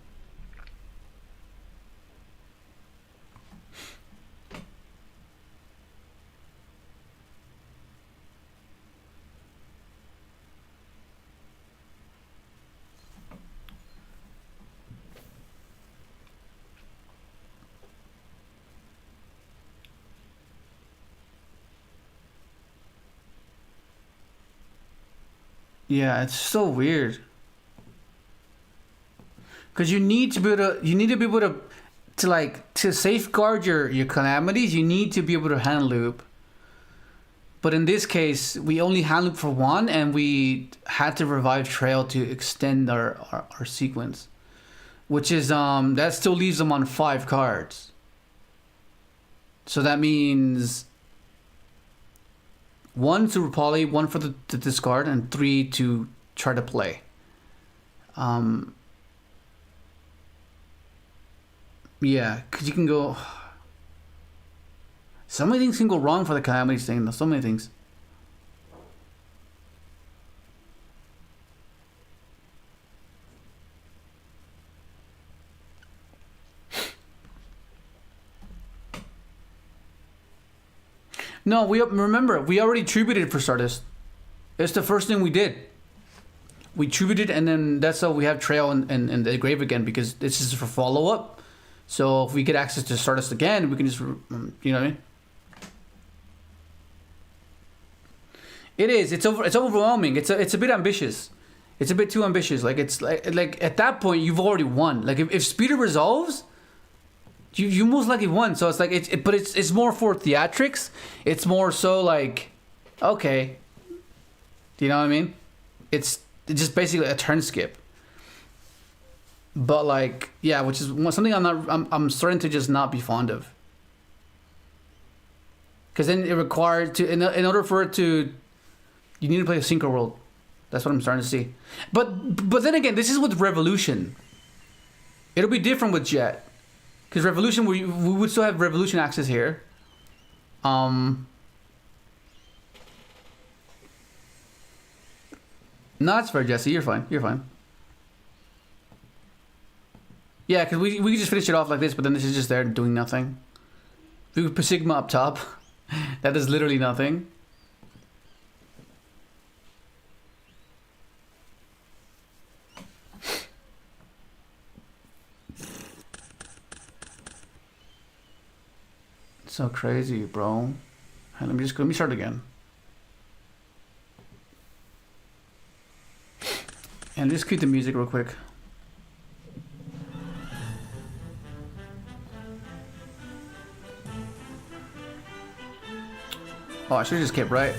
Yeah, it's so weird. Because you need to be able to safeguard your calamities. You need to be able to hand loop. But in this case, we only hand loop for one, and we had to revive trail to extend our sequence, which is that still leaves them on 5 cards. So that means 1 to poly, 1 for the discard, and 3 to try to play. Yeah, because you can go... So many things can go wrong for the Calamities thing. There's so many things. No, remember, we already tributed for Stardust. It's the first thing we did. We tributed, and then that's how we have Trail in the grave again, because this is for follow-up. So if we get access to Stardust again, we can just, you know what I mean? It is. It's overwhelming. It's a bit ambitious. It's a bit too ambitious. Like it's like at that point you've already won. Like if Speeder resolves, you most likely won. So it's like but it's more for theatrics. It's more so like, okay, do you know what I mean? It's just basically a turn skip. But like, yeah, which is something I'm starting to just not be fond of. Because then it required to in order for it to, you need to play a Synchro world. That's what I'm starting to see. But then again, this is with Revolution. It'll be different with Jet. Because Revolution, we would still have Revolution access here. No, it's fair, Jesse. You're fine. You're fine. Yeah, because we could just finish it off like this, but then this is just there doing nothing. We could put Sigma up top. That is literally nothing. So crazy, bro. Let me start again. And just keep the music real quick. Oh, I should have just kept right.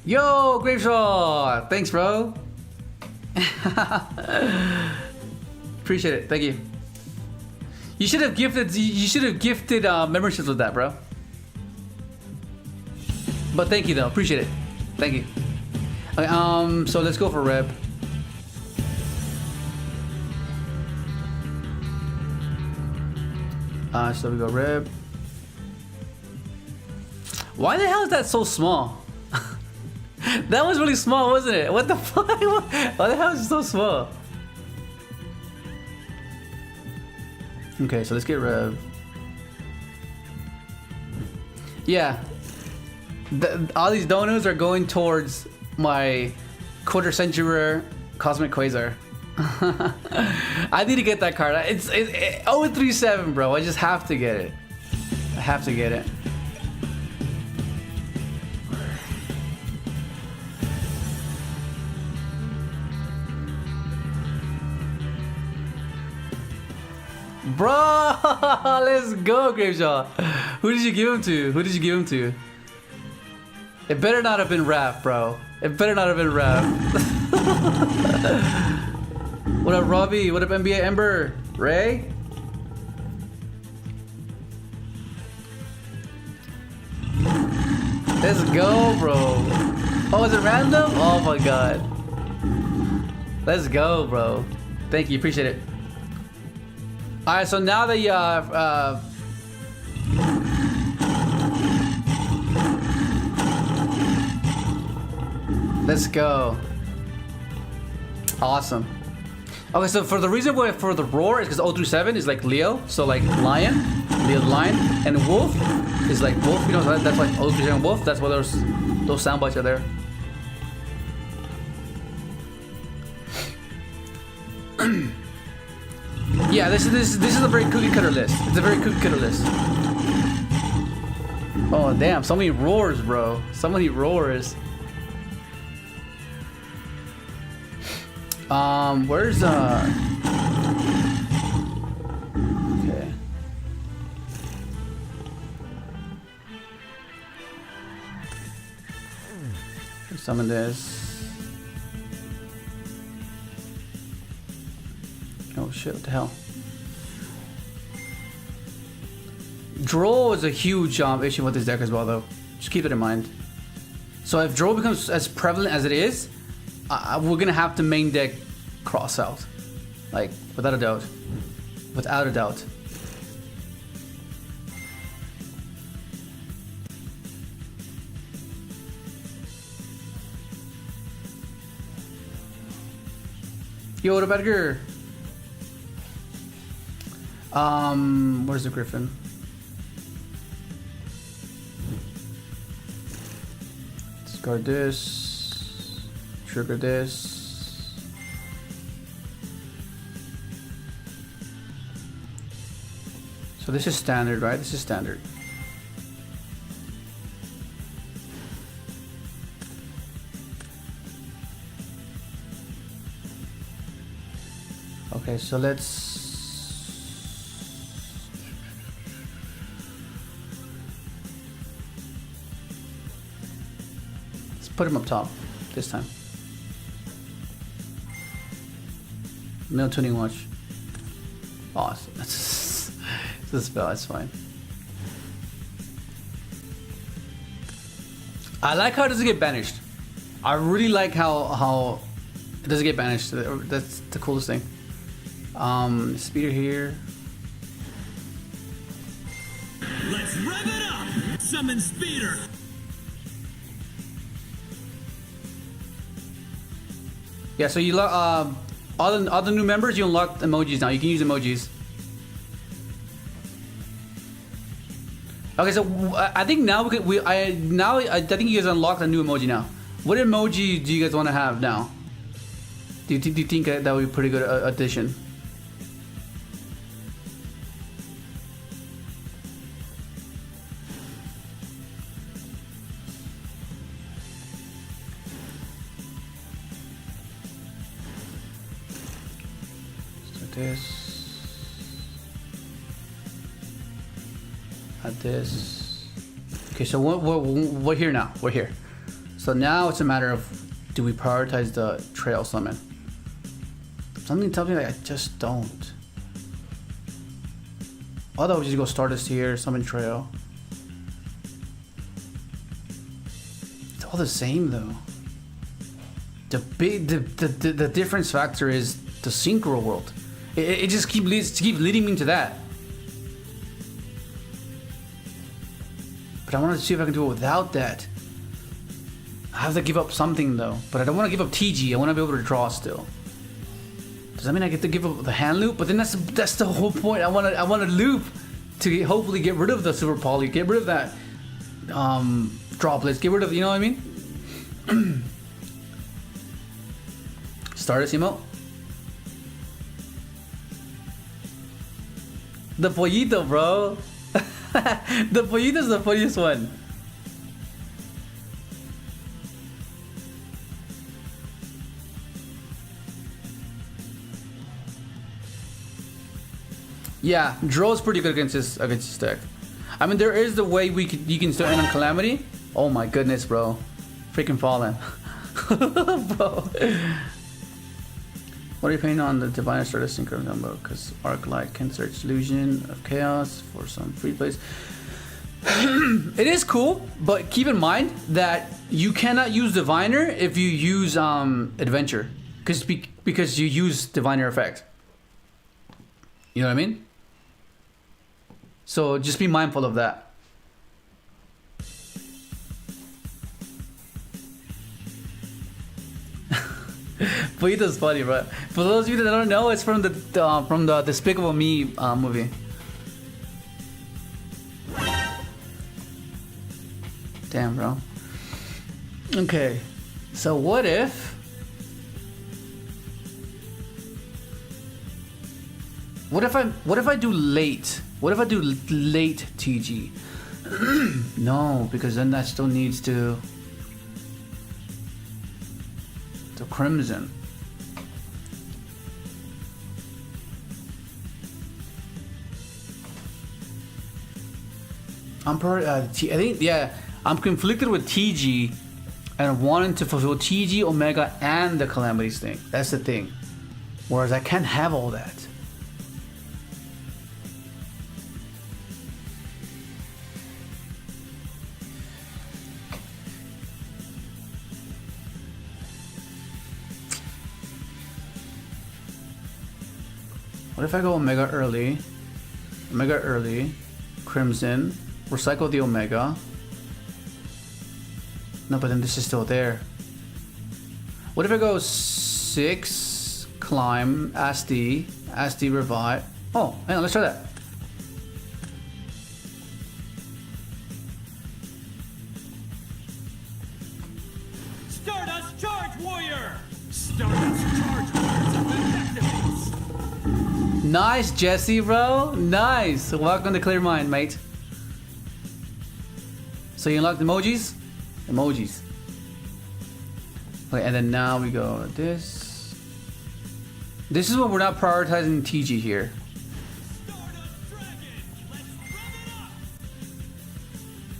Yo, Graveshot! Thanks, bro. Appreciate it. Thank you. You should have gifted. You should have gifted memberships with that, bro. But thank you, though. Appreciate it. Thank you. Okay, so let's go for Reb. So we go Reb. Why the hell is that so small? That was really small, wasn't it? What the fuck? Why the hell is it so small? Okay, so let's get Rev. Yeah. All these donuts are going towards my quarter century rare Cosmic Quasar. I need to get that card. It's 037, bro. I just have to get it. I have to get it. Bro, let's go, Graveshaw. Who did you give him to? Who did you give him to? It better not have been Raph, bro. It better not have been Raph. What up, Robbie? What up, NBA Ember? Ray? Let's go, bro. Oh, is it random? Oh my god. Let's go, bro. Thank you, appreciate it. Alright, so now that let's go. Awesome. Okay, so for the reason why for the roar is because 0 through 7 is like Leo, so like lion, Leo lion, and wolf is like wolf. You know, so that's like 0 through 7 wolf. That's why those sound bites are there. Yeah, this is a very cookie cutter list. It's a very cookie cutter list. Oh damn! So many roars, bro. So many roars. Where's okay. Summon this. Oh shit, what the hell? Draw is a huge issue with this deck as well, though. Just keep it in mind. So if draw becomes as prevalent as it is, we're gonna have to main deck cross out, like without a doubt, without a doubt. Yo, what about Edgar? Where's the Griffin? Discard this. Trigger this. So this is standard, right? This is standard. Okay, so let's put him up top this time. No tuning watch. Oh, that's the spell. It's fine. I like how it doesn't get banished. I really like how it doesn't get banished. That's the coolest thing. Speeder here. Let's rev it up! Summon Speeder! Yeah, so you all the new members, you unlock emojis now. You can use emojis. Okay, so I think now I think you guys unlocked a new emoji now. What emoji do you guys want to have now? Do you think that would be a pretty good addition? This, add this. Okay, so we're here now. We're here. So now it's a matter of, do we prioritize the trail summon? Something tells me that I just don't. Otherwise, we just go Stardust here, summon trail. It's all the same though. The difference factor is the Synchro world. It just keeps leading me to that. But I wanted to see if I can do it without that. I have to give up something though. But I don't want to give up TG. I want to be able to draw still. Does that mean I get to give up the hand loop? But then that's the whole point. I want to loop to hopefully get rid of the super poly, get rid of that droplets, get rid of, you know what I mean? Stardust emote. The pollito, bro. The pollito's the funniest one. Yeah, draw is pretty good against this deck. I mean, there is the way you can still end on Calamity. Oh my goodness, bro. Freaking fallen. Bro. What are you paying on the Divine Stardust Synchro number? Because Archetype can search Illusion of Chaos for some free plays. It is cool, but keep in mind that you cannot use Diviner if you use Adventure, because you use Diviner effect. You know what I mean? So just be mindful of that. Poito's funny, bro. For those of you that don't know, it's from the Despicable Me movie. Damn, bro. Okay, so what if? What if I do late? What if I do late TG? No, because then that still needs to crimson. I think, yeah, I'm conflicted with TG and wanting to fulfill TG, Omega, and the Calamities thing. That's the thing. Whereas I can't have all that. What if I go Omega early, Crimson, recycle the Omega. No, but then this is still there. What if I go 6, climb, ASD, revive? Oh, hang on, let's try that. Stardust Charge Warrior! Stardust Charge Warrior's effect activates! Nice, Jesse, bro. Nice. Welcome to Clear Mind, mate. So you unlock the emojis? Emojis. Okay, and then now we go this. This is what we're not prioritizing TG here.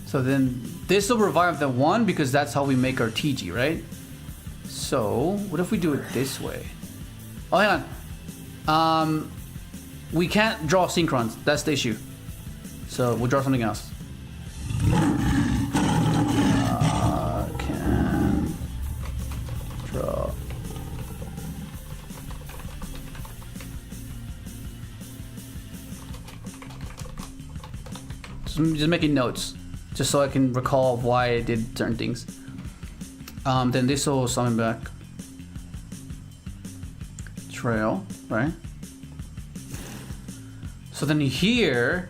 So then this will revive the 1 because that's how we make our TG, right? So what if we do it this way? Oh, hang on. We can't draw synchrons. That's the issue. So we'll draw something else. Can draw. Just making notes, just so I can recall why I did certain things. Then this will summon back. Trail, right? So then here,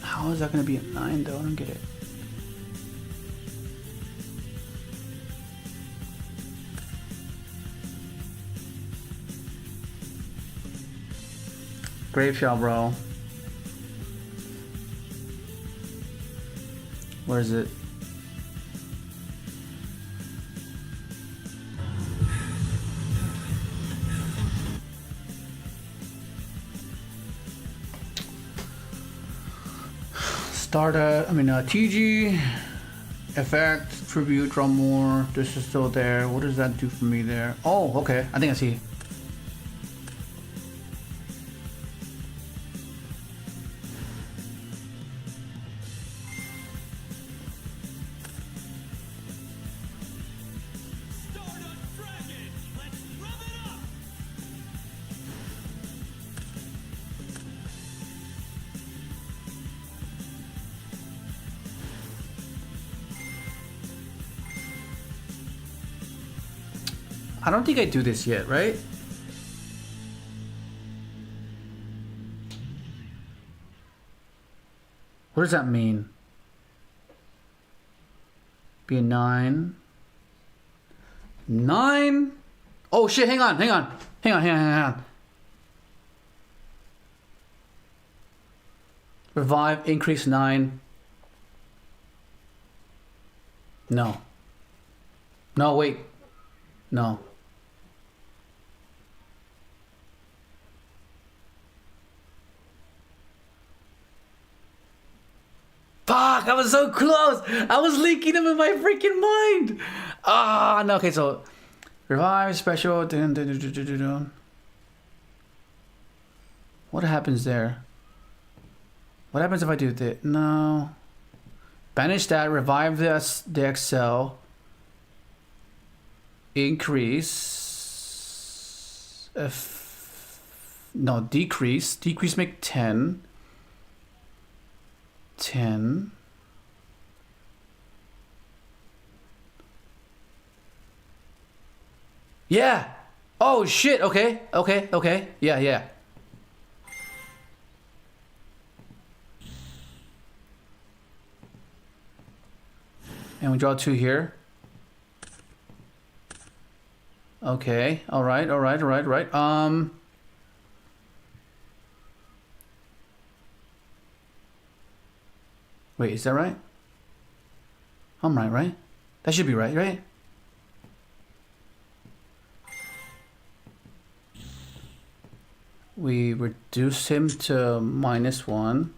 how is that going to be a 9 though? I don't get it. Graveshell, bro. Where is it? TG, effect, tribute, draw more. This is still there. What does that do for me there? Oh, okay. I think I see. I don't think I do this yet, right? What does that mean? Be a 9. 9? Oh shit, hang on. Revive, increase 9. No. No, wait. No. Fuck, I was so close. I was linking them in my freaking mind. Ah, no, okay, so revive, special. What happens there? What happens if I do that? No. Banish that, revive the Excel. Increase. Decrease. Decrease make 10. 10. Yeah. Oh shit. Okay. Okay. Okay. Yeah. Yeah. And we draw 2 here. Okay. All right. All right. All right. All right. Wait, is that right? I'm right, right? That should be right, right? We reduce him to -1.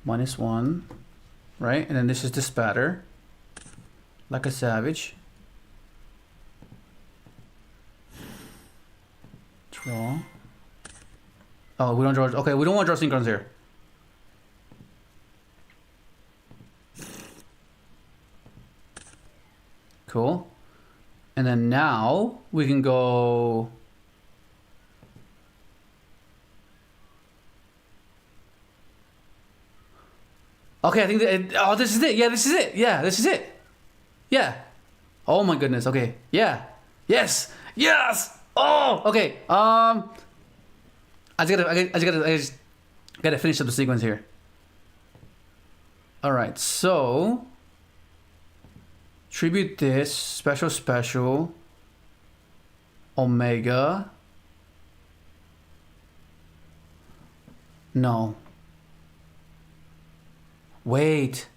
-1. Right? And then this is the spatter. Like a savage. Draw. Oh, we don't draw. Okay, we don't want to draw Synchrons here. Cool. And then now we can go. Okay, I think that. Oh, this is it. Yeah, this is it. Yeah, this is it. Yeah. Oh my goodness. Okay. Yeah. Yes. Yes. Oh. Okay. I just gotta finish up the sequence here. All right. So. Tribute this, special, Omega. No. Wait.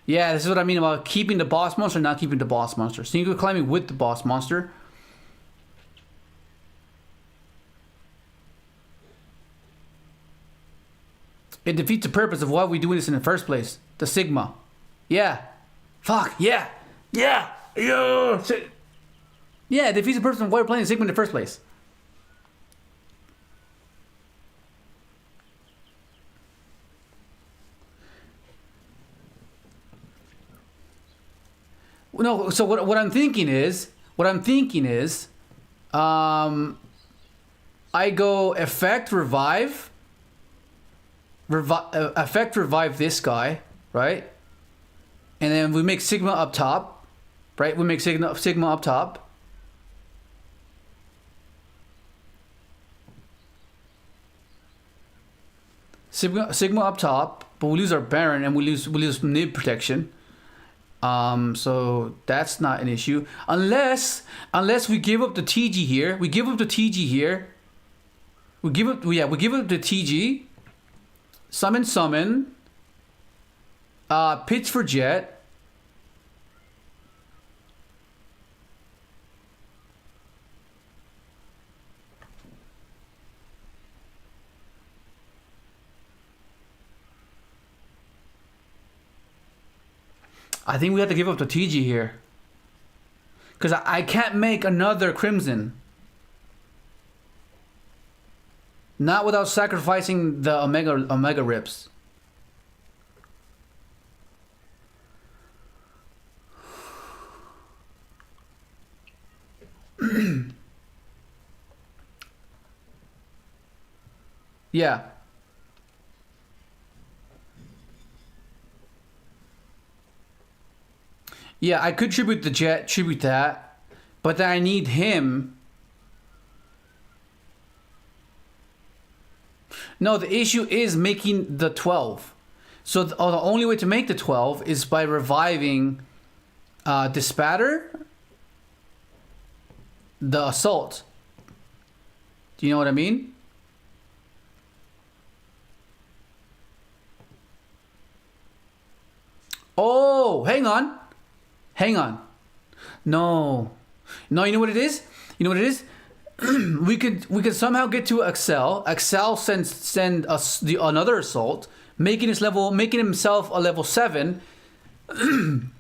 Yeah, this is what I mean about keeping the boss monster, not keeping the boss monster. So you can climb it with the boss monster. It defeats the purpose of why we're doing this in the first place. The Sigma. Yeah. Fuck, yeah. Yeah! Yeah! Yeah, it defeats the purpose of why we're playing Sigma in the first place. No, so what I'm thinking is, I go effect revive this guy, right? And then we make Sigma up top. Right, we make Sigma up top. Sigma up top, but we lose our Baron and we lose Nib protection. So that's not an issue unless we give up the TG here. We give up the TG. Summon. Pitch for Jet. I think we have to give up the TG here. Because I can't make another Crimson. Not without sacrificing the Omega Rips. Yeah. Yeah, I could tribute the Jet, tribute that, but then I need him. No, the issue is making the 12. So the only way to make the 12 is by reviving the Spatter, the Assault. Do you know what I mean? Oh, hang on. No, you know what it is? we could somehow get to Excel. Excel send us another assault, making himself a level 7. And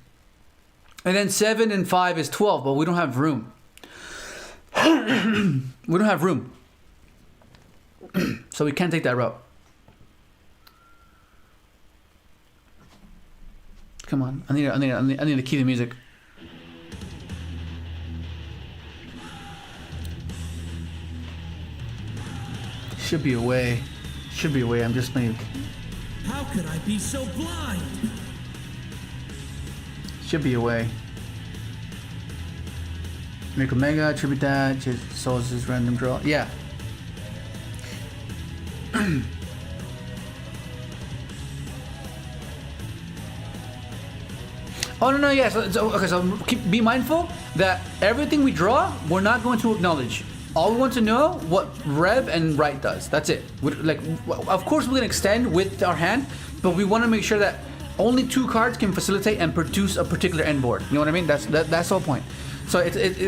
then 7 and 5 is 12, but we don't have room. So we can't take that route. Come on, I need to key the music. Should be a way. I'm just like. How could I be so blind? Should be a way. Make Omega, attribute that, just souls is random draw. Yeah. Oh no, yeah. Okay, so be mindful that everything we draw, we're not going to acknowledge. All we want to know what Rev and Right does. That's it. Like, of course, we're gonna extend with our hand, but we want to make sure that only 2 cards can facilitate and produce a particular end board. You know what I mean? That's the whole point. So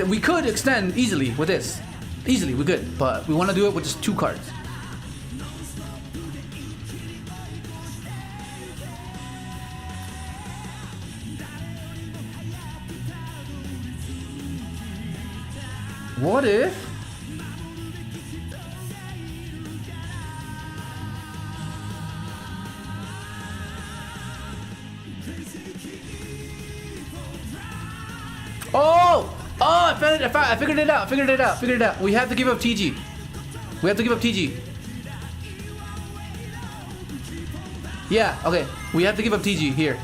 we could extend easily with this. Easily, we could, but we want to do it with just 2 cards. What if? Oh! I figured it out. We have to give up TG. Yeah, okay. We have to give up TG here.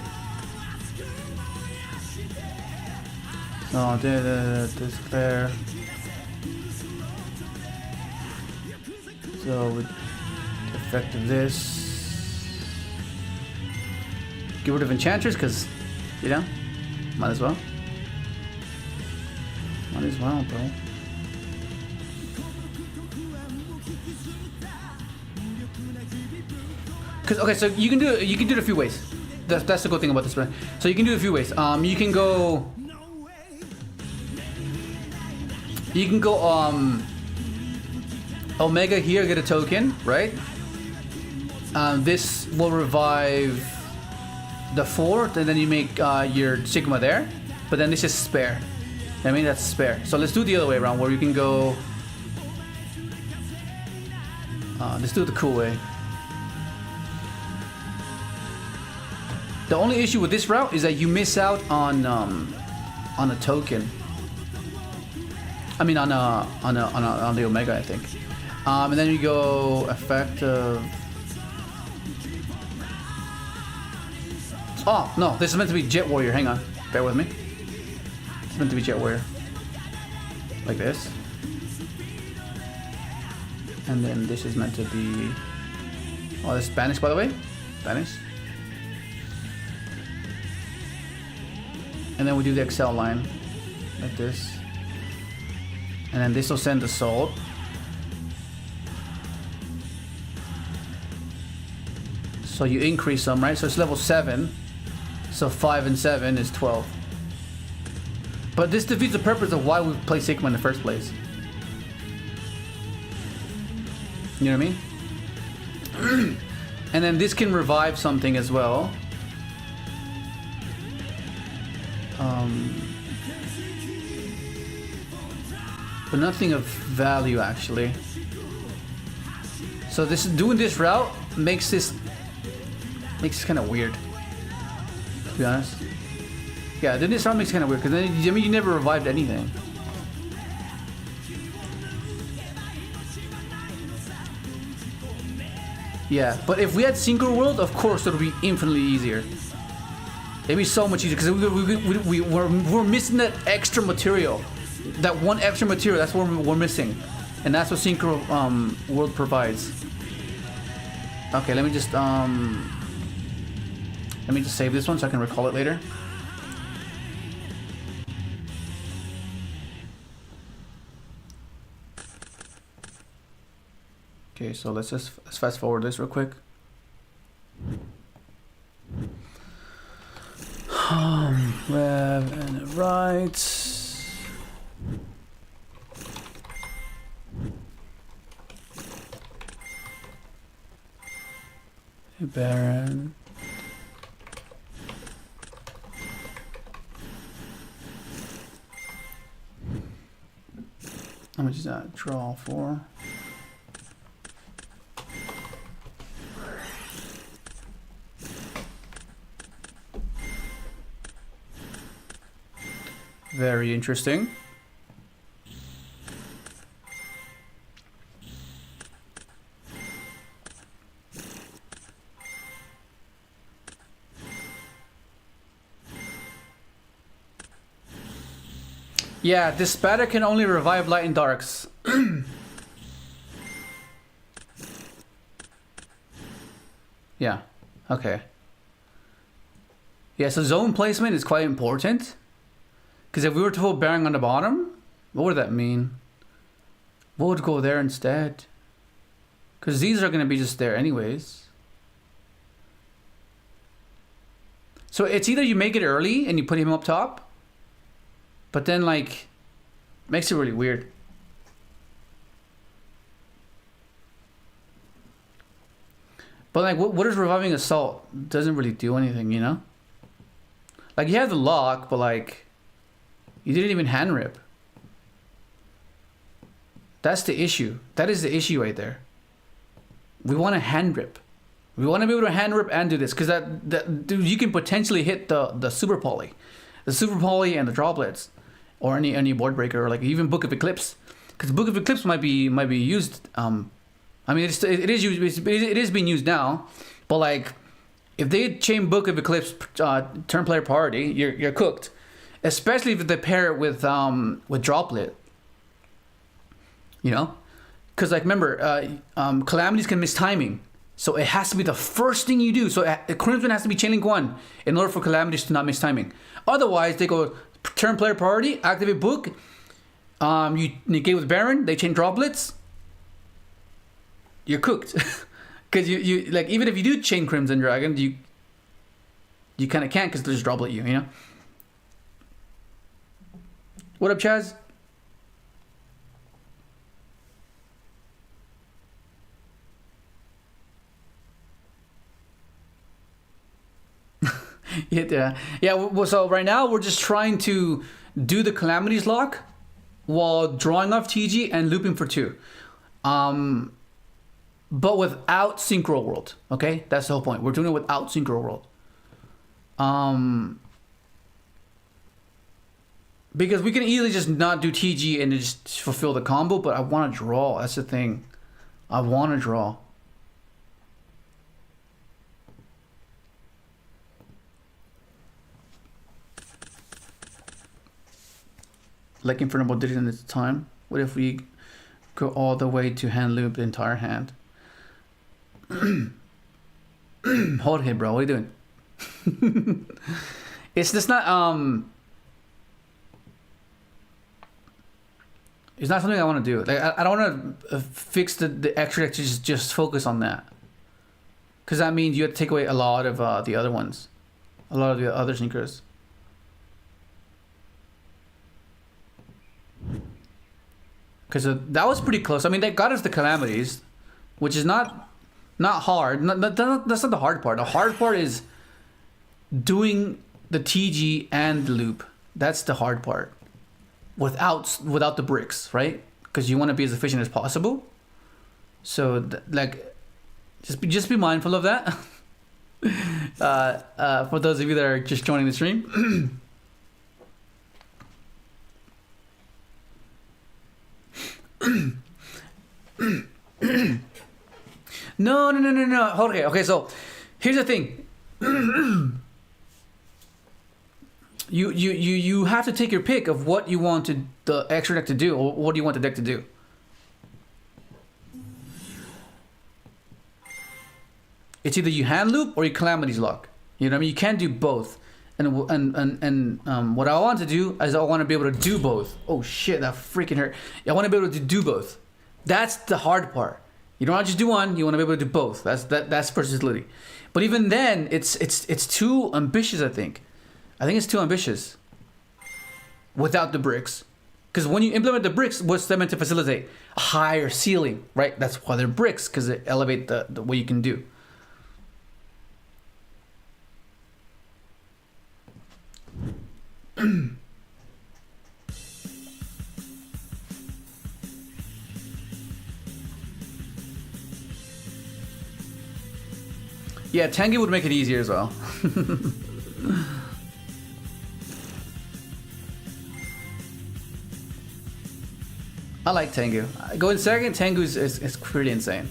No, declare. So with the effect of this, get rid of enchanters, because you know, might as well. Might as well, bro. Cause okay, so you can do it a few ways. That's the good thing about this one. So you can do it a few ways. You can go Omega here, get a token, right? This will revive the 4th, and then you make your Sigma there. But then this is spare. I mean, that's spare. So let's do the other way around, where you can go. Let's do it the cool way. The only issue with this route is that you miss out on a token. I mean, on the Omega, I think. And then you go effect of. Oh no, this is meant to be Jet Warrior. Hang on, bear with me. It's meant to be Jet Warrior. Like this. And then this is meant to be... Oh, this is Spanish, by the way. Spanish. And then we do the Excel line. Like this. And then this will send Assault. So you increase them, right? So it's level 7. So 5 and 7 is 12. But this defeats the purpose of why we play Sigma in the first place. You know what I mean? And then this can revive something as well. But nothing of value actually. So doing this route makes this kind of weird, to be honest. Yeah, doing this route makes kind of weird because then you never revived anything. Yeah, but if we had Synchro World, of course it would be infinitely easier. It'd be so much easier because we're missing that extra material. That one extra material, that's what we're missing. And that's what Synchro World provides. Okay, let me just save this one so I can recall it later. Okay, so let's fast forward this real quick. Rev and right. Baron. How much is that? Draw 4. Very interesting. Yeah, this spatter can only revive light and darks. Yeah, okay. Yeah, so zone placement is quite important. Because if we were to put bearing on the bottom, what would that mean? What would go there instead? Because these are going to be just there anyways. So it's either you make it early and you put him up top, but then like, makes it really weird. But like, what is reviving assault? Doesn't really do anything, you know? Like you have the lock, but like, you didn't even hand rip. That's the issue. That is the issue right there. We want to hand rip. We want to be able to hand rip and do this because that dude, you can potentially hit the super poly, and the droplets, or any board breaker, or like even Book of Eclipse, because Book of Eclipse might be used. I mean, it is being used now, but like if they chain Book of Eclipse turn player priority, you're cooked, especially if they pair it with droplet. You know, because like remember, calamities can miss timing. So it has to be the first thing you do. So Crimson has to be chainlink 1 in order for calamities to not miss timing. Otherwise, they go turn player priority, activate book, you negate with Baron, they chain droplets. You're cooked. Because you like, even if you do chain Crimson Dragon, you kind of can't because they'll just droplet you know? What up, Chaz? Yeah. Well, so right now we're just trying to do the calamities lock while drawing off TG and looping for 2, but without Synchro World. Okay, that's the whole point. We're doing it without Synchro World, because we can easily just not do TG and just fulfill the combo. But I want to draw. That's the thing. I want to draw. Like Infernal did it in its time. What if we go all the way to hand loop the entire hand? Hold it, bro. What are you doing? It's just not it's not something I want to do. Like I don't want to fix the extra to just focus on that, because that means you have to take away a lot of the other ones, a lot of the other synchros. Because that was pretty close. I mean, they got us the calamities, which is not hard. That's not the hard part. The hard part is doing the TG and the loop. That's the hard part. Without the bricks, right? Because you want to be as efficient as possible. So like, just be mindful of that. For those of you that are just joining the stream. No. Okay, so here's the thing. You have to take your pick of what you want the extra deck to do, or what do you want the deck to do. It's either you hand loop or you calamities lock. You know what I mean? You can't do both. And what I want to do is I want to be able to do both. Oh shit, that freaking hurt. I want to be able to do both. That's the hard part. You don't want to just do one. You want to be able to do both. That's versatility. But even then, it's too ambitious. I think it's too ambitious without the bricks. Because when you implement the bricks, what's that meant to facilitate? A higher ceiling, right? That's why they're bricks, because they elevate the what you can do. Yeah, Tengu would make it easier as well. I like Tengu. Going second, Tengu is pretty insane.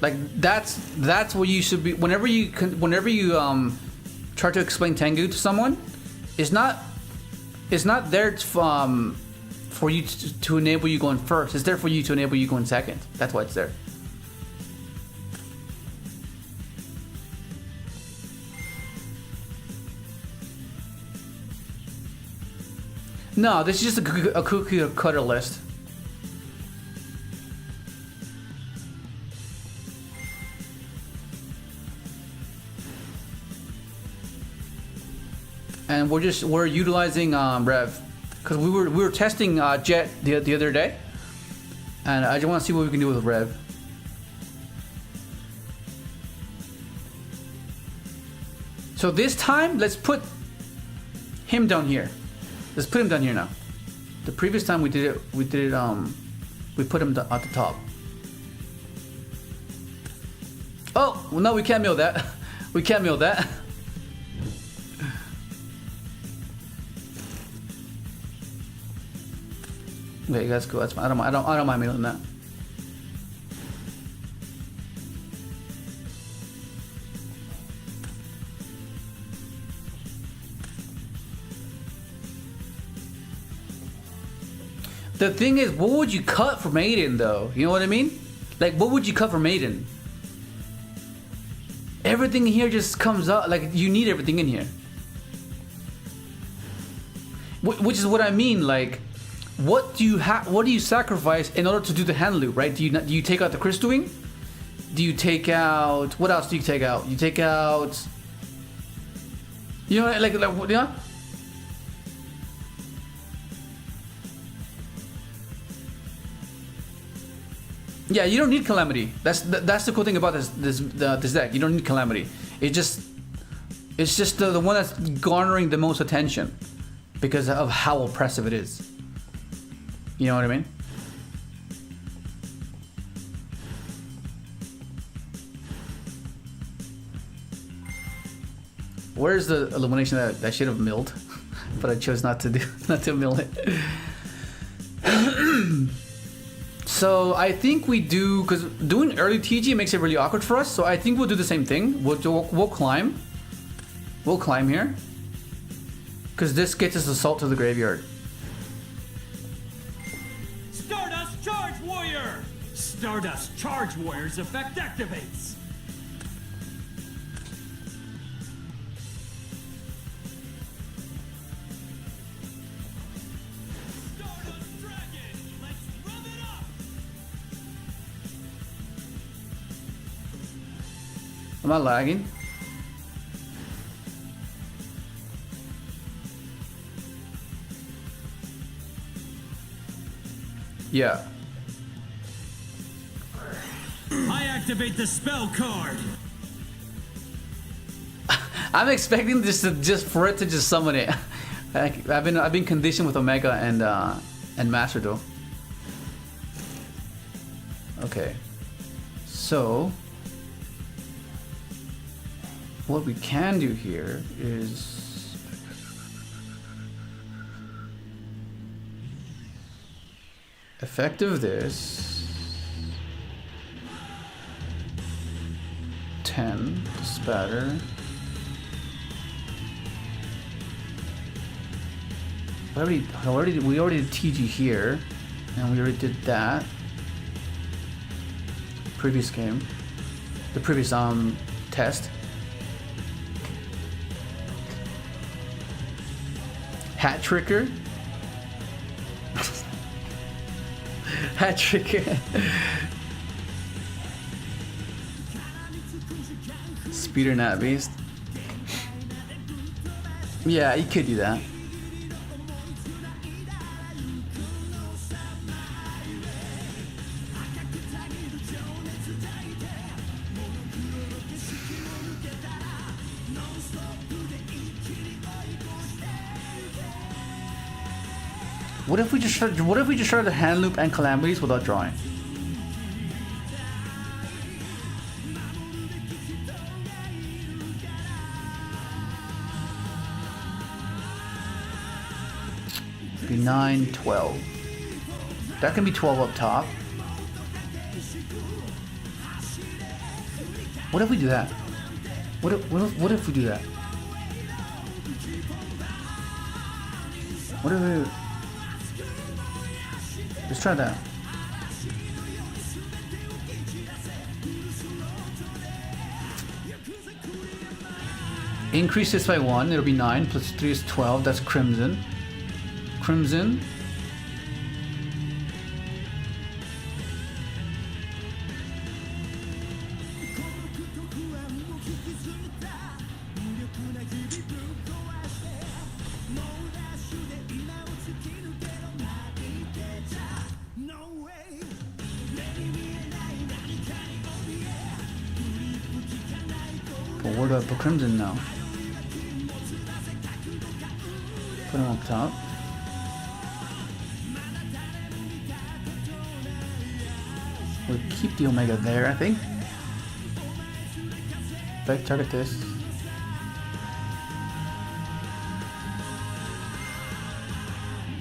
Like that's what you should be. Whenever you try to explain Tengu to someone, it's not It's not there for you to enable you going first. It's there for you to enable you going second. That's why it's there. No, this is just a cookie cutter list. And we're utilizing Rev, because we were testing Jet the other day, and I just want to see what we can do with Rev. So this time, let's put him down here. Let's put him down here now. The previous time we put him at the top. Oh, well, no, we can't mill that. We can't mill that. Okay, that's cool. That's fine. I don't mind milling that. The thing is, what would you cut for Maiden, though? You know what I mean? Like, what would you cut for Maiden? Everything here just comes up. Like, you need everything in here. Which is what I mean. Like, what do you sacrifice in order to do the hand loop, right? Do you take out the crystalling? Do you take out... What else do you take out? You take out... You know, like yeah? Yeah, you don't need Calamity. That's the cool thing about this deck. You don't need Calamity. It's just the one that's garnering the most attention because of how oppressive it is. You know what I mean? Where's the illumination that I should have milled, but I chose not to mill it. So I think we do, because doing early TG makes it really awkward for us. So I think we'll do the same thing. We'll climb. We'll climb here, because this gets us assault to the graveyard. Stardust Charge Warrior! Stardust Charge Warrior's effect activates. Stardust Dragon! Let's rev it up! Am I lagging? Yeah. I activate the spell card. I'm expecting just for it to just summon it. I've been conditioned with Omega and Master Duel. Okay. So what we can do here is effective this 10 spatter. We already did TG here, and we already did that. Previous game, the previous test. Hat Tricker. Hat Tricker. Speeder Nat Beast. Yeah, you could do that. What if we just try the hand loop and calamities without drawing? Be 9, 12. That can be 12 up top. What if we do that? What if we do that? What do we... Let's try that. Increase this by 1, it'll be 9, plus 3 is 12, that's Crimson. Crimson. But where do I put Crimson now? Put him up top. We'll keep the Omega there, I think. Back target this.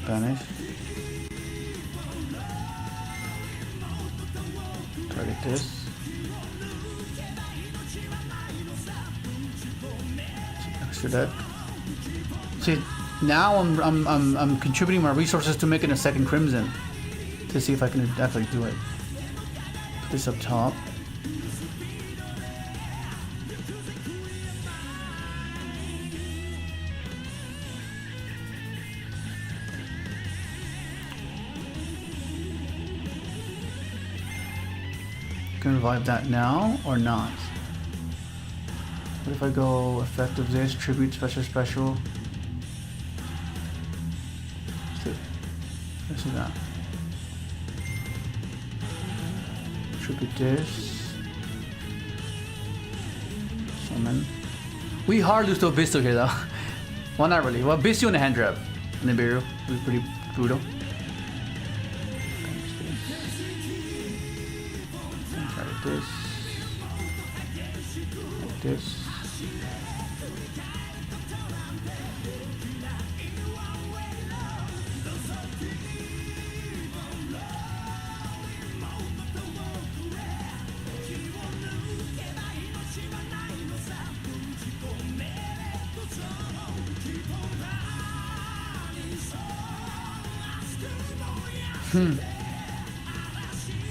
Banish. Target this. Extra deck. See, now I'm contributing my resources to making a second Crimson to see if I can actually do it. Put this up top. Can revive that now or not? What if I go effective this, tribute, special? Let's do that. Tribute this. Summon. We hard lose to Bisto here though. Well, not really. Well, Bisto and a hand trap. Nibiru was pretty brutal. Try this. Like this.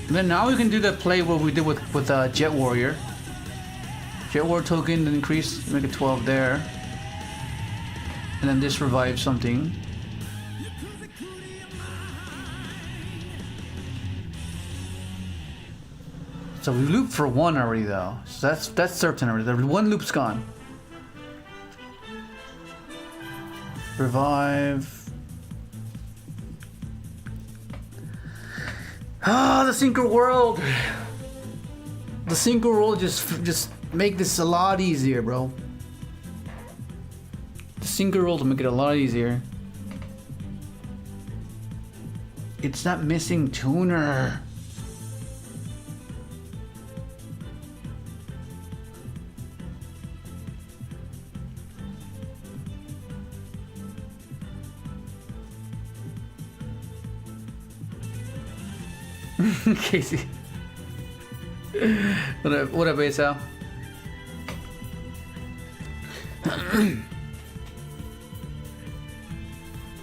Then now we can do the play what we did with Jet Warrior. Jet Warrior token increase, make it 12 there, and then this revives something. So we looped for 1 already though, so that's certain already. The 1 loop's gone. Revive. Ah, the Synchro world. The Synchro world just make this a lot easier, bro. The Synchro world will make it a lot easier. It's that missing tuner. Casey. What up, ASL?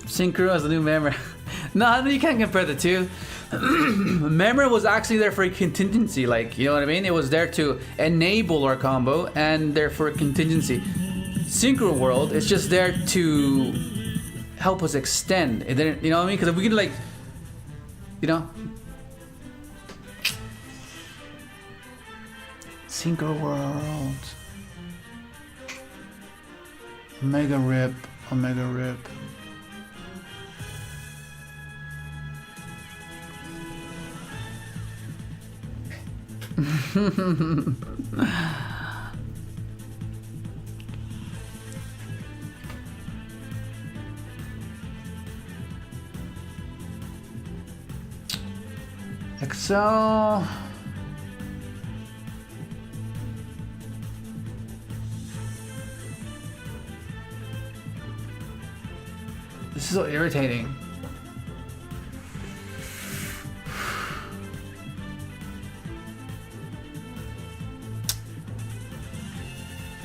Synchro as the new memory. No, you can't compare the two. Memory was actually there for a contingency, like, you know what I mean? It was there to enable our combo and there for a contingency. Synchro world is just there to help us extend. It didn't, you know what I mean? Because if we could, like, you know. Synchro world. Omega rip. Omega rip. Excel. This is so irritating.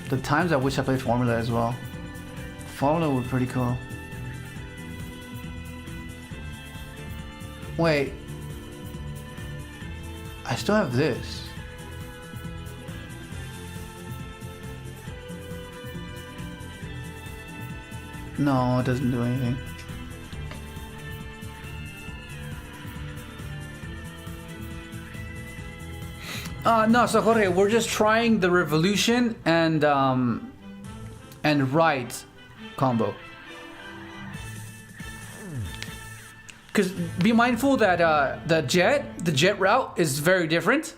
The times I wish I played Formula as well. Formula was pretty cool. Wait. I still have this. No, it doesn't do anything. No, so Jorge, we're just trying the revolution and right combo. Because be mindful that the jet route is very different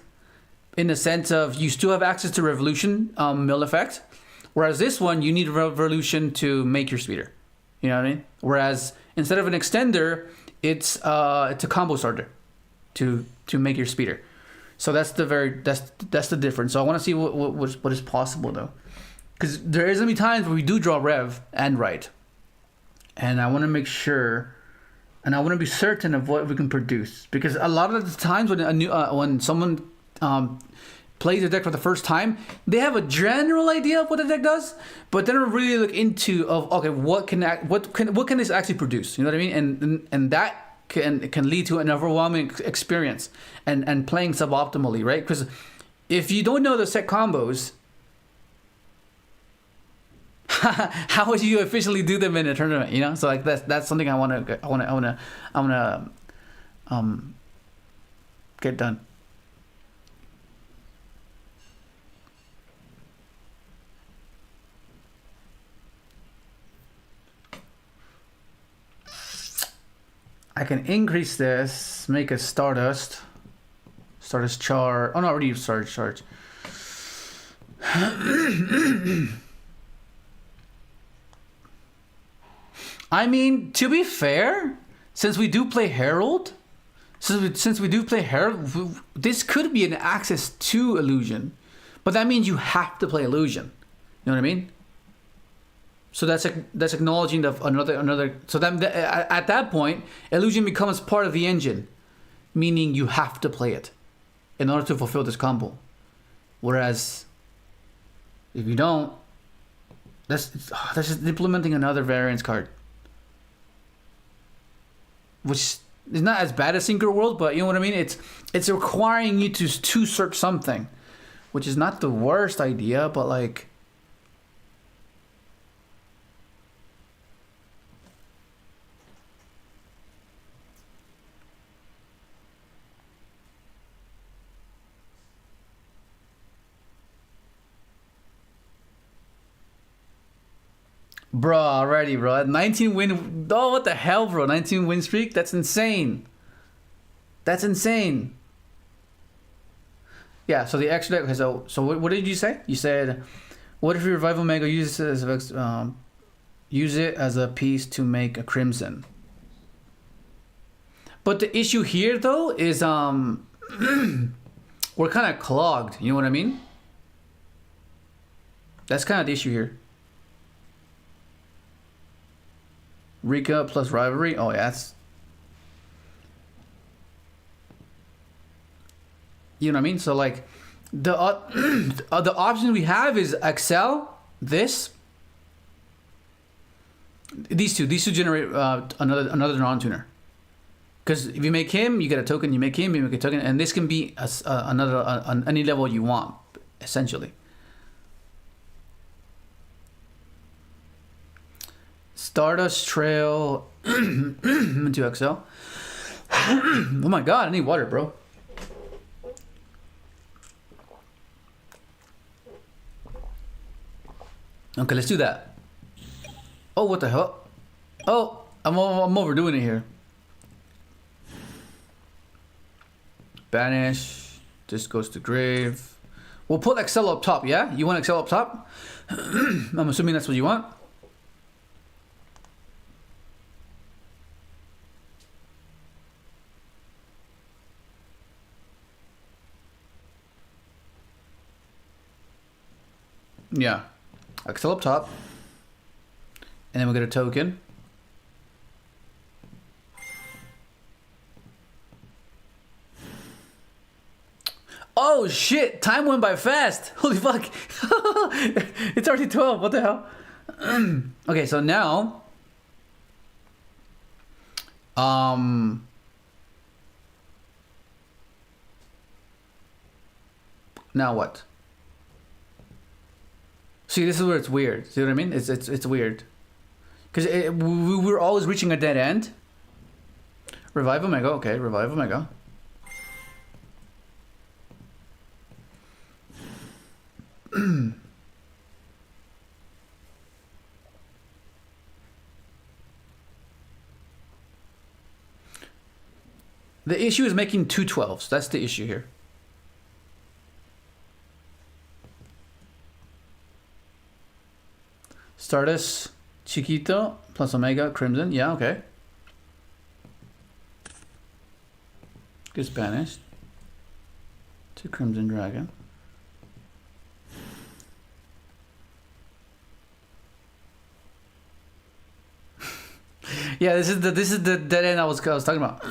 in the sense of you still have access to revolution mill effect, whereas this one you need revolution to make your speeder. You know what I mean? Whereas instead of an extender, it's a combo starter to make your speeder. So that's the difference. So I want to see what is possible though, because there is gonna be times where we do draw rev and right, and I want to make sure, and I want to be certain of what we can produce, because a lot of the times when someone plays a deck for the first time, they have a general idea of what the deck does, but they don't really look into what can this actually produce. You know what I mean? And that can lead to an overwhelming experience and playing suboptimally, right? Because if you don't know the set combos, how would you officially do them in a tournament? You know, so like that's something I want to get done. I can increase this, make a Stardust charge. Oh no, I already used Stardust charge. I mean, to be fair, since we do play Herald, this could be an access to illusion, but that means you have to play illusion. You know what I mean? So that's acknowledging another. So that at that point, illusion becomes part of the engine, meaning you have to play it in order to fulfill this combo. Whereas if you don't, that's just implementing another variance card, which is not as bad as Synchro World, but you know what I mean. It's requiring you to search something, which is not the worst idea, but like. Bro, already, bro. 19 win. Oh, what the hell, bro? 19 win streak? That's insane. That's insane. Yeah, so the extra deck. Okay, so what did you say? You said, what if your Revival Mega uses it as a piece to make a Crimson? But the issue here, though, is we're kind of clogged. You know what I mean? That's kind of the issue here. Rika plus Rivalry. Oh, yeah, that's... You know what I mean? So, like, the option we have is Excel, this. These two generate another non-tuner. Because if you make him, you get a token. You make him, you make a token. And this can be any level you want, essentially. Stardust Trail into Excel. Oh my god, I need water, bro. Okay, let's do that. Oh, what the hell? Oh, I'm overdoing it here. Banish. This goes to grave. We'll put Excel up top, yeah? You want Excel up top? I'm assuming that's what you want. Yeah, Excel up top, and then we'll get a token. Oh shit, time went by fast. Holy fuck. It's already 12, what the hell? Okay, so now Now what? See, this is where it's weird. See what I mean? It's weird. Because we're always reaching a dead end. Revive Omega. Okay, revive Omega. The issue is making 2 12s. That's the issue here. Stardust, Chiquito, plus Omega, Crimson. Yeah, okay. Good Spanish. To Crimson Dragon. Yeah, this is the dead end I was talking about.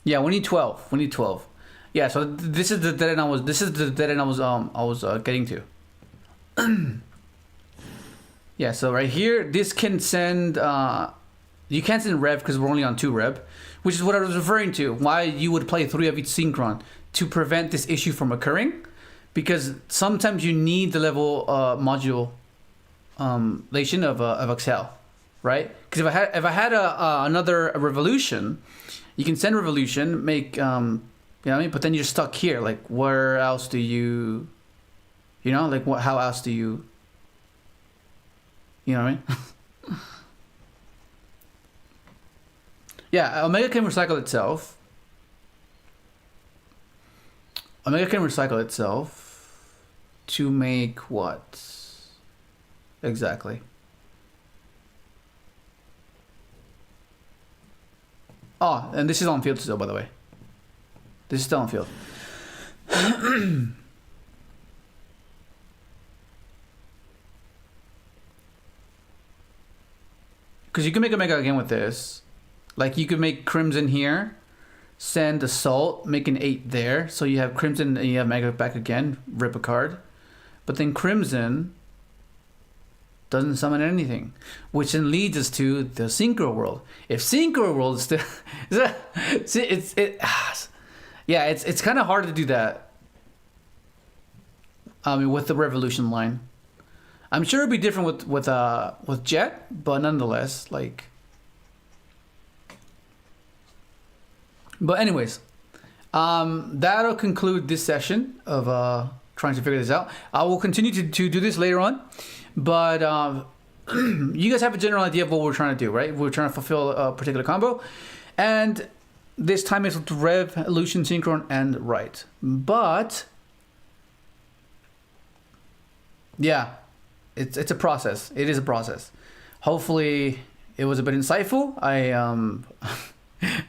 Yeah, we need 12. We need 12. Yeah, so this is the dead end I was getting to. Yeah, so right here, this can send you can't send rev because we're only on 2 rev, which is what I was referring to. Why you would play 3 of each synchron to prevent this issue from occurring, because sometimes you need the level modulation of Excel, right? Because if I had another revolution, you can send revolution, make you know what I mean, but then you're stuck here. Like, where else do you know, like what? How else do you? You know what I mean? Yeah, Omega can recycle itself. Omega can recycle itself to make what? Exactly. Oh, and this is on field still, by the way. This is still on field. Because you can make Omega again with this. Like, you could make Crimson here, send Assault, make an 8 there. So you have Crimson and you have Mega back again, rip a card. But then Crimson doesn't summon anything, which then leads us to the Synchro world. If Synchro world is still... yeah, it's kind of hard to do that. I mean, with the Revolution line. I'm sure it'd be different with Jet, but nonetheless, like... But anyways, that'll conclude this session of trying to figure this out. I will continue to do this later on, but you guys have a general idea of what we're trying to do, right? We're trying to fulfill a particular combo, and this time it's with Revolution, Synchron, and Right. But yeah, it's a process. It is a process. Hopefully, it was a bit insightful.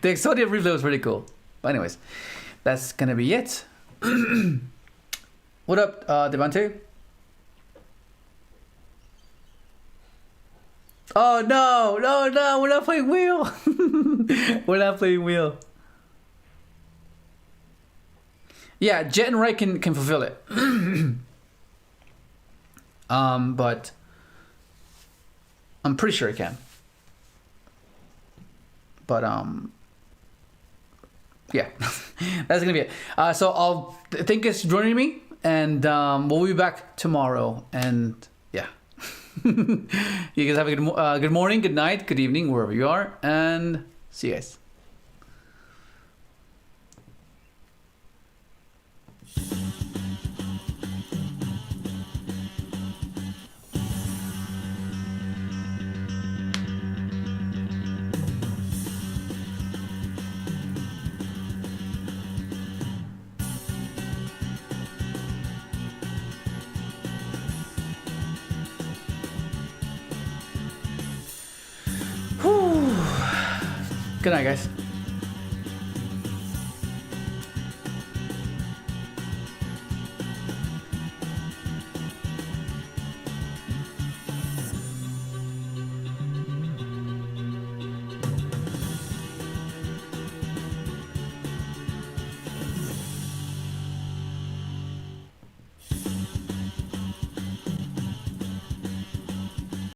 The Exodia replay was pretty cool. But anyways, that's gonna be it. What up, Devante? Oh no, we're not playing wheel. We're not playing wheel. Yeah, Jet and Right can fulfill it. But I'm pretty sure it can. But yeah, that's gonna be it. So I'll thank you guys for joining me, and we'll be back tomorrow. And yeah, you guys have a good morning, good night, good evening, wherever you are, and see you guys. Good night, guys.